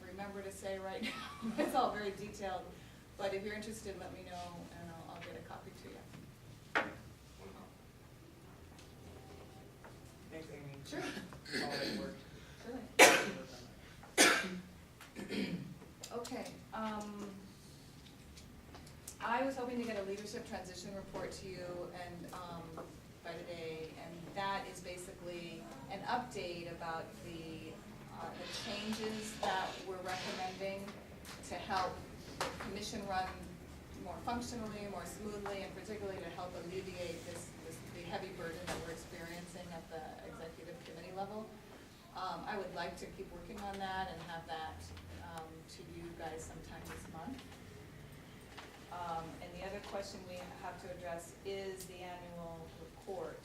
A: remember to say right now. It's all very detailed, but if you're interested, let me know and I'll get a copy to you.
B: Thanks, Amy.
A: Sure.
B: All that work.
A: Okay, I was hoping to get a leadership transition report to you and, by today, and that is basically an update about the changes that we're recommending to help the commission run more functionally, more smoothly, and particularly to help alleviate the heavy burden that we're experiencing at the executive committee level. I would like to keep working on that and have that to you guys sometime this month. And the other question we have to address is the annual report.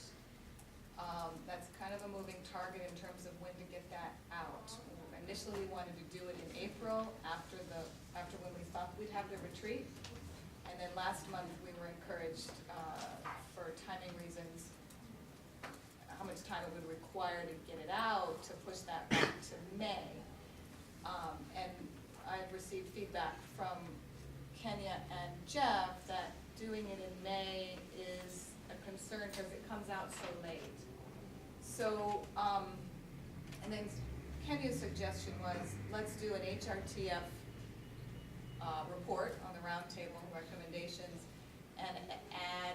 A: That's kind of a moving target in terms of when to get that out. Initially, we wanted to do it in April after when we thought we'd have the retreat. And then last month, we were encouraged for timing reasons, how much time it would require to get it out, to push that back to May. And I've received feedback from Kenya and Jeff that doing it in May is a concern because it comes out so late. So, and then Kenya's suggestion was, let's do an HRTF report on the roundtable recommendations and add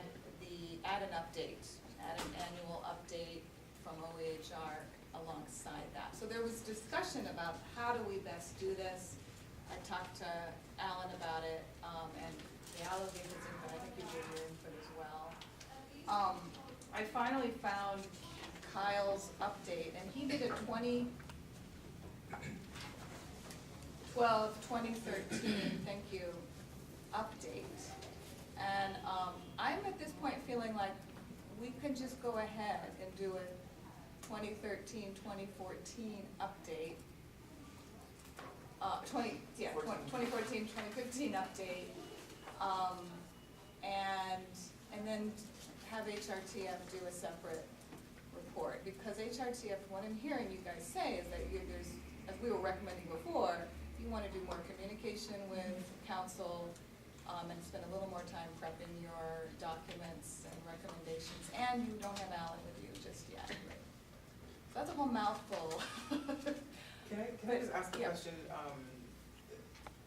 A: an update, add an annual update from OEHR alongside that. So there was discussion about how do we best do this. I talked to Alan about it, and Alan gave his input, I think you gave your input as well. I finally found Kyle's update, and he did a 2013, thank you, update. And I'm at this point feeling like we can just go ahead and do a 2013, 2014 update. 2014, 2015 update. And then have HRTF do a separate report. Because HRTF, what I'm hearing you guys say is that there's, as we were recommending before, you want to do more communication with council, and spend a little more time prepping your documents and recommendations, and you don't have Alan with you just yet. So that's a whole mouthful.
B: Can I just ask a
A: Yeah.
B: question?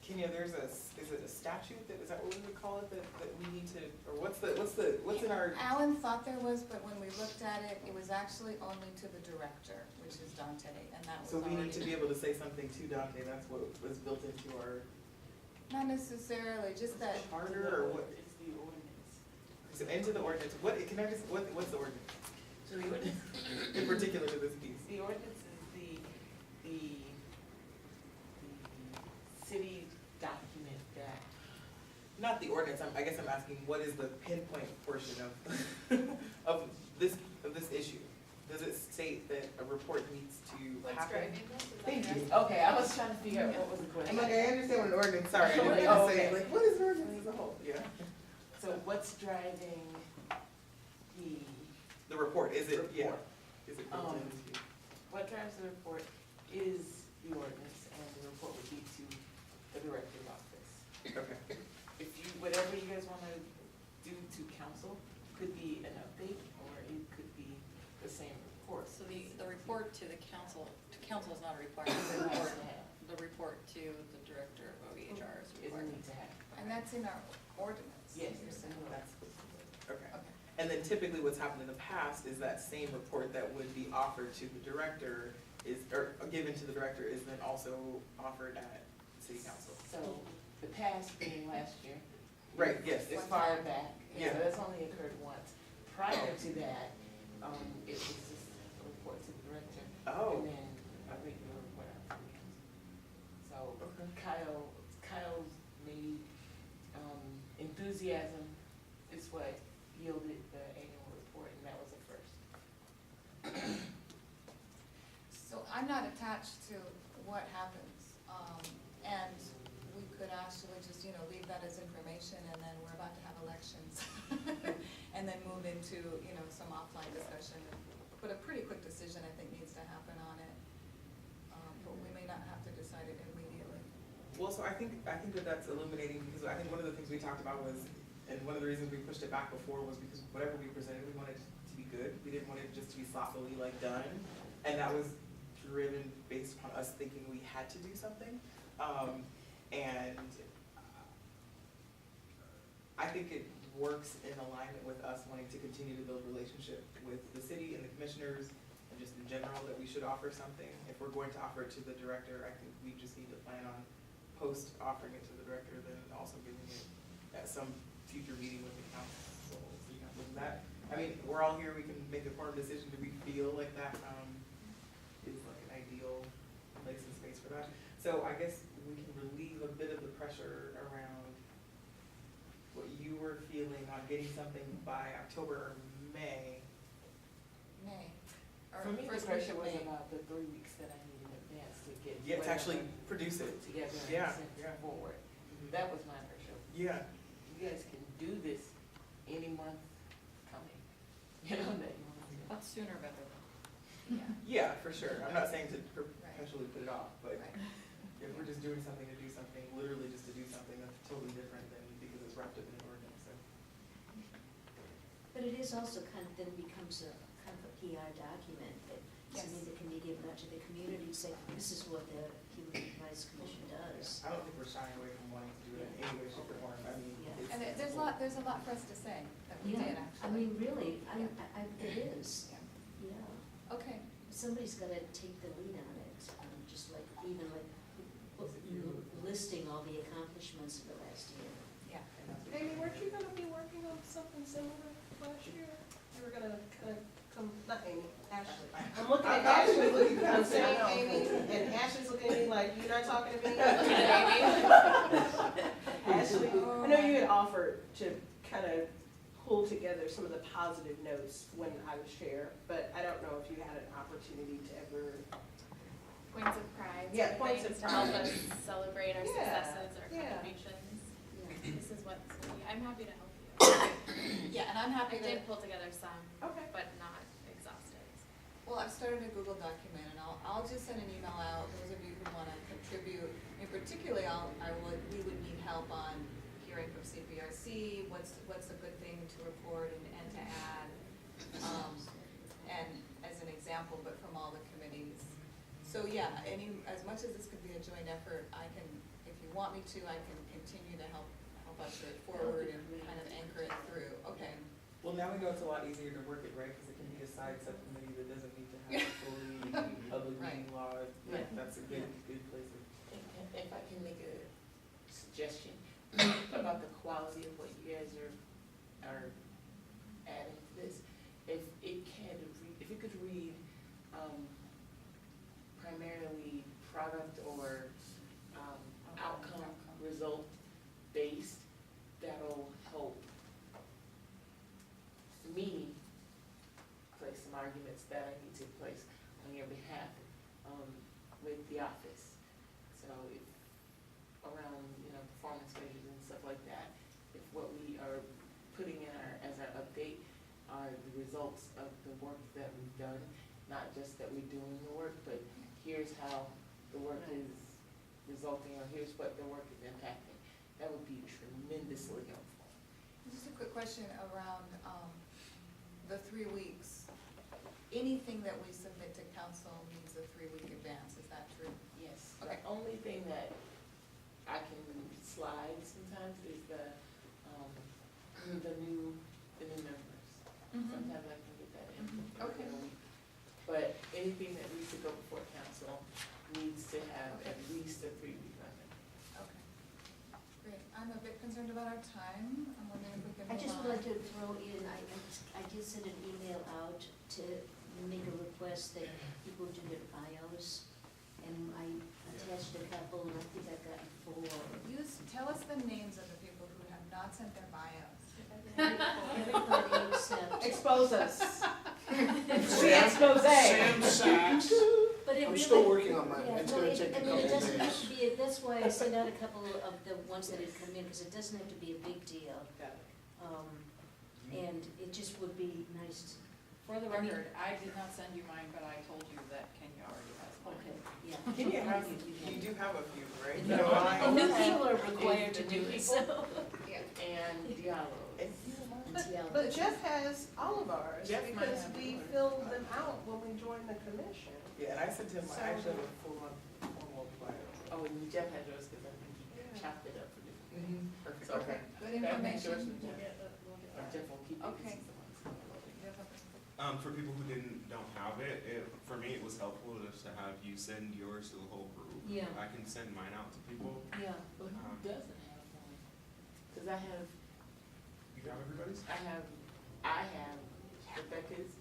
B: Kenya, is it a statute is that what we would call it, that we need to, or what's in our?
A: Alan thought there was, but when we looked at it, it was actually only to the director, which is Dante, and that was
B: So we need
A: already-
B: to be able to say something to Dante, that's what was built into our
A: Not necessarily, just that,
B: charter, or what?
M: It's the ordinance.
B: So into the ordinance, what's the ordinance?
M: So the ordinance,
B: In particular to this piece?
M: the ordinance is the city document that,
B: Not the ordinance, I guess I'm asking, what is the pinpoint portion of, of this issue? Does it state that a report needs to
F: What's
B: happen?
F: driving this? Is that
B: Thank
F: what
B: you.
F: you're
M: okay, I was trying to figure out what was the
B: I'm
M: question.
B: like, I understand what an ordinance, sorry, I didn't mean to
M: Oh,
B: say,
M: okay.
B: like, what is an ordinance as a whole? Yeah.
M: So what's driving
B: The report, is it, yeah,
M: Report.
B: is it built
M: Um,
B: into?
M: what drives the report is the ordinance, and the report would be to the director's office.
B: Okay,
M: If you, whatever you guys wanna do to council, could be an update, or it could be the same report.
J: So the report to the council is not a requirement,
M: It's
J: the
M: nice
J: report,
M: to have.
J: the report to the director of OEHR is
M: It's
J: required.
M: need to have.
A: and that's in our ordinance.
M: Yes,
A: you're
M: it's
A: saying.
M: in the-
B: that's, okay.
A: Okay.
B: And then typically what's happened in the past is that same report that would be offered to the director or given to the director is then also offered at city council.
M: So, the past being last year.
B: Right, yes.
M: As
A: One
M: far
A: time.
M: back,
B: Yeah.
M: so that's only occurred once. Prior to that, it was just a report to the director.
B: Oh.
M: And then a regular report out to the council. So
B: Okay.
M: Kyle's made, enthusiasm is what yielded the annual report, and that was the first.
A: So I'm not attached to what happens, and we could actually just, leave that as information, and then we're about to have elections. And then move into, some offline discussion, but a pretty quick decision, I think, needs to happen on it. But we may not have to decide it immediately.
B: Well, so I think that that's illuminating, because I think one of the things we talked about was, and one of the reasons we pushed it back before was because whatever we presented, we wanted to be good. We didn't want it just to be sloppily done. And that was driven based upon us thinking we had to do something. And I think it works in alignment with us wanting to continue to build relationship with the city and the commissioners and just in general that we should offer something. If we're going to offer it to the director, I think we just need to plan on post offering it to the director, then also giving it at some future meeting with the council. With that, I mean, we're all here, we can make a informed decision. Do we feel like that is like an ideal place and space for that? So I guess we can relieve a bit of the pressure around what you were feeling on getting something by October or May.
A: May. Or
M: For me, the
A: first week
M: pressure
A: of
M: was
A: May.
M: about the 3 weeks that I needed in advance to get.
B: Yeah, to actually
M: whatever
B: produce it.
M: together
B: Yeah,
M: and send
B: yeah.
M: it forward. That was my pressure.
B: Yeah.
M: You guys can do this any month coming, that you want to do.
J: But sooner better than.
A: Yeah.
B: Yeah, for sure. I'm not saying to perpetually put it off, but
A: Right.
B: if we're just doing something to do something, literally just to do something, that's totally different than because it's wrapped up in an ordinance, so.
K: But it is also then becomes a kind have a PR document that,
A: Yes.
K: something that can be given out to the community, say, this is what the Human Rights Commission does.
B: I don't think we're shying away from wanting to do it in any way, shape, or form. I mean,
K: Yeah.
B: it's.
A: And there's a lot for us to say that we
K: Yeah,
A: did actually.
K: I mean, really, it is,
A: Yeah.
K: yeah.
A: Okay,
K: Somebody's gotta take the lead on it, just like, even like, listing all the accomplishments of the last year.
A: yeah.
E: Amy, weren't you gonna be working on something similar last year? You were gonna kind of come, not Amy, Ashley. I'm looking at
B: I was
E: Ashley,
B: looking at
E: I'm saying
B: Ashley.
E: Amy, and Ashley's looking at me like, you're not talking to me? Ashley, I know you had offered to kind of pull together some of the positive notes when I was chair, but I don't know if you had an opportunity to ever.
F: Points of pride.
E: Yeah, points of
F: things to help
E: pride.
F: us celebrate our
E: Yeah,
F: successes, our
E: yeah.
F: contributions.
K: Yeah.
F: This is what's, I'm happy to help you.
A: Yeah, and I'm
F: I
A: happy to,
F: did pull together some,
E: Okay.
F: but not exhaustive.
A: well, I've started a Google document and I'll just send an email out, those of you who wanna contribute. And particularly, we would need help on hearing from CPRC, what's a good thing to report and to add. And as an example, but from all the committees. So yeah, as much as this could be a joint effort, I can, if you want me to, I can continue to help usher it forward and kind of anchor it through. Okay.
B: Well, now we know it's a lot easier to work it, right, because it can be a side subcommittee that doesn't need to have a fully public
A: Right.
B: meeting law.
A: Right.
B: That's a good place of.
M: If I can make a suggestion about the quality of what you guys are adding to this, if it could read, primarily product or, outcome, result based, that'll help me place some arguments that I need to place on your behalf, with the office. So if, around, performance measures and stuff like that, if what we are putting in as our update are the results of the work that we've done, not just that we're doing the work, but here's how the work is resulting, or here's what the work is impacting, that would be tremendously helpful.
A: Just a quick question around the 3 weeks. Anything that we submit to council needs a 3-week advance, is that true?
M: Yes.
A: Okay.
M: The only thing that I can slide sometimes is the new members. Sometimes I can get that in.
A: Okay.
M: within a week. But anything that needs to go before council needs to have at least a 3-week limit.
A: Okay. Great. I'm a bit concerned about our time. I'm wondering if we can
K: I
A: move
K: just
A: on.
K: would like to throw in, I did send an email out to make a request that people do their bios, and I attached a couple, and I think I've gotten 4.
A: Tell us the names of the people who have not sent their bios.
K: Everybody except,
E: Expose us. She expose.
C: Sam Sachs,
K: but it
C: I'm
K: really.
C: still working on mine,
K: Yeah,
C: it's
K: no,
C: gonna
K: it-
C: take a
K: I mean,
C: couple
K: it doesn't have
C: days.
K: to be, that's why I sent out a couple of the ones that had come in, because it doesn't have to be a big deal. And it just would be nice
J: For the record, I did not send you mine, but I told you that Kenya already has
K: to,
J: mine.
K: okay, yeah.
B: Can you have, you do have a few, right?
K: And
B: You know, I-
K: new
M: Okay.
K: people are required to do it, so.
A: Yeah.
M: And Diallo.
K: Yeah.
E: But Jeff has all of ours,
M: Jeff might
E: because
M: have
E: we
M: more.
E: filled them out when we joined the commission.
B: Yeah, and I sent him, I actually have a formal flyer.
M: Oh, and Jeff had yours, because I think he
E: Yeah.
M: chopped it up for different.
B: Perfect.
M: So, okay.
A: Good
M: That makes
A: information.
M: yours from Jeff. Or Jeff will keep it.
A: Okay.
N: For people who don't have it, for me, it was helpful just to have you send yours to the whole group.
K: Yeah.
N: I can send mine out to people.
K: Yeah.
M: But who doesn't have one? Because I have
N: You have everybody's?
M: I have Rebecca's,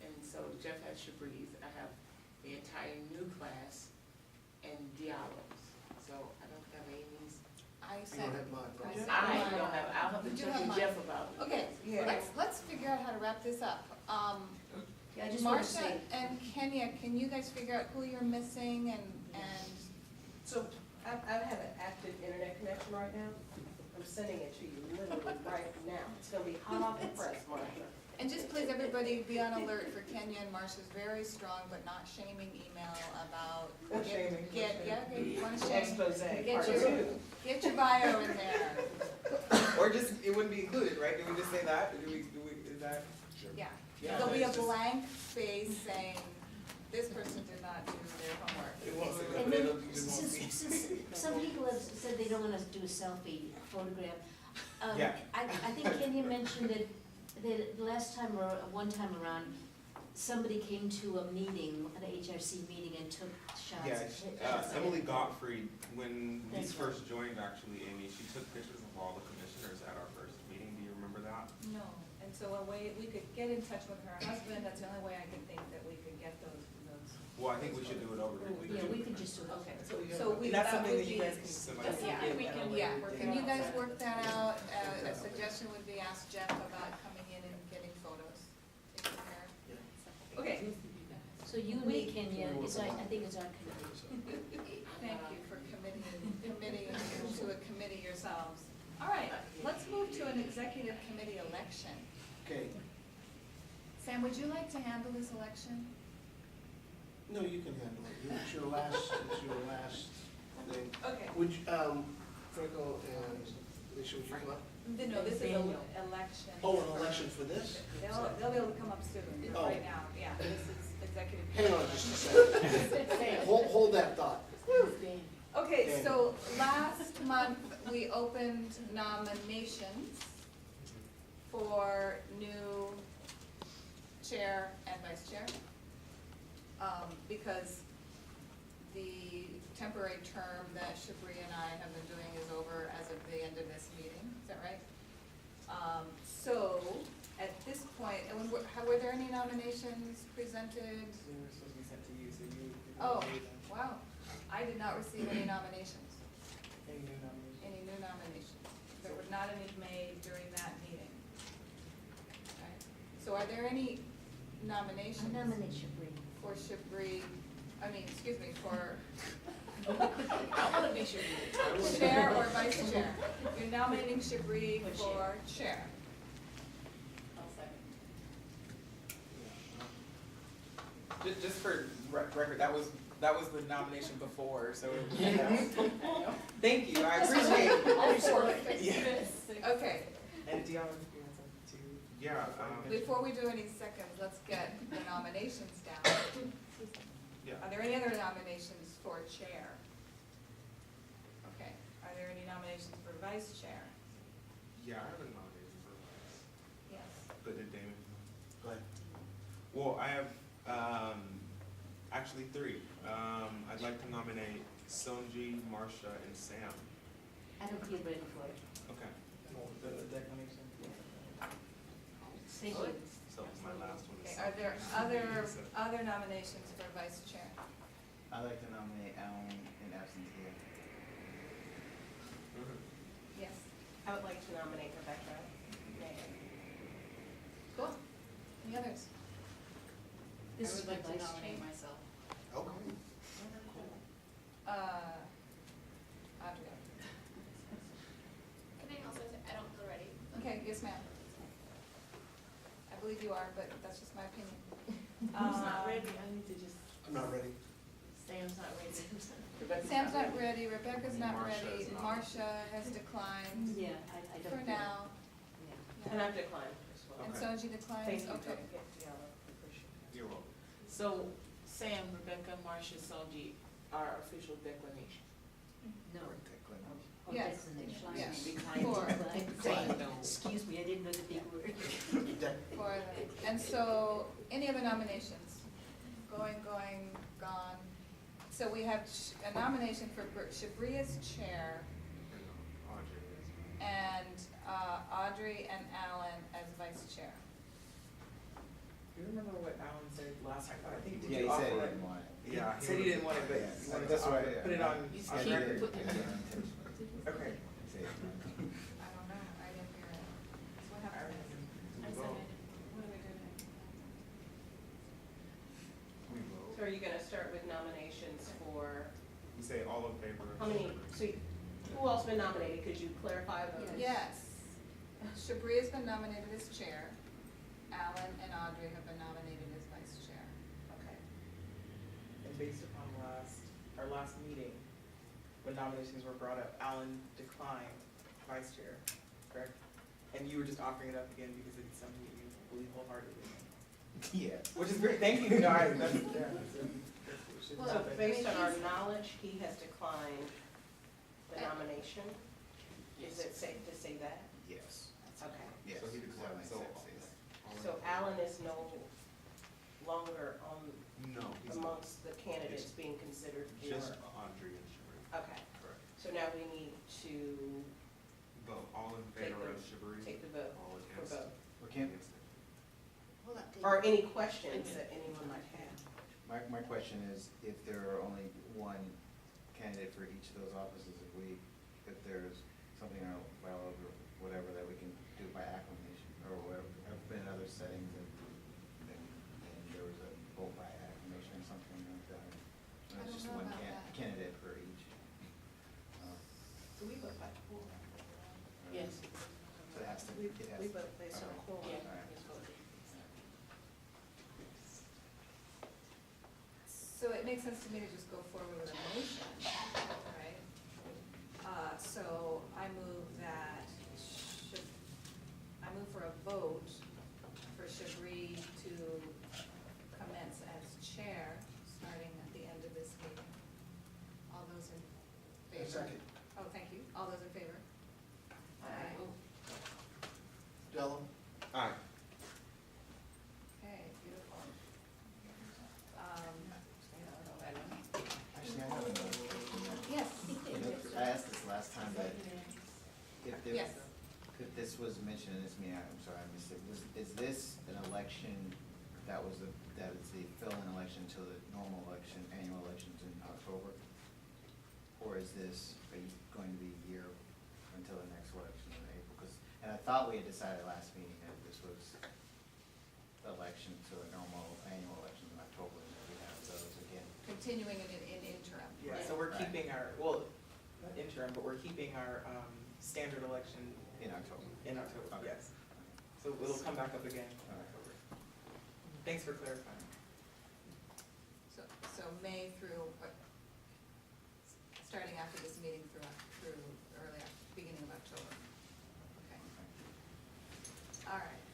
M: and so Jeff has Shabri's. I have the entire new class and Diallo's. So I don't have Amy's.
A: I
C: You
A: sent.
C: don't have mine,
A: I
C: right?
A: sent
M: I
A: mine.
M: don't have, I'll have
A: You
M: to
A: do
M: check
A: have
M: with
A: mine.
M: Jeff about it.
A: Okay,
E: Yeah.
A: let's figure out how to wrap this up.
K: Yeah, I just want to
A: Marcia
K: say,
A: and Kenya, can you guys figure out who you're missing and
E: So I have an active internet connection right now. I'm sending it to you literally right now. It's gonna be hot off the press, Marcia.
A: and just please, everybody, be on alert for Kenya and Marcia's very strong but not shaming email about.
B: Not shaming, not
A: Yeah, okay, wanna shame.
E: Expose,
A: Get
E: part
A: your,
E: 2.
A: get your bio in there.
B: Or just, it wouldn't be included, right? Did we just say that? Or is that?
A: Yeah,
C: Yeah,
A: There'll be a
C: it's just-
A: blank space saying, this person did not do their homework.
C: It won't say that,
K: And
C: but
K: then,
C: it'll, it won't be.
K: some people have said they don't wanna do a selfie photograph.
G: Yeah.
K: I think Kenya mentioned that last time or one time around, somebody came to a meeting, an HRC meeting, and took shots.
G: Yeah, Emily Gottfried, when we
K: That's
G: first joined, actually, Amy, she took pictures of all the commissioners at our first meeting. Do you remember that?
O: No, and so a way, we could get in touch with her husband, that's the only way I could think that we could get those.
G: Well, I think we should do it over here.
K: Yeah, we could just do it.
O: Okay,
A: So we,
B: That's
A: that
B: something
A: would
B: that you
A: be,
B: guys can.
G: Somebody
O: Yeah,
B: give
O: we
B: at a
O: can-
B: later
O: yeah,
B: date.
A: can you guys work that out? A suggestion would be ask Jeff about coming in and getting photos taken care of.
O: Okay,
K: So you and me, Kenya, I think it's our committee.
A: Thank you for committing to a committee yourselves. All right, let's move to an executive committee election.
C: Okay,
A: Sam, would you like to handle this election?
C: no, you can handle it. It's your last thing.
O: okay.
C: Would, Franco and Alicia, would you come up?
O: No, this is an election.
C: Oh, an election for this?
O: They'll be able to come up soon,
C: Oh.
O: right now, yeah, this is executive.
C: Hang on just a second. Hold that thought.
A: Okay, so last month, we opened nominations for new chair and vice chair. Because the temporary term that Shabri and I have been doing is over as of the end of this meeting, is that right? So, at this point, and were there any nominations presented?
B: They were supposed to be sent to you, so you.
A: Oh, wow, I did not receive any nominations,
B: Any new nominations?
A: any new nominations.
O: There were not any made during that meeting.
A: Right. So are there any nominations?
K: I nominate Shabri.
A: For Shabri, excuse me, for
O: I wanna be sure.
A: chair or vice chair? You're nominating Shabri
K: For
A: for chair.
B: Just for record, that was the nomination before, so. Thank you, I appreciate it. Yeah.
A: Okay,
B: And do y'all have to?
G: Yeah,
A: before we do any seconds, let's get the nominations down.
G: yeah.
A: Are there any other nominations for chair? Okay,
O: Are there any nominations for vice chair?
G: Yeah, I have a nomination for vice.
A: yes.
G: But did Damon?
C: Go ahead.
G: Well, I have, actually three. I'd like to nominate Sonji, Marcia, and Sam.
K: I don't feel ready for it.
G: Okay,
B: The declination.
K: Thank you.
G: so my last one is.
A: Okay, are there other nominations for vice chair?
I: I'd like to nominate Alan in absence here.
A: Yes.
E: I would like to nominate Rebecca.
A: Cool. Any others?
J: I
K: This is
J: would like
K: the
J: to
K: vice
J: nominate
K: chair.
J: myself.
C: Okay.
A: Audrey.
F: Can I also say, I don't feel ready.
A: Okay, yes, ma'am. I believe you are, but that's just my opinion.
L: Who's not ready? I need to just,
C: I'm not ready.
L: Sam's not ready.
A: Sam's not ready, Rebecca's not
G: Marcia
A: ready,
G: is not.
A: Marcia has declined
K: Yeah, I don't.
A: for
K: feel
A: now.
K: Yeah.
E: And I've declined as well.
A: And
G: Okay.
A: Sonji declines,
E: Thank you.
A: okay.
G: You're welcome.
M: So Sam, Rebecca, Marcia, Sonji are official declination.
K: No. Oh,
A: Yes.
K: declination.
A: Yes.
K: Decline,
A: Four.
K: decline. Excuse me, I didn't know the big word.
A: For them. And so, any other nominations? Going, gone. So we have a nomination for Shabri as chair
G: Audrey is.
A: and Audrey and Alan as vice chair.
B: Do you remember what Alan said last time? I think, did
I: Yeah,
B: you
I: he said
B: offer
I: he
B: it?
I: didn't want it.
B: He said he didn't want it, but
I: Yeah,
B: you wanted to
I: that's
B: offer
I: right,
B: it,
I: yeah.
B: put it on
I: You
B: on
I: keep
B: record.
I: putting it on.
B: Okay.
A: I don't know, I didn't hear it. So what happened?
O: I said, what do we do next?
G: We vote.
E: So are you gonna start with nominations for,
G: We say all in favor of.
E: how many, who else been nominated? Could you clarify those?
A: Yes. Shabri has been nominated as chair. Alan and Audrey have been nominated as vice chair.
E: Okay.
B: And based upon our last meeting, when nominations were brought up, Alan declined vice chair, correct? And you were just offering it up again because it's something that you believe wholeheartedly in.
I: Yeah.
B: Which is great, thank you, guys, that's, yeah, it should
E: So
B: happen.
E: based on our knowledge, he has declined the nomination. Is it safe to say that?
I: Yes.
E: Okay.
I: Yes.
G: So he declined, so.
E: So Alan is no longer on
N: No, he's not.
E: amongst the candidates being considered for.
N: Just Audrey and Sheree.
E: Okay,
N: Correct.
E: so now we need to
N: Vote all in
E: Take
N: favor
E: the-
N: of Sheree.
E: take the vote
N: All
E: for
N: against.
E: both.
I: We can't,
N: Against it.
M: Hold on.
E: Or any questions that anyone might have.
I: my question is, if there are only one candidate for each of those offices, if there's something in our bylaws or whatever that we can do by acclamation, or whatever, I've been in other settings and there was a vote by acclamation or something like that. And
A: I
I: it's
A: don't
I: just
A: know
I: one
A: about that.
I: candidate for each.
E: Do we vote by quorum?
M: Yes.
I: So it has to,
E: We
I: it has.
E: vote based on
I: alright.
E: quorum.
M: Yeah.
I: Alright.
O: So it makes sense to me to just go forward with a motion, right? So I move that, I move for a vote for Shabri to commence as chair, starting at the end of this meeting. All those in favor?
C: Second.
O: Oh, thank you. All those in favor? Aye.
C: Dello?
H: Aye.
O: Okay, beautiful.
I: Actually, I have another question.
O: Yes.
I: I asked this last time, but
O: Yes.
I: if this was mentioned in this meeting, I'm sorry, I missed it, is this an election that is the fill-in election to the normal election, annual elections in October? Or is this going to be a year until the next election in April? And I thought we had decided last meeting that this was the election to the normal annual election in October, and that we have those again.
O: Continuing in interim.
B: Yeah, so we're
I: Right.
B: keeping our, well, not interim, but we're keeping our, standard election
I: In October.
B: in October,
I: Okay.
B: yes. So it'll come back up again in
I: Alright.
B: October. Thanks for clarifying.
O: So May through, starting after this meeting through early, beginning of October. Okay. All right.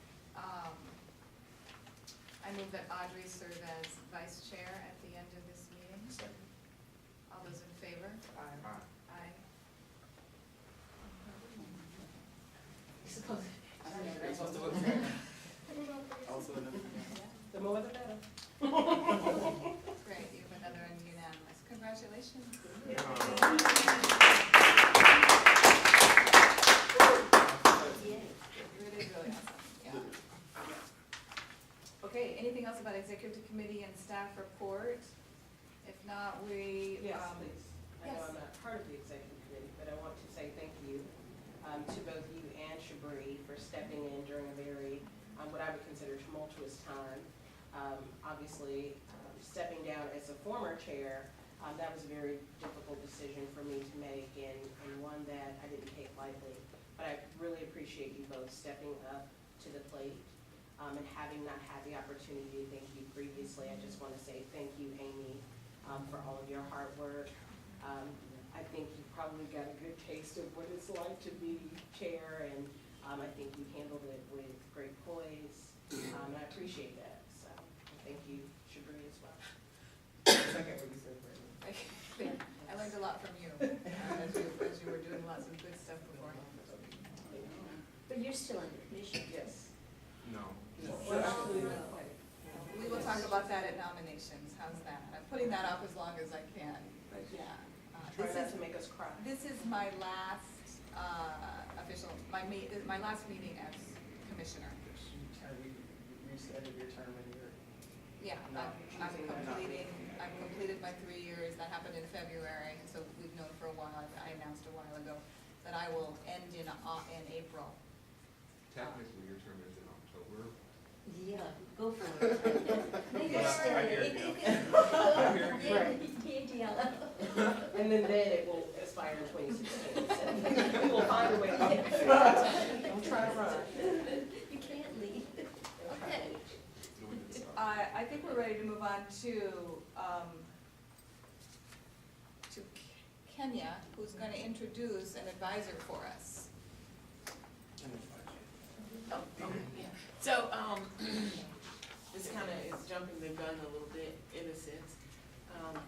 O: I move that Audrey serve as vice chair at the end of this meeting.
I: Second.
O: All those in favor?
B: Aye.
O: Aye.
B: You're supposed to vote for it. Also,
E: The more the better.
O: Great, you have another unanimous. Congratulations. Really, really awesome, yeah. Okay, anything else about executive committee and staff report? If not, we.
E: Yes, please. I know
O: yes.
E: I'm not part of the executive committee, but I want to say thank you to both you and Shabri for stepping in during a very, what I would consider tumultuous time. Obviously, stepping down as a former chair, that was a very difficult decision for me to make and one that I didn't take lightly. But I really appreciate you both stepping up to the plate and having not had the opportunity to thank you previously. I just want to say thank you, Amy, for all of your hard work. I think you probably got a good taste of what it's like to be chair, and I think you handled it with great poise, and I appreciate that. So thank you, Shabri, as well.
B: Second, what you said, Brandon.
O: I learned a lot from you, as you were doing lots of good stuff beforehand.
K: But you're still on the commission.
E: Yes.
N: No.
O: We will talk about that at nominations, how's that? I'm putting that off as long as I can, but yeah.
E: Try not to make us cry.
O: This is my last official, my last meeting as commissioner.
B: We reached the end of your term and you're.
O: Yeah,
B: Not
O: I'm
B: choosing not to.
O: completing, I've completed my 3 years, that happened in February, and so we've known for a while, I announced a while ago that I will end in April.
G: Technically, your term is in October.
K: Yeah, go for it. Maybe
B: Yeah,
K: stay.
B: I hear you.
E: And then it will expire in 2016. So we will find a way. Don't try to run.
K: You can't leave.
O: Okay. I think we're ready to move on to Kenya, who's going to introduce an advisor for us.
M: Oh, yeah. So, this kind of is jumping the gun a little bit in a sense,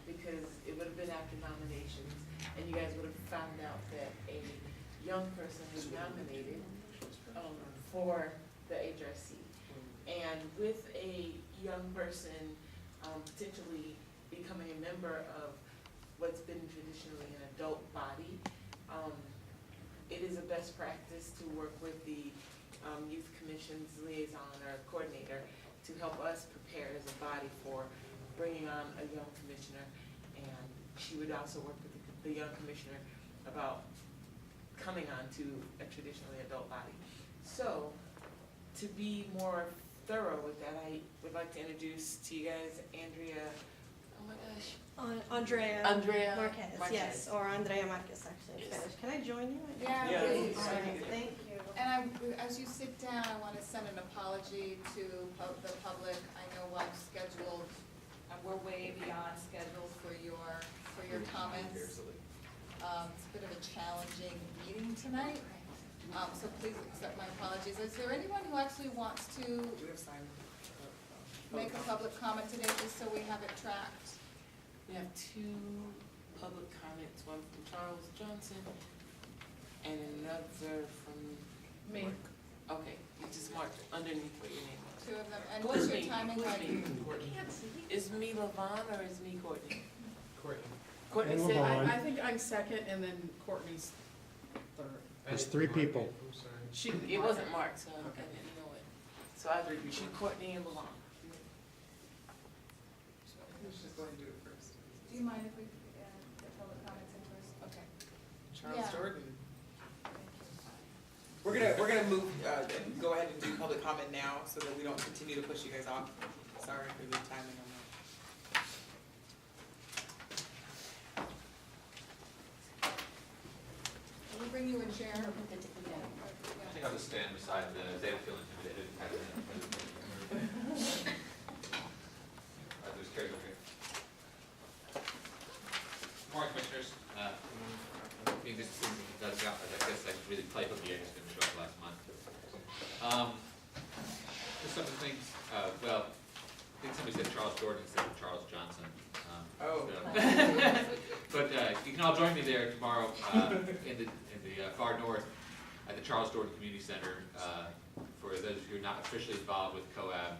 M: because it would have been after nominations, and you guys would have found out that a young person was nominated for the HRC. And with a young person potentially becoming a member of what's been traditionally an adult body, it is a best practice to work with the youth commission's liaison or coordinator to help us prepare as a body for bringing on a young commissioner. And she would also work with the young commissioner about coming on to a traditionally adult body. So, to be more thorough with that, I would like to introduce to you guys Andrea, oh my gosh.
P: Andrea
M: Marquez.
P: yes, or Andrea Marquez, actually, in Spanish. Can I join you?
A: Yeah,
B: Yeah.
A: please.
P: Thank you.
A: And as you sit down, I want to send an apology to the public. I know I've scheduled, we're way beyond schedule for your comments. It's a bit of a challenging meeting tonight, so please accept my apologies. Is there anyone who actually wants to
B: Do we have signed?
A: make a public comment today, just so we have it tracked?
M: We have two public comments, one from Charles Johnson and another from
J: Me.
M: Okay, you just marked underneath what your name was.
A: Two of them, and what's your timing like?
M: Is me Levon or is me Courtney?
C: Courtney.
M: Courtney
Q: And
M: said,
Q: Levon.
J: I think I'm second and then Courtney's third.
Q: There's 3 people.
C: I'm sorry.
M: she, it wasn't marked, so I didn't know it. So I agreed, she, Courtney and Levon.
B: Let's just go ahead and do it first.
A: Do you mind if we get public comments in first? Okay.
B: Charles
A: Yeah.
B: Jordan. We're gonna move, go ahead and do public comment now so that we don't continue to push you guys off. Sorry for the timing on that.
A: Will we bring you a chair?
R: I think I'll just stand beside the, they don't feel intimidated. There's chairs over here. Morning, Commissioners. Being this season does go, I guess I really played with the Yankees in the show last month. Just some of the things, well, I think somebody said Charles Jordan instead of Charles Johnson.
B: Oh.
R: But you can all join me there tomorrow in the far north at the Charles Jordan Community Center. For those of you who are not officially involved with COAB,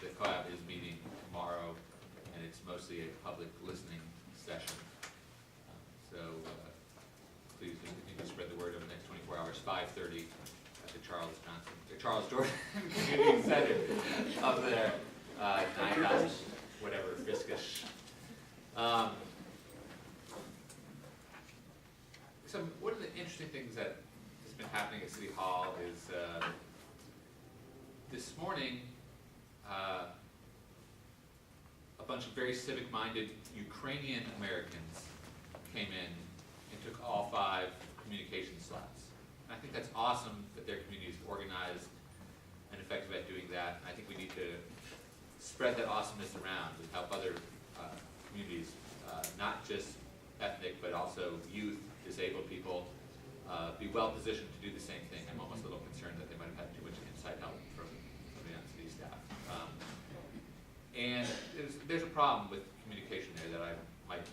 R: the COAB is meeting tomorrow, and it's mostly a public listening session. So please continue to spread the word over the next 24 hours. 5:30 at the Charles Jordan Community Center up there, 9,000 whatever Fiskish. So one of the interesting things that has been happening at City Hall is this morning, a bunch of very civic-minded Ukrainian Americans came in and took all 5 communication slots. And I think that's awesome that their community is organized and effective at doing that. And I think we need to spread that awesomeness around and help other communities, not just ethnic, but also youth, disabled people, be well positioned to do the same thing. I'm almost a little concerned that they might have had too much inside help from the city staff. And there's a problem with communication there that I might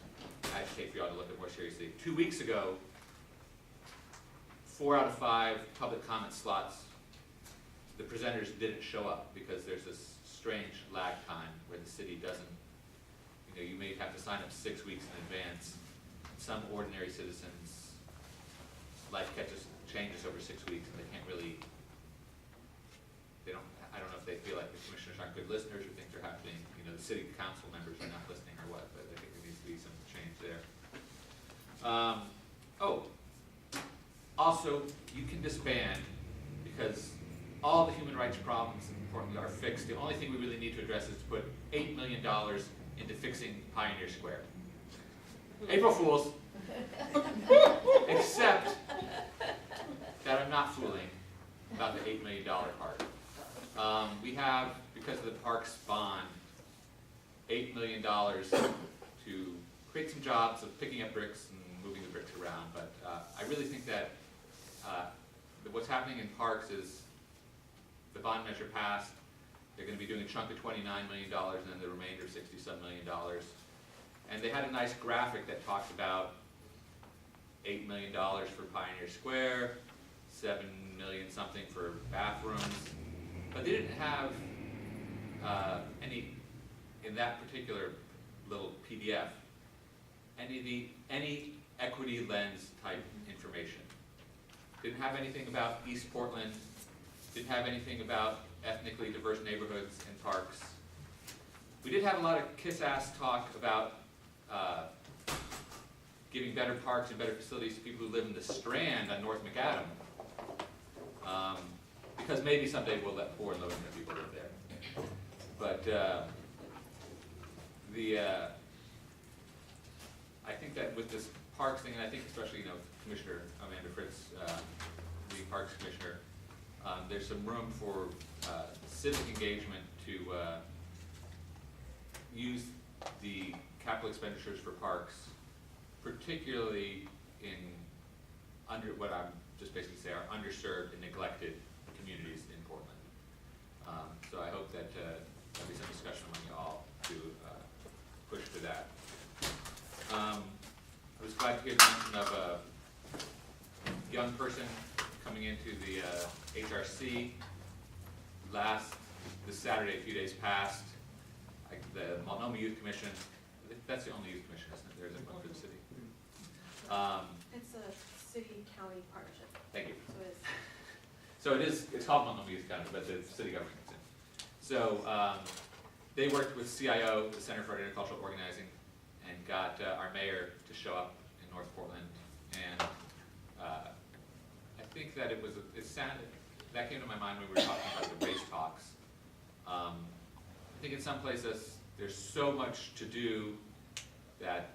R: advocate for you all to look at more seriously. 2 weeks ago, 4 out of 5 public comment slots, the presenters didn't show up because there's this strange lag time where the city doesn't, you may have to sign up 6 weeks in advance. Some ordinary citizens, life changes over 6 weeks, and they can't really, I don't know if they feel like the commissioners aren't good listeners or things are happening, the city council members are not listening or what, but I think there needs to be some change there. Also, you can disband because all the human rights problems, importantly, are fixed. The only thing we really need to address is to put $8 million into fixing Pioneer Square. April Fools. Except that I'm not fooling about the $8 million part. We have, because of the parks bond, $8 million to create some jobs of picking up bricks and moving the bricks around. But I really think that what's happening in parks is the bond measure passed, They're gonna be doing a chunk of $29 million and then the remainder, $60-some million. And they had a nice graphic that talked about $8 million for Pioneer Square, $7 million something for bathrooms, but they didn't have any, in that particular little PDF, any equity lens type information. Didn't have anything about East Portland, didn't have anything about ethnically diverse neighborhoods and parks. We did have a lot of kiss-ass talk about giving better parks and better facilities to people who live in the Strand on North Macadam, because maybe someday we'll let poor and low-income people live there. But I think that with this parks thing, and I think especially, Commissioner Amanda Fritz, the Parks Commissioner, there's some room for civic engagement to use the capital expenditures for parks, particularly in what I'm just basically say are underserved and neglected communities in Portland. So I hope that there'll be some discussion among you all to push for that. I was glad to hear the mention of a young person coming into the HRC. This Saturday, a few days past, the Multnomah Youth Commission, that's the only youth commission, isn't it? There isn't one for the city.
P: It's a city-county partnership.
R: Thank you.
P: So it is.
R: So it's called Multnomah Youth County, but the city government is in. So they worked with CIO, the Center for Intercultural Organizing, and got our mayor to show up in North Portland. And I think that it sounded, that came to my mind when we were talking about the race talks. I think in some places there's so much to do that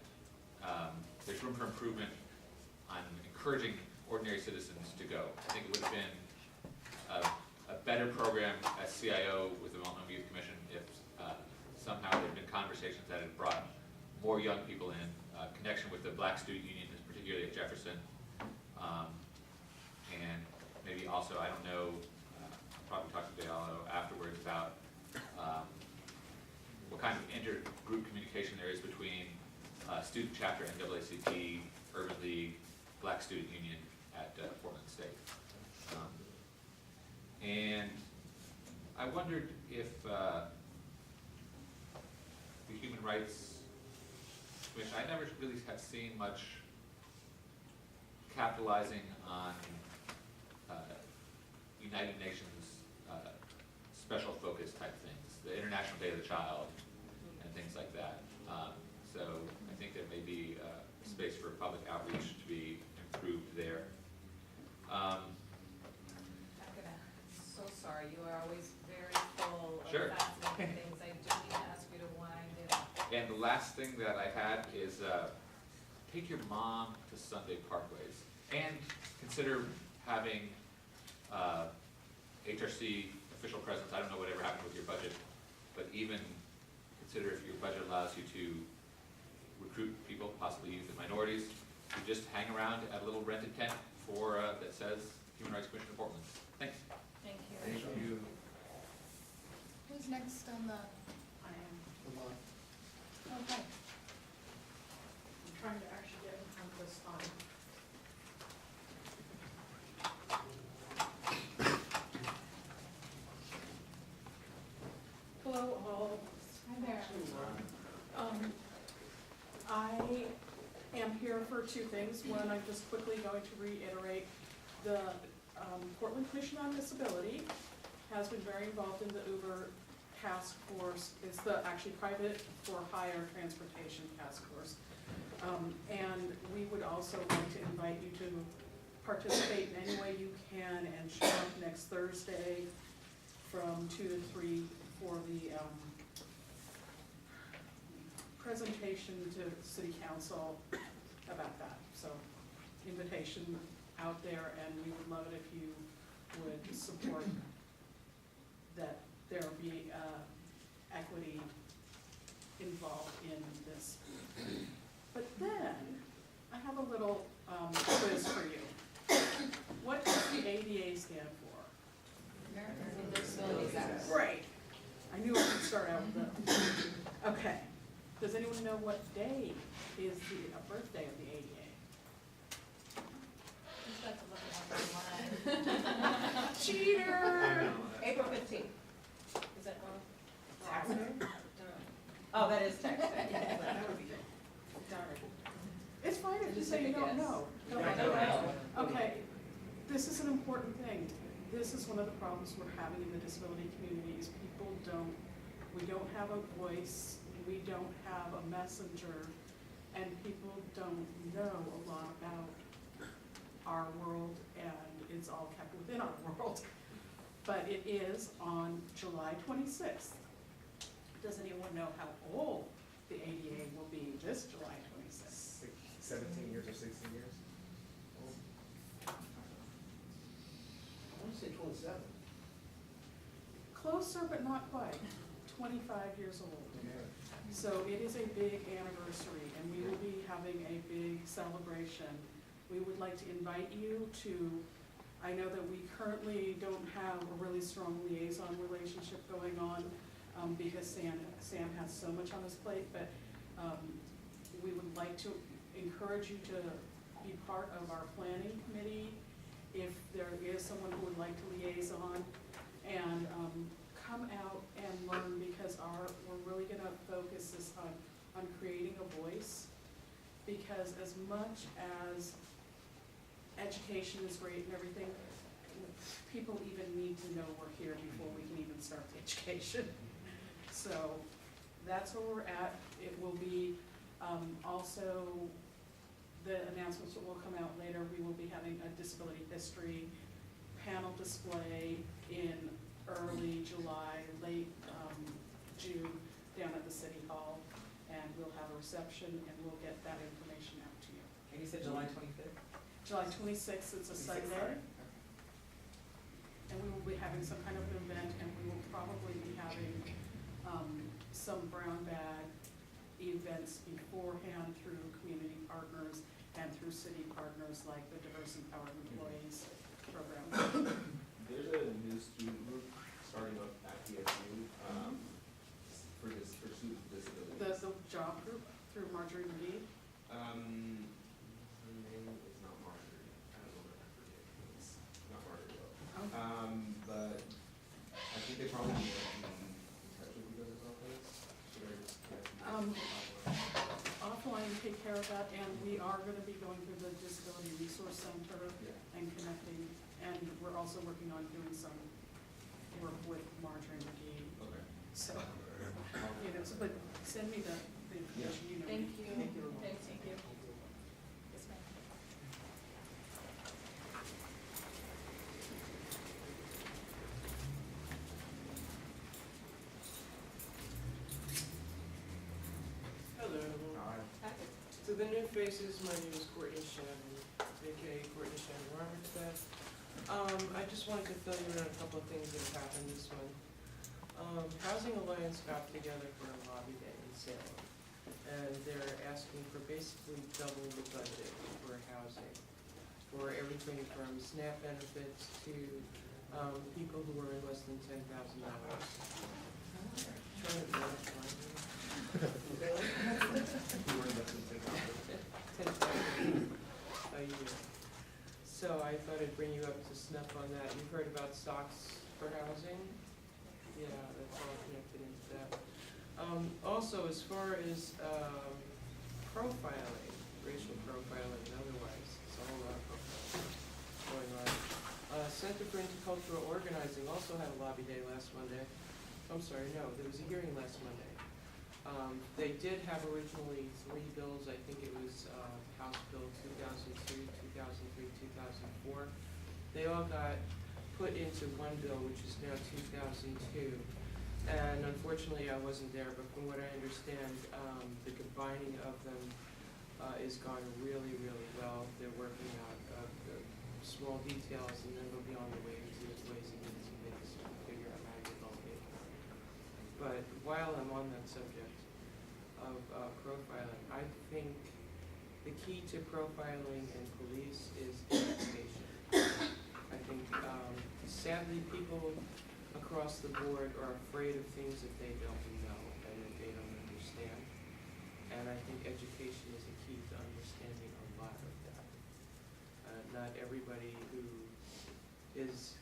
R: there's room for improvement on encouraging ordinary citizens to go. I think it would have been a better program as CIO with the Multnomah Youth Commission if somehow there had been conversations that had brought more young people in, connection with the Black Student Union, particularly at Jefferson, and maybe also, I don't know, I'll probably talk to Dale afterwards about what kind of intergroup communication there is between Student Chapter, NAACP, Urban League, Black Student Union at Portland State. And I wondered if the Human Rights Commission, I never really have seen much capitalizing on United Nations special focus type things, the International Day of the Child and things like that. So I think there may be space for public outreach to be improved there.
O: So sorry, you are always very full of
R: Sure.
O: fascinating things. I do need to ask you to wind it up.
R: And the last thing that I had is take your mom to Sunday Parkways and consider having HRC official presence. I don't know whatever happened with your budget, but even consider if your budget allows you to recruit people, possibly youth and minorities, to just hang around at a little rented tent for that says Human Rights Commission of Portland. Thanks.
O: Thank you.
G: Thank you.
A: Who's next on the?
O: I am.
A: Okay.
E: I'm trying to actually get on this on.
Q: Hello all.
O: Hi there.
Q: I am here for two things. One, I'm just quickly going to reiterate the Portland Commission on Disability has been very involved in the Uber task force. It's the actually private for hire transportation task force. And we would also like to invite you to participate in any way you can and show up next Thursday from 2 to 3 for the presentation to City Council about that. So invitation out there, and we would love it if you would support that there be equity involved in this. But then, I have a little quiz for you. What does the ADA stand for?
O: Americans with Disabilities Act.
Q: Great. I knew I could start out with those. Okay. Does anyone know what day is the birthday of the ADA?
O: Who's got to look it up online?
Q: Cheater!
E: April 15th. Is that wrong?
L: Tax day?
E: Oh, that is tax day.
L: That would be good.
E: Darn it.
Q: It's fine if you
E: Just
Q: say
E: take
Q: you
E: a
Q: don't
E: guess.
Q: know.
E: I don't know.
Q: Okay, this is an important thing. This is one of the problems we're having in the disability community is we don't have a voice, we don't have a messenger, and people don't know a lot about our world, and it's all kept within our world. But it is on July 26th. Does anyone know how old the ADA will be this July 26th?
G: 17 years or 16 years?
C: I want to say 27.
Q: Closer, but not quite. 25 years old. So it is a big anniversary, and we will be having a big celebration. We would like to invite you to, I know that we currently don't have a really strong liaison relationship going on because Sam has so much on his plate, but we would like to encourage you to be part of our planning committee if there is someone who would like to liaison, and come out and learn, because we're really gonna focus this on creating a voice, because as much as education is great and everything, people even need to know we're here before we can even start the education. So that's where we're at. It will be also, the announcements will come out later. We will be having a disability history panel display in early July, late June, down at the City Hall, and we'll have a reception, and we'll get that information out to you.
B: And you said July 25th?
Q: July 26th, it's a
B: 26th,
Q: Sunday,
B: sorry.
Q: and we will be having some kind of an event, and we will probably be having some brown bag events beforehand through community partners and through city partners like the Diverse Empowered Employees Program.
G: There's a new student group starting up at PSU for student disabilities.
Q: The job group through Marjorie McGee.
G: Her name is not Marjorie. I don't know her. I forget. It's not Marjorie though. But I think they probably be in touch with you guys about this. Should I just
Q: Offline, take care of that, and we are gonna be going through the Disability Resource Center and connecting, and we're also working on doing some work with Marjorie McGee.
G: Okay.
Q: So, but send me the information, you know.
O: Thank you.
B: Thank you.
O: Thank you. Yes, ma'am.
S: Hello. To the new faces, my name is Courtney Shannon, aka Courtney Shannon Roberts. I just wanted to fill you in on a couple of things that have happened this month. Housing Alliance got together for a lobby day in Salem, and they're asking for basically double the budget for housing, for everything from SNAP benefits to people who are in less than $10,000. Trying to a year. So I thought I'd bring you up to snuff on that. You've heard about stocks for housing? Yeah, that's all connected into that. Also, as far as profiling, racial profiling and otherwise, it's a whole lot of profiling going on. Center for Intercultural Organizing also had a lobby day last Monday. I'm sorry, no, there was a hearing last Monday. They did have originally 3 bills. I think it was House Bill 2002, 2003, 2004. They all got put into one bill, which is now 2002. And unfortunately, I wasn't there, but from what I understand, the combining of them is going really, really well. They're working out the small details, and then they'll be on the way to Ways and Means and Means to figure out how to get all paid for. But while I'm on that subject of profiling, I think the key to profiling in police is education. I think sadly people across the board are afraid of things that they don't know and that they don't understand. And I think education is a key to understanding a lot of that. Not everybody who is,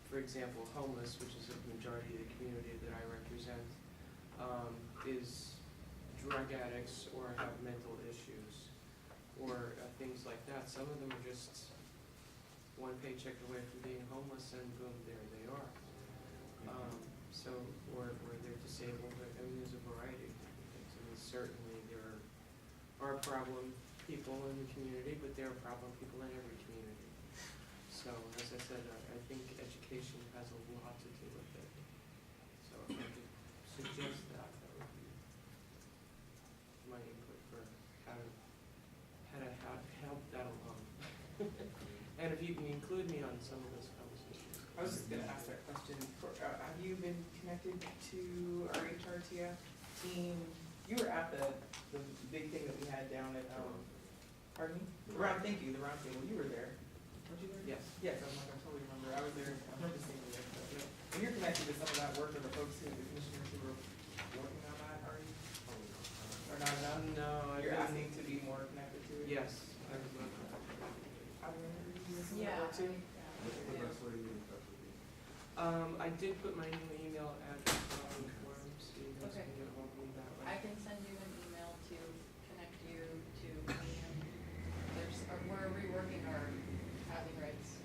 S: for example, homeless, which is a majority of the community that I represent, is drug addicts or have mental issues or things like that. Some of them are just one paycheck away from being homeless and boom, there they are. Or they're disabled, but I mean, there's a variety of different things. I mean, certainly there are problem people in the community, but there are problem people in every community. So, as I said, I think education has a lot to do with it. So if I could suggest that, that would be my input for how to help that along. And if you can include me on some of those conversations.
B: I was just gonna ask that question. Have you been connected to our HRTF team? You were at the big thing that we had down at, pardon me? The round table, you were there. Weren't you there?
S: Yes.
B: Yes, I totally remember. I was there, I remember seeing you there. So, and you're connected to some of that work, or the folks who, the commissioners who were working on that, are you? Or not enough?
S: No,
B: You're asking to be more connected to it?
S: Yes, I would love that.
B: I remember you doing some of
J: Yeah,
B: that work too.
G: What's the best way to get in touch with you?
S: I did put my new email address on the form, so you guys
J: Okay.
S: can get hold of me that way.
J: I can send you an email to connect you to, we're reworking our housing rights.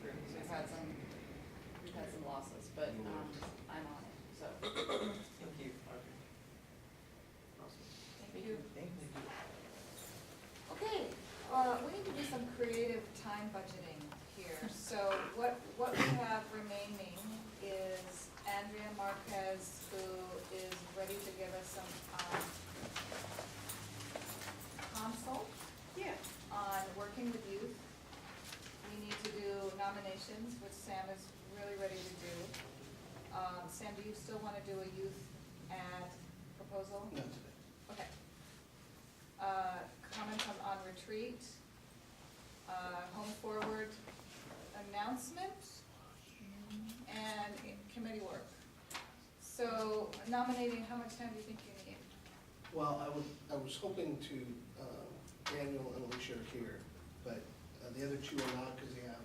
J: We've had some losses, but, I'm on it, so.
B: Thank you.
S: Okay. Awesome.
J: Thank you.
B: Thank you.
A: Okay, we need to do some creative time budgeting here. So what we have remaining is Andrea Marquez, who is ready to give us some consult on working with youth. We need to do nominations, which Sam is really ready to do. Sam, do you still want to do a youth ad proposal?
C: Not today.
A: Okay. Comment on retreat, home forward announcement, and committee work. So nominating, how much time do you think you need?
C: Well, I was hoping to, Daniel and Alicia are here, but the other two are not because they have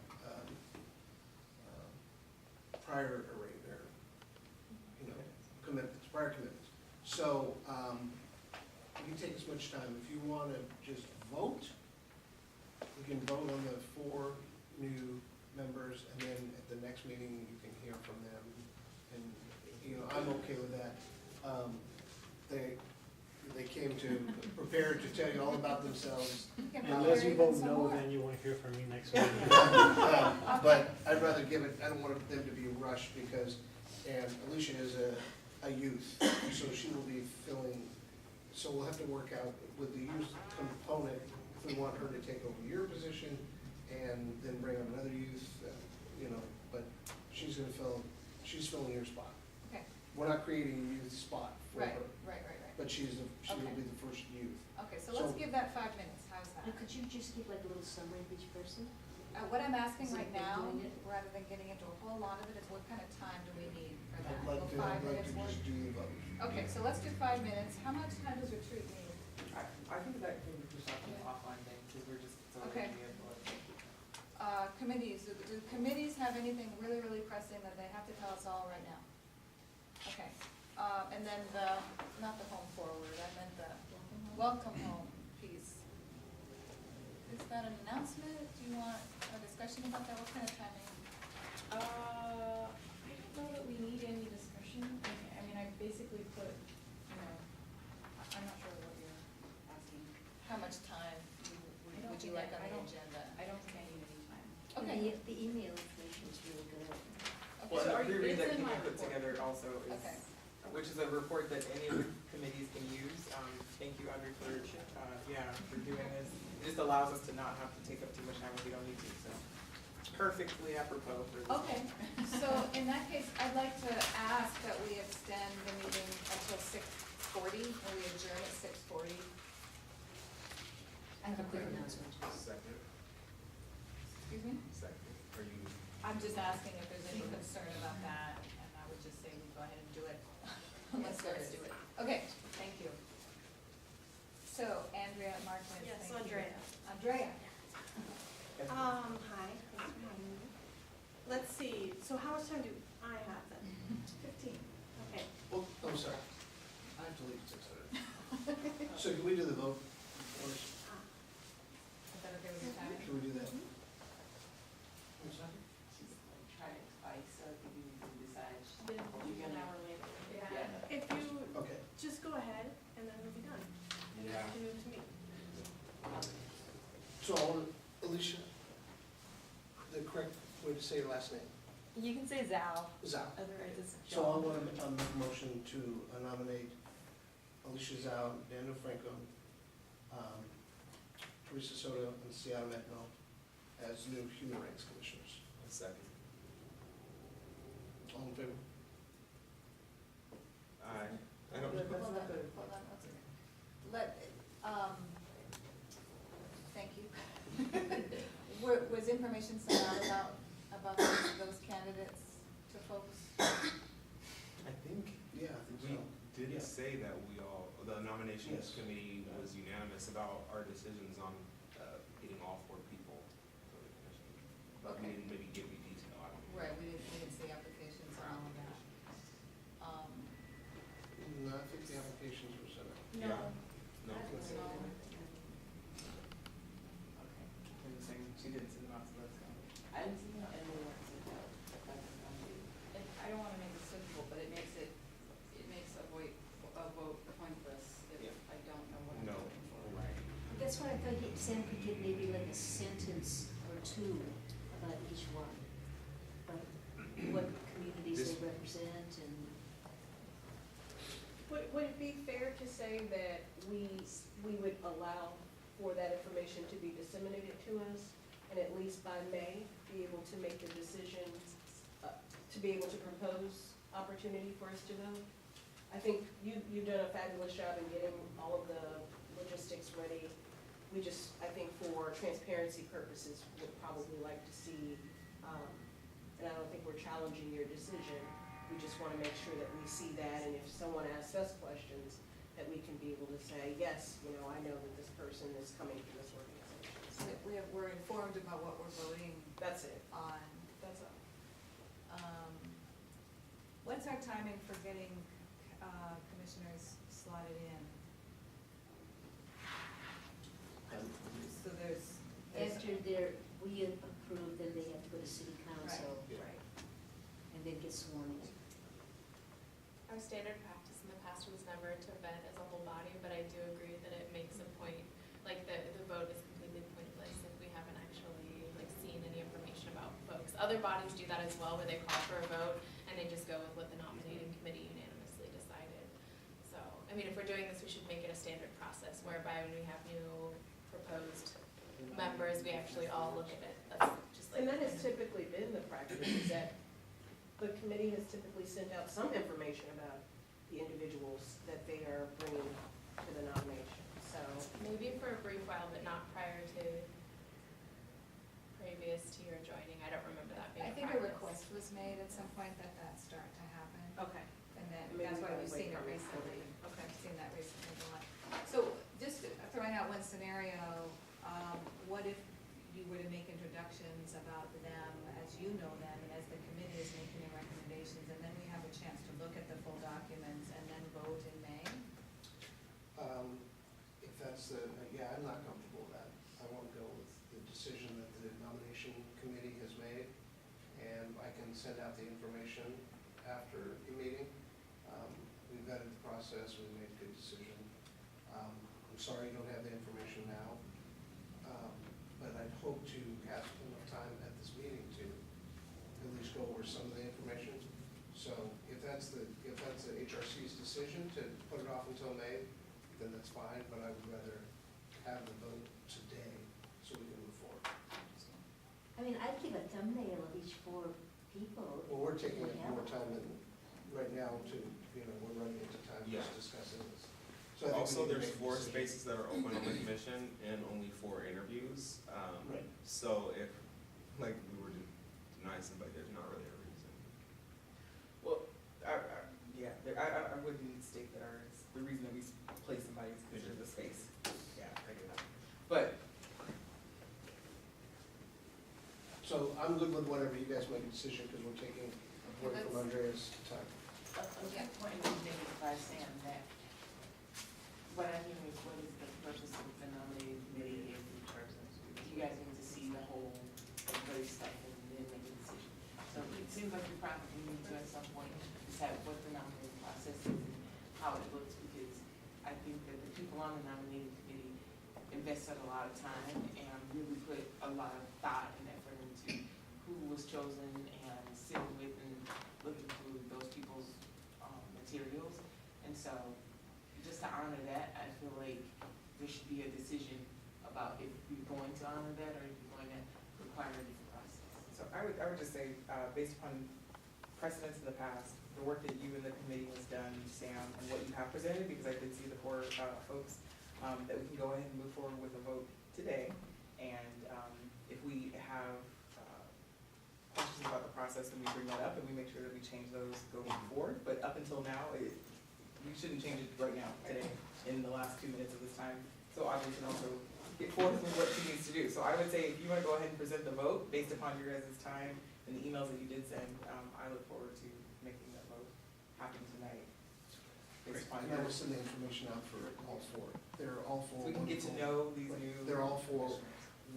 C: prior array, their, commitments, prior commitments. So, you can take as much time. If you want to just vote, we can vote on the 4 new members, and then at the next meeting, you can hear from them. And, I'm okay with that. They came to prepared to tell you all about themselves.
A: Unless you vote no,
T: then you won't hear from me next week.
C: But I'd rather give it, I don't want them to be rushed because, and Alicia is a youth, so she will be filling, so we'll have to work out with the youth component, if we want her to take over your position and then bring up another youth, but she's filling your spot.
A: Okay,
C: We're not creating a youth spot for
A: right,
C: her,
A: right.
C: but she will
A: Okay.
C: be the first youth.
A: Okay, so let's
C: So-
A: give that 5 minutes, how's that?
K: Could you just give like a little summary of each person?
A: What I'm asking
K: Is it
A: right now,
K: doing it?
A: rather than getting into a whole lot of it, is what kind of time do we need for that?
C: I'd like
A: Will
C: to,
A: 5
C: I'd like
A: minutes
C: to
A: work?
C: just do the vote.
A: Okay, so let's do 5 minutes. How much time does retreat need?
B: I think that can be pushed off to an offline thing, because we're just, so
A: Okay. Committees, do committees have anything really, really pressing that they have to tell us all right now? Okay, and then not the home forward, I meant the welcome home piece. Is that an announcement? Do you want a discussion about that? What kind of timing?
J: I don't know that we need any discussion. I mean, I basically put, I'm not sure what you're asking.
A: How much time would you like on the agenda?
J: I don't think I need any time.
A: Okay.
K: And the email information is really good.
B: Well,
J: So are
B: the
J: you-
B: reread
J: it's
B: that
J: in
B: Kim
J: my
B: put
J: report.
B: together also is,
A: Okay.
B: which is a report that any of the committees can use. Thank you, Audrey, for doing this. It just allows us to not have to take up too much time if we don't need to, so perfectly apropos for this.
A: Okay, so in that case, I'd like to ask that we extend the meeting until 6:40, and we adjourn at 6:40.
K: I have a quick announcement.
G: Second.
A: Excuse me?
G: Second. Are you?
A: I'm just asking if there's any concern about that, and I would unless there
O: let's
A: is.
O: do it.
A: Okay,
O: Thank you.
A: so Andrea Martinez,
L: Yes,
A: thank you.
L: Andrea.
A: Andrea.
L: Hi, thanks for having me. Let's see, so how much time do I have then? 15, okay.
C: Oh, I'm sorry. I have to leave at 6:30. So can we do the vote first?
O: Is that okay with your timing?
C: Can we do that? I'm sorry?
M: Try it twice, so I think you can decide.
O: Then we'll do an hour later.
M: Yeah.
L: If you
C: Okay.
L: just go ahead and then we'll be done. And then
G: Yeah.
L: you can move to me.
C: So I want, Alicia, the correct way to say your last name?
O: You can say Zal,
C: Zhao.
O: otherwise it's
C: So I want to make a motion to nominate Alicia Zhao, Daniel Franco, Teresa Soto, and Seattle Metno as new human rights commissioners.
N: A second.
C: All in favor?
N: I don't.
A: Hold on, hold on, one second. Let, thank you. Was information sent out about those candidates to folks?
C: I think, yeah, I think
N: We
C: so.
N: did
C: Yeah.
N: say that the nominations
C: Yes.
N: committee was unanimous about our decisions on getting all 4 people for the commission. But we
A: Okay.
N: didn't maybe give you detail on it.
A: Right, we didn't see applications and all of that.
C: No, I think the applications were sent out.
N: Yeah. No.
A: I don't know.
B: She didn't send them out to us.
M: I didn't see anyone sent out.
J: And I don't wanna make this difficult, but it makes a vote pointless if I don't know what I'm
N: No.
J: voting for.
N: Right.
K: That's why I thought Sam could give maybe like a sentence or two about each one. About what communities
N: This-
K: they represent and.
E: Would it be fair to say that we would allow for that information to be disseminated to us, and at least by May, be able to make the decision, to be able to propose opportunity for us to vote? I think you've done a fabulous job in getting all of the logistics ready. We just, I think for transparency purposes, would probably like to see, and I don't think we're challenging your decision, we just want to make sure that we see that, and if someone asks us questions, that we can be able to say, yes, you know, I know that this person is coming from this organization.
A: So we're informed about what we're voting
E: That's it.
A: on.
E: That's all.
O: What's our timing for getting commissioners slotted in? So there's.
K: After we approve, then they have to go to city council
O: Right.
K: and then get sworn in.
F: Our standard practice in the past was never to vet as a whole body, but I do agree that it makes a point, like the vote is completely pointless if we haven't actually seen any information about folks. Other bodies do that as well, where they call for a vote and they just go with what the nominating committee unanimously decided. So, I mean, if we're doing this, we should make it a standard process whereby when we have new proposed members, we actually all look at it. That's just like.
E: And that has typically been the practice, is that the committee has typically sent out some information about the individuals that they are bringing to the nomination, so.
F: Maybe for a brief while, but not prior to, previous to your joining. I don't remember that being
O: I
F: a
O: think a
F: practice.
O: request was made at some point that start to happen.
E: Okay.
O: And then,
E: Maybe
O: that's why
E: we
O: we've
E: gotta
O: seen
E: wait
O: it
E: for it.
O: recently.
E: Okay.
O: We've seen that recently a lot. So just throwing out one scenario, what if you were to make introductions about them as you know them and as the committee is making their recommendations, and then we have a chance to look at the full documents and then vote in May?
C: If that's I'm not comfortable with that. I want to go with the decision that the nomination committee has made, and I can send out the information after the meeting. We vetted the process, we made a good decision. I'm sorry you don't have the information now, but I'd hope to have enough time at this meeting to at least go over some of the information. So if that's the HRC's decision to put it off until May, then that's fine, but I would rather have the vote today so we can move forward.
K: I mean, I'd give a thumbnail of each 4 people.
C: Well, we're taking
K: if we have
C: more
K: it.
C: time than, right now to, we're running into time
N: Yeah.
C: just discussing this. So I think we
N: Also,
C: need to
N: there's
C: make a
N: 4
C: decision.
N: spaces that are open on the commission and only 4 interviews.
C: Right.
N: So if, we were to deny somebody, there's not really a reason.
B: Well, I wouldn't
C: I'm good with whatever you guys make a decision, because we're taking a break from Andrea's time.
M: Okay, point was made by Sam that what I'm hearing is what is the purpose of the nominating committee in terms of, you guys need to see the whole, everybody's stuff and then make a decision. So it seems like we probably need to at some point decide what the nominating process is and how it looks, because I think that the people on the nominating committee invested a lot of time and really put a lot of thought and effort into who was chosen and sitting with and looking through those people's materials. And so, just to honor that, I feel like there should be a decision about if you're going to honor that or if you're going to require a different process.
B: So I would just say, based upon precedents in the past, the work that you and the committee has done, Sam, and what you have presented, because I did see the four folks, that we can go ahead and move forward with a vote today. And if we have questions about the process, then we bring that up and we make sure that we change those going forward. But up until now, we shouldn't change it right now, today, in the last 2 minutes of this time. So Audrey can also get forth with what she needs to do. So I would say if you want to go ahead and present the vote based upon your guys' time and the emails that you did send, I look forward to making that vote happen tonight. Based upon
C: And I
B: your,
C: will send the information out for all four. They're all four.
B: so we can get to know these new.
C: They're all four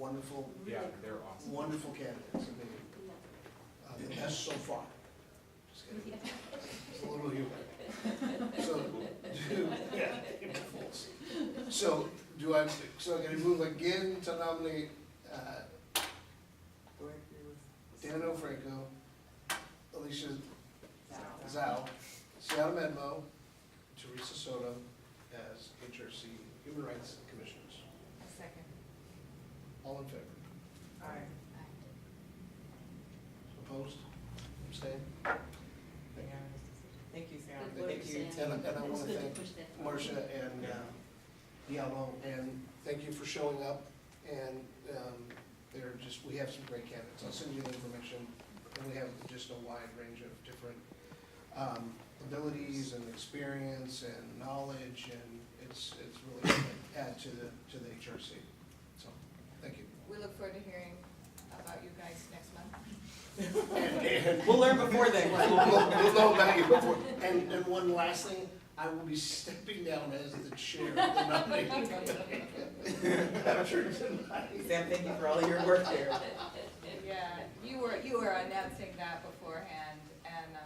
C: wonderful,
N: Yeah, they're awesome.
C: wonderful candidates. I mean, the best so far. Just kidding. Just a little humor. So, so can I move again to nominate, Dan O'Franco, Alicia Zhao, Seattle Medmo, Teresa Soto as HRC Human Rights Commissioners.
O: A second.
C: All in favor?
B: Aye.
C: Opposed? Abstained?
B: Thank you, Sam.
K: Good work,
B: Thank you.
K: Sam.
C: And I want
K: It's
C: to
K: good to
C: thank
K: push that forward.
C: Marcia and Diallo, and thank you for showing up. And they're just, we have some great candidates. I'll send you the information. And we have just a wide range of different abilities and experience and knowledge, and it's really going to add to the HRC. So, thank you.
A: We look forward to hearing about you guys next month.
C: And
B: We'll learn before then.
C: we'll know about you before. And one last thing, I will be stepping down as the chair of the nominating committee. After tonight.
B: Sam, thank you for all of your work there.
A: Yeah, you were announcing that beforehand, and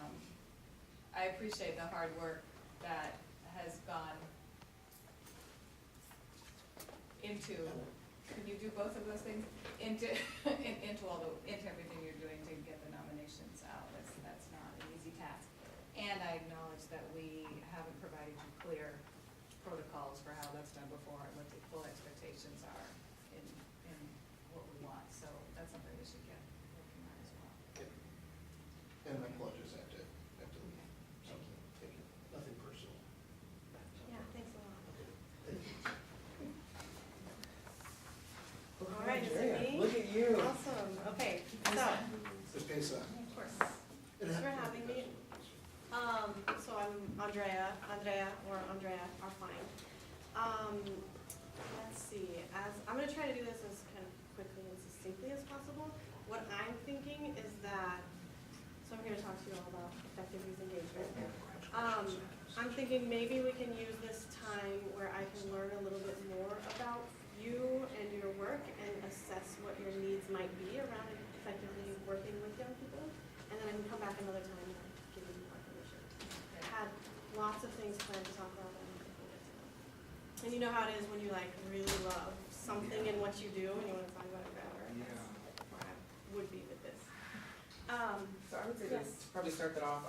A: I appreciate the hard work that has gone into, can you do both of those things? Into everything you're doing to get the nominations out. That's not an easy task. And I acknowledge that we haven't provided you clear protocols for how that's done before and what the full expectations are in what we want. So that's something we should get working on as well.
C: And my pleasures after leaving. So, thank you. Nothing personal.
L: Yeah, thanks a lot.
C: Thank you.
L: All right, is it me?
B: Look at you.
L: Awesome, okay, so,
C: Ms. Pesa.
L: of course, thanks for having me. So I'm Andrea are fine. Let's see, I'm gonna try to do this as kind of quickly and succinctly as possible. What I'm thinking is that, so I'm gonna talk to you all about effective youth engagement. I'm thinking maybe we can use this time where I can learn a little bit more about you and your work and assess what your needs might be around effectively working with young people. And then I can come back another time and give you more information. I had lots of things planned to talk about, but I don't think we'll get to them. And you know how it is when you like really love something in what you do and you want to talk about it forever. That's where I would be with this.
B: So I would say
L: Yes.
B: to probably start that off,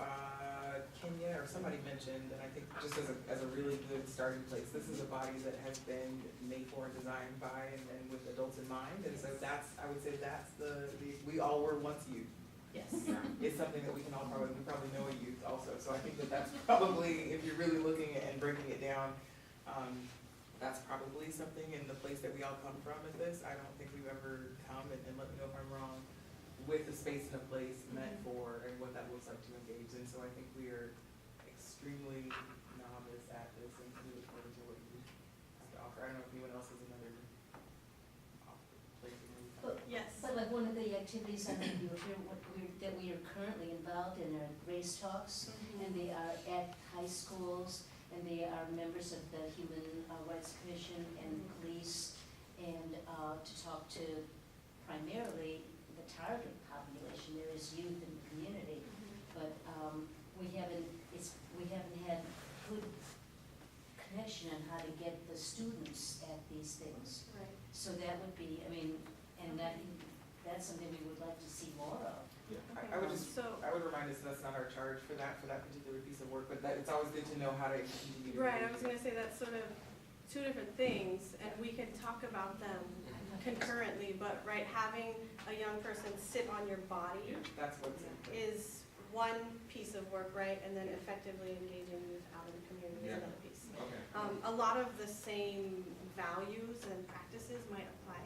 B: Kenya or somebody mentioned, and I think just as a really good starting place, this is a body that has been made for and designed by and with adults in mind, and so that's, I would say that's we all were once youth.
L: Yes.
B: It's something that we can all we probably know a youth also, so I think that that's probably, if you're really looking at and breaking it down, that's probably something in the place that we all come from at this. I don't think we've ever come, and let me know if I'm wrong, with a space and a place meant for and what that looks like to engage. And so I think we are extremely novice at this and we look forward to what you have to offer. I don't know if anyone else has another place.
K: But,
L: Yes.
K: but like one of the activities on the youth here, that we are currently involved in are race talks, and they are at high schools, and they are members of the Human Rights Commission and police, and to talk to primarily the target population. There is youth in the community, but we haven't had good connection on how to get the students at these things.
E: Right.
K: So that would be, I mean, and that's something we would like to see more of.
B: Yeah, I would just, I would remind us that's not our charge for that particular piece of work, but that, it's always good to know how to continue to.
F: Right, I was gonna say that's sort of two different things, and we can talk about them concurrently, but right, having a young person sit on your body
B: Yeah, that's what's
F: is one piece of work, right, and then effectively engaging youth out in the community is another piece.
G: Okay.
F: A lot of the same values and practices might apply,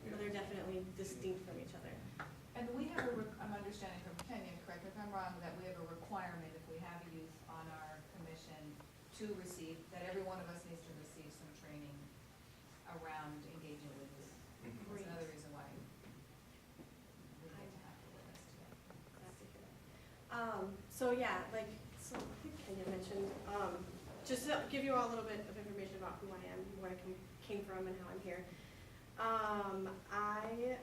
F: but they're definitely distinct from each other.
O: And we have I'm understanding from Kenya, correct if I'm wrong, that we have a requirement if we have youth on our commission to receive, that every one of us needs to receive some training around engaging with youth. That's another reason why we need to have the witness today.
F: So yeah, like, so I think Kenya mentioned, just to give you all a little bit of information about who I am, where I came from and how I'm here. I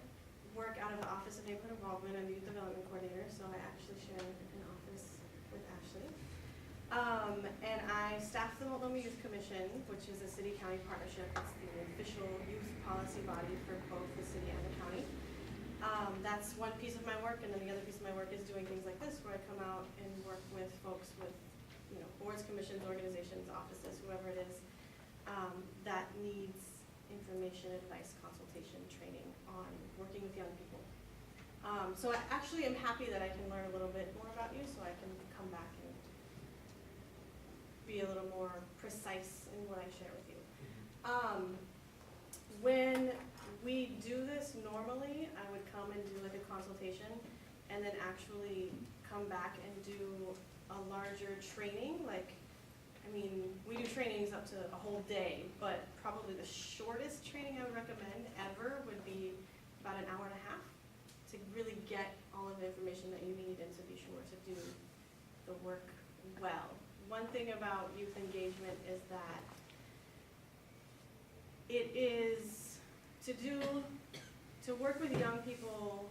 F: work out of the Office of Neighborhood Involvement. I'm the Youth Development Coordinator, so I actually share an office with Ashley. And I staff the Multnomah Youth Commission, which is a city-county partnership. It's the official youth policy body for both the city and the county. That's one piece of my work, and then the other piece of my work is doing things like this, where I come out and work with folks with, you know, boards, commissions, organizations, offices, whoever it is, that needs information, advice, consultation, training on working with young people. So I actually am happy that I can learn a little bit more about you, so I can come back and be a little more precise in what I share with you. When we do this normally, I would come and do like a consultation, and then actually come back and do a larger training. Like, I mean, we do trainings up to a whole day, but probably the shortest training I would recommend ever would be about an hour and a half to really get all of the information that you need and to be sure to do the work well. One thing about youth engagement is that it is to work with young people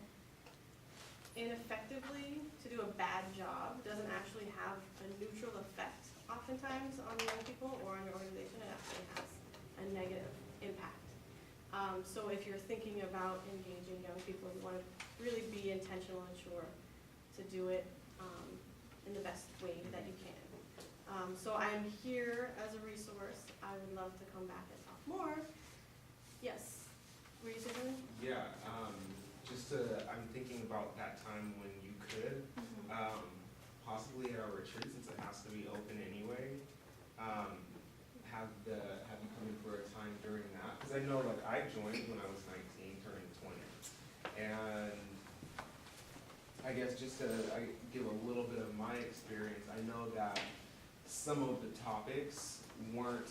F: ineffectively, to do a bad job, doesn't actually have a neutral effect oftentimes on the young people or on your organization. It actually has a negative impact. So if you're thinking about engaging young people, you want to really be intentional and sure to do it in the best way that you can. So I'm here as a resource. I would love to come back and talk more. Yes. Were you saying something?
G: Yeah, I'm thinking about that time when you could, possibly at our retreat, since it has to be open anyway, have you come in for a time during that? Because I know, like, I joined when I was 19, turning 20. And I guess I give a little bit of my experience. I know that some of the topics weren't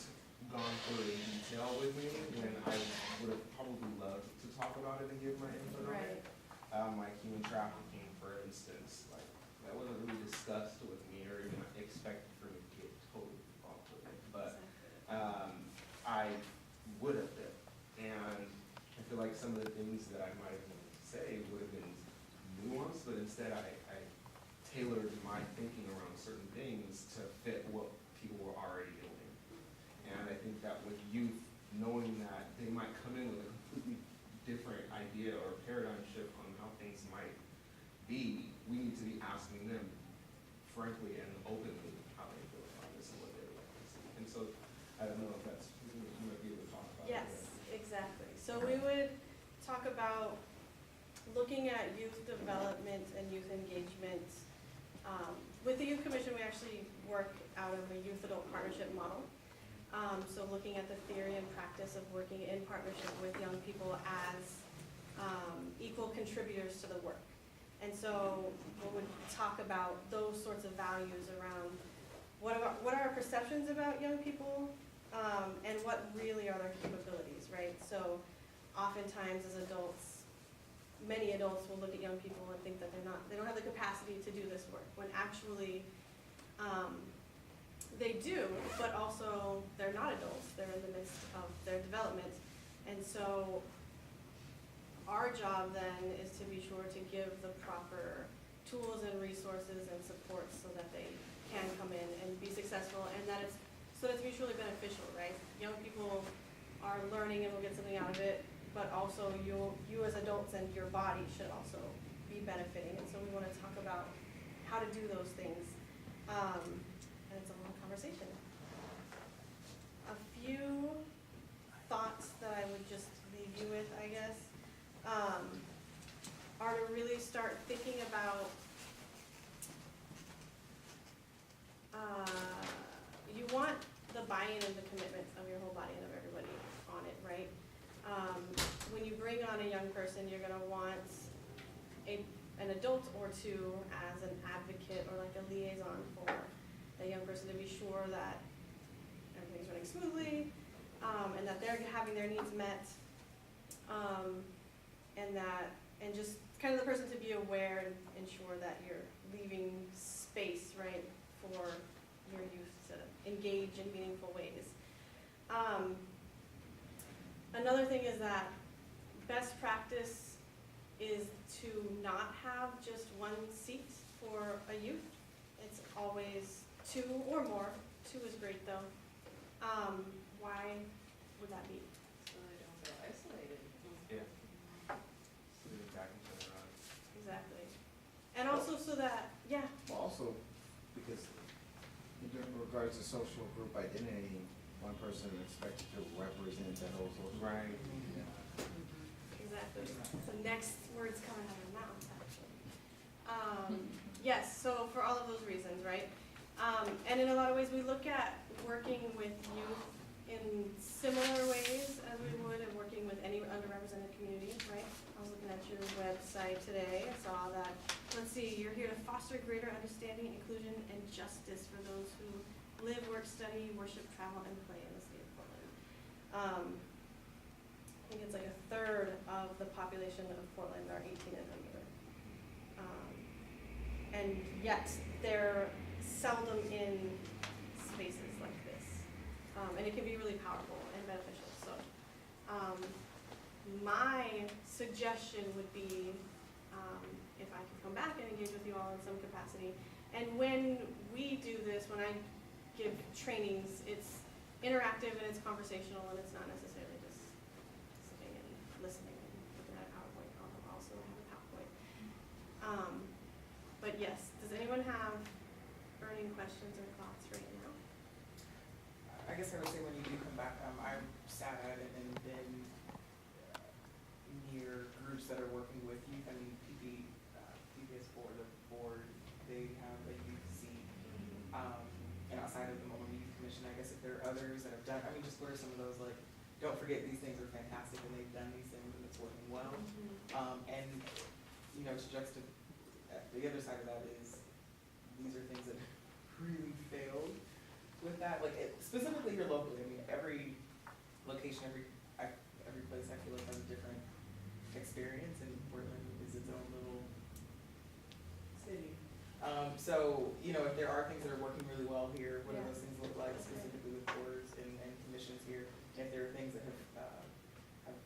G: gone through in detail with me, and I would have probably loved to talk about it and give my input on it. Like human trafficking, for instance, like that wasn't really discussed with me or even expected for me to get totally involved with it. But I would have been, and I feel like some of the things that I might have wanted to say would have been nuanced, but instead I tailored my thinking around certain things to fit what people were already doing. And I think that with youth, knowing that they might come in with a completely different idea or paradigm shift on how things might be, we need to be asking them frankly and openly how they feel about this and what they would like to see. And so I don't know if that's, you might be able to talk about.
F: Yes, exactly. So we would talk about looking at youth development and youth engagement. With the Youth Commission, we actually work out of a youth-adult partnership model. So looking at the theory and practice of working in partnership with young people as equal contributors to the work. And so we would talk about those sorts of values around what are our perceptions about young people, and what really are their capabilities, right? So oftentimes as adults,
U: many adults will look at young people and think that they don't have the capacity to do this work, when actually, they do, but also they're not adults, they're in the midst of their development. And so our job then is to be sure to give the proper tools and resources and support so that they can come in and be successful, and that it's, so that it's mutually beneficial, right? Young people are learning and will get something out of it, but also you as adults and your body should also be benefiting. And so we want to talk about how to do those things. And it's a long conversation. A few thoughts that I would just leave you with, I guess, are to really start thinking about you want the buy-in and the commitment of your whole body and of everybody on it, right? When you bring on a young person, you're gonna want an adult or two as an advocate or like a liaison for a young person to be sure that everything's running smoothly, and that they're having their needs met, and just kind of the person to be aware and ensure that you're leaving space, right, for your youth to engage in meaningful ways. Another thing is that best practice is to not have just one seat for a youth. It's always two or more. Two is great though. Why would that be?
J: So they don't feel isolated.
G: Yeah. So they back each other up.
U: Exactly. And also so that, yeah.
I: Well, also, because in regards to social group identity, one person is expected to represent that whole social group.
G: Right.
U: Exactly. So next word's coming out of my mouth, actually. Yes, so for all of those reasons, right? And in a lot of ways, we look at working with youth in similar ways as we would in working with any underrepresented community, right? I was looking at your website today. I saw that, let's see, you're here to foster greater understanding, inclusion, and justice for those who live, work, study, worship, travel, and play in the state of Portland. I think it's like a third of the population of Portland are 18 and under. And yet they're seldom in spaces like this. And it can be really powerful and beneficial. So my suggestion would be if I could come back and engage with you all in some capacity. And when we do this, when I give trainings, it's interactive and it's conversational and it's not necessarily just sitting and listening and looking at a PowerPoint, although I also have a PowerPoint. But yes, does anyone have burning questions or thoughts right now?
B: I guess I would say when you do come back, I've sat at it and been near groups that are working with youth. I mean, PPS board, they have a youth seat. And outside of the Mobile Youth Commission, I guess if there are others that have done, I mean, just what are some of those, like, don't forget these things are fantastic and they've done these things and it's working well. And, you know, the other side of that is these are things that really failed with that. Like, specifically here locally, I mean, every location, every place I feel like has a different experience, and Portland is its own little city. So, you know, if there are things that are working really well here, what do those things look like specifically with boards and commissions here? And if there are things that have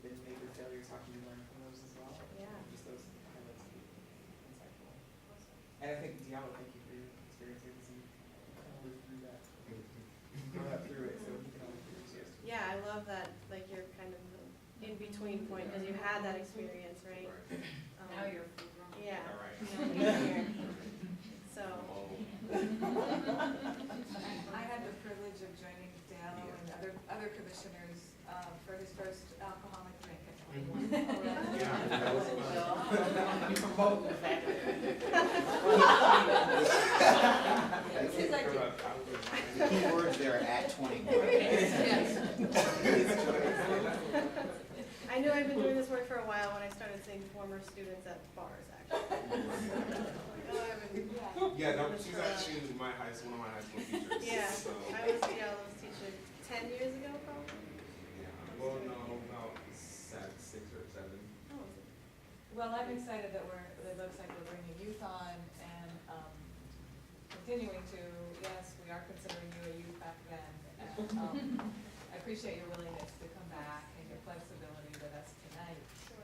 B: been major failures, how can you learn from those as well?
U: Yeah.
B: Just those highlights would be insightful. And I think, Diallo, thank you for your experience here, because you kind of lived through that. Grew up through it, so you can always do it.
U: Yeah, I love that, like, you're kind of the in-between point, because you had that experience, right?
J: Now you're full grown.
U: Yeah.
G: All right.
U: So.
O: I had the privilege of joining Dale and other commissioners for his first alcoholic drink at 21.
B: You promote the fact that.
I: The key words there are at 21.
U: I knew I'd been doing this work for a while when I started seeing former students at bars, actually.
G: Yeah, she's actually one of my high school teachers.
U: Yeah,
G: So.
U: I was Diallo's teacher 10 years ago, probably.
G: Yeah, well, no, about 6 or 7.
U: Oh, was it?
O: Well, I'm excited that it looks like we're bringing youth on and, continuing to, yes, we are considering you a youth back then. And, I appreciate your willingness to come back and your flexibility with us tonight.
U: Sure.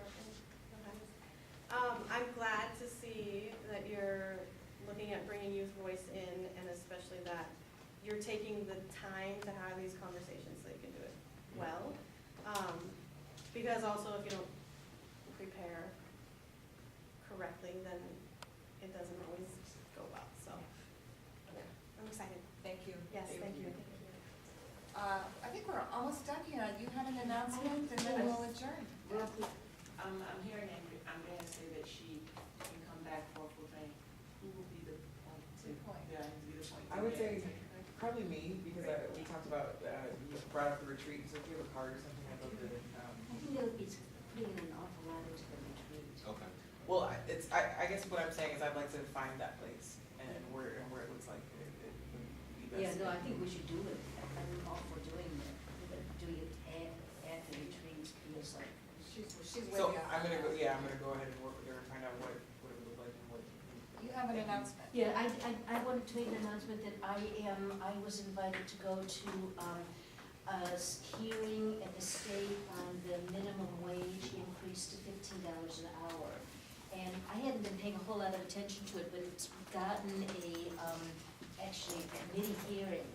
U: I'm glad to see that you're looking at bringing youth voice in, and especially that you're taking the time to have these conversations so you can do it well. Because also if you don't prepare correctly, then it doesn't always go well, so, yeah, I'm excited.
O: Thank you.
U: Yes, thank you.
A: I think we're almost done here. You had an announcement and then we'll adjourn.
D: Real quick, I'm hearing Andrea say that she can come back for full training. Who will be the point to? Yeah, who will be the point?
B: I would say probably me, because we talked about, you brought up the retreat, so if you have a card or something, I'd love to.
K: I think that would be putting an awful lot into the retreat.
N: Okay.
B: Well, I guess what I'm saying is I'd like to find that place and where it looks like it would be best.
K: Yeah, no, I think we should do it. I'm all for doing it, but doing it at the retreat feels like.
A: She's with
B: So
A: you.
B: I'm gonna go ahead and work with her and find out what it would look like and what.
A: You have an announcement.
K: Yeah, I wanted to make an announcement that I was invited to go to, a hearing at the state on the minimum wage increase to $15 an hour. And I hadn't been paying a whole lot of attention to it, but it's gotten actually a committee hearing.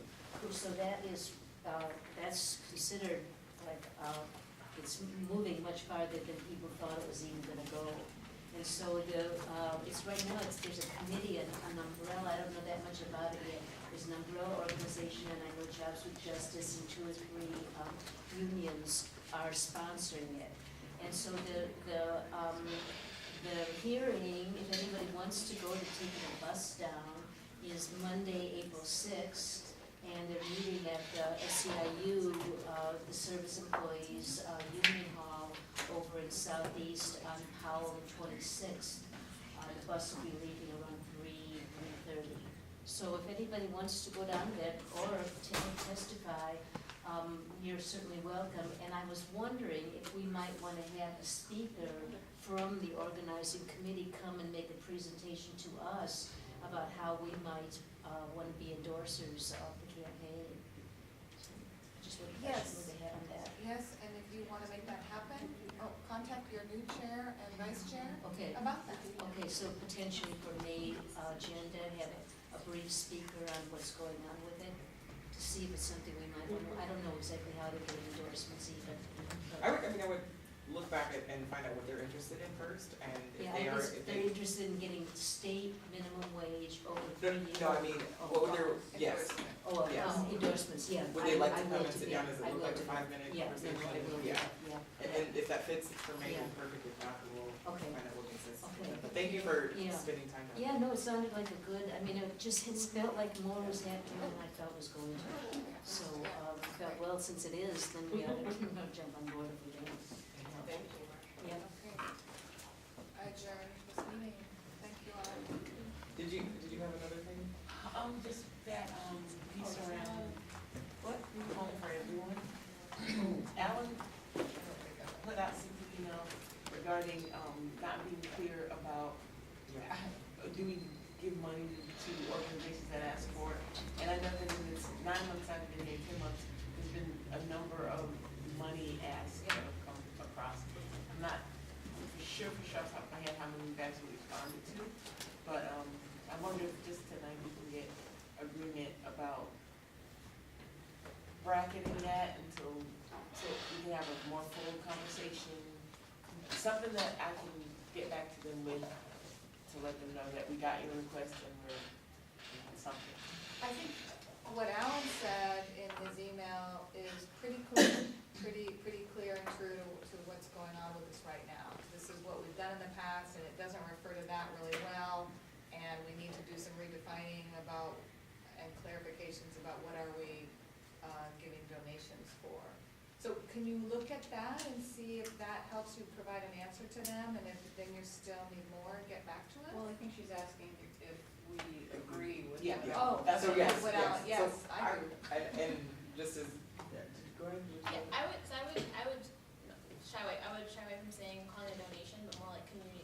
K: So that is, that's considered like, it's moving much farther than people thought it was even gonna go. And so it's right now, there's a committee, an umbrella, I don't know that much about it yet. There's an umbrella organization, and I know Jobs with Justice and 2 or 3 unions are sponsoring it. And so the hearing, if anybody wants to go to take a bus down, is Monday, April 6th, and they're meeting at SEIU, the Service Employees Union Hall over in Southeast on Powell and 26th. The bus will be leaving around 3:30. So if anybody wants to go down there or testify, you're certainly welcome. And I was wondering if we might want to have a speaker from the organizing committee come and make a presentation to us about how we might want to be endorsers of the campaign. So just what questions they have on that.
A: Yes, and if you want to make that happen, contact your new chair and vice chair
K: Okay.
A: about that.
K: Okay, so potentially for May agenda, have a brief speaker on what's going on with it, to see if it's something we might want to, I don't know exactly how they're getting endorsements even.
B: I would look back and find out what they're interested in first, and if
K: Yeah,
B: they
K: I
B: are,
K: guess
B: if
K: they're
B: they.
K: interested in getting state minimum wage over 3 years.
B: No, I mean, what would their, yes.
K: Oh,
B: Yes.
K: endorsements, yeah.
B: Would they like
K: I
B: to come
K: will
B: and sit
K: do
B: down,
K: that.
B: does
K: I
B: it look
K: will
B: like a
K: do that.
B: 5-minute
K: Yeah,
B: conversation?
K: no, I will do
B: Yeah.
K: that, yeah.
B: And if that fits for May,
K: Yeah.
B: then perfect, if not, then we'll
K: Okay.
B: find out what makes sense.
K: Okay.
B: But thank you for
K: Yeah.
B: spending time.
K: Yeah, no, it sounded like a good, I mean, it felt like more was happening than I thought was going to. So, I felt, well, since it is, then we ought to jump on board if we don't.
A: Thank you.
K: Yeah.
A: Okay. I adjourn this meeting. Thank you all.
B: Did you have another thing?
D: Just that, piece around, what, home for everyone? Alan put out some email regarding, not being clear about, do we give money to organizations that ask for it? And I know that in this 9 months I've been here, 10 months, there's been a number of money asks that have come across. I'm not for sure off the top of my head how many you guys responded to, but, I wonder if just tonight we can get agreement about bracketing that until, so we can have a more full conversation. Something that I can get back to them with, to let them know that we got your request and we're, something.
A: I think what Alan said in his email is pretty clear, pretty clear and true to what's going on with us right now. This is what we've done in the past, and it doesn't refer to that really well, and we need to do some redefining about, and clarifications about what are we giving donations for. So can you look at that and see if that helps you provide an answer to them, and if then you still need more, get back to us?
J: Well, I think she's asking if we agree with.
B: Yeah.
J: what-
A: Oh,
B: That's what, yes,
A: what
B: yes.
A: Alan- yes,
B: So
A: I do.
B: And just as, go ahead.
F: Yeah, I would shy away from saying calling a donation, but more like community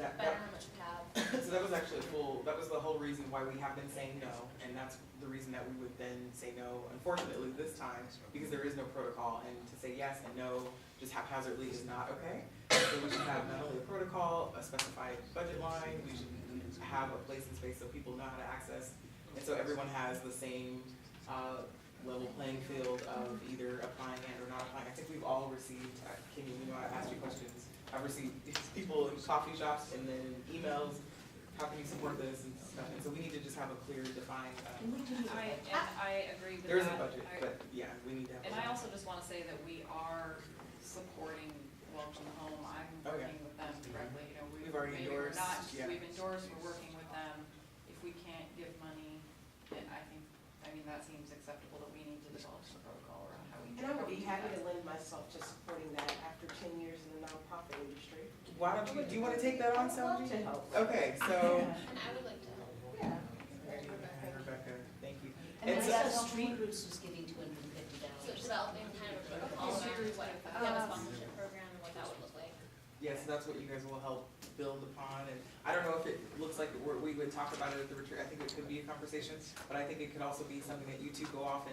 B: That,
F: but I
B: that,
F: don't know much cab.
B: so that was actually that was the whole reason why we have been saying no, and that's the reason that we would then say no, unfortunately, this time, because there is no protocol, and to say yes and no just haphazardly is not okay. So we should have not only a protocol, a specified budget line, we should have a place and space so people know how to access, and so everyone has the same, level playing field of either applying and or not applying. I think we've all received, Kenny, I asked you questions, I've received people in coffee shops and then emails, how can you support this and stuff, and so we need to just have a clear, defined,
J: I agree with that.
B: there is a budget,
J: I-
B: but yeah, we need to have.
J: And I also just wanna say that we are supporting Welcome Home, I'm
B: Oh, yeah.
J: working with them directly, you know,
B: We've already
J: maybe we're not,
B: endorsed, yeah.
J: we've endorsed, we're working with them. If we can't give money, then I mean, that seems acceptable that we need to develop some protocol around how we.
D: And I would be
J: how we do
D: happy to
J: that.
D: lend myself to supporting that after 10 years in the nonprofit industry.
B: Why don't you, do you wanna take that on,
D: I would love
B: Selby?
D: to help.
B: Okay, so.
F: And I would like to help.
D: Yeah.
B: Rebecca, thank you.
K: And
B: And
K: then
B: so-
K: the street groups was giving $250.
F: So developing kind of a protocol around what, if we have a sponsorship program and what that would look like.
B: Yes, that's what you guys will help build upon, and I don't know if it looks like we would talk about it at the retreat, I think it could be a conversation, but I think it could also be something that you two go off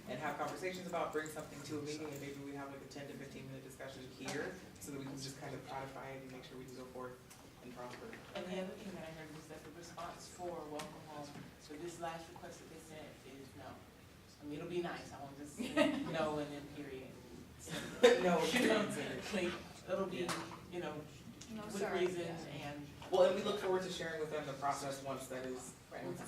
B: and have conversations about, bring something to a meeting, and maybe we have like a 10 to 15 minute discussion here, so that we can just kind of codify it and make sure we can go forth and prosper.
D: And the other thing that I heard was that the response for Welcome Home, so this last request that they sent is no. I mean, it'll be nice, I won't just say no and then period.
B: No,
D: You know,
B: period.
D: like, it'll be, you know,
F: No,
D: with
F: sorry.
D: reasons and.
B: Well, and we look forward to sharing with them the process once it's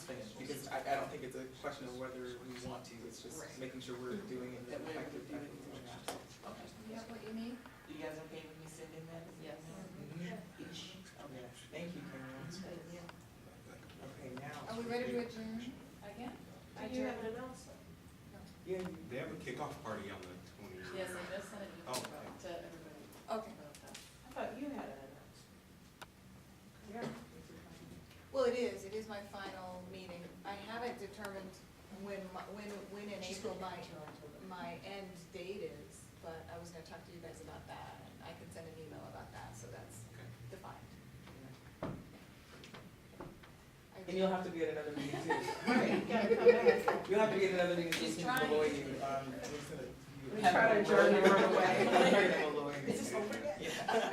B: finished, because I don't think it's a question of whether we want to, it's just
J: Right.
B: making sure we're doing it
D: That we're
B: effectively.
D: doing it. Okay.
F: You have what you need?
D: You guys okay with me sending that?
J: Yes.
D: Okay.
B: Thank you, Karen. Okay, now.
A: Are we ready to adjourn?
J: Again?
D: Do you have an announcement?
B: Yeah,
N: They have a kickoff party on the 20th.
J: Yes, I just sent it
N: Oh.
J: to everybody.
A: Okay.
J: about that.
D: I thought you had an announcement. Yeah.
A: Well, it is my final meeting. I haven't determined when in April my end date is, but I was gonna talk to you guys about that, and I can send an email about that, so that's defined.
B: And you'll have to be at another meeting too.
D: Right, you gotta come back.
B: You'll have to be at another meeting so
J: She's
B: we can
J: trying.
B: below you.
D: We try to adjourn and run away.
B: We're gonna below you.
D: Is this over yet?
B: Yeah.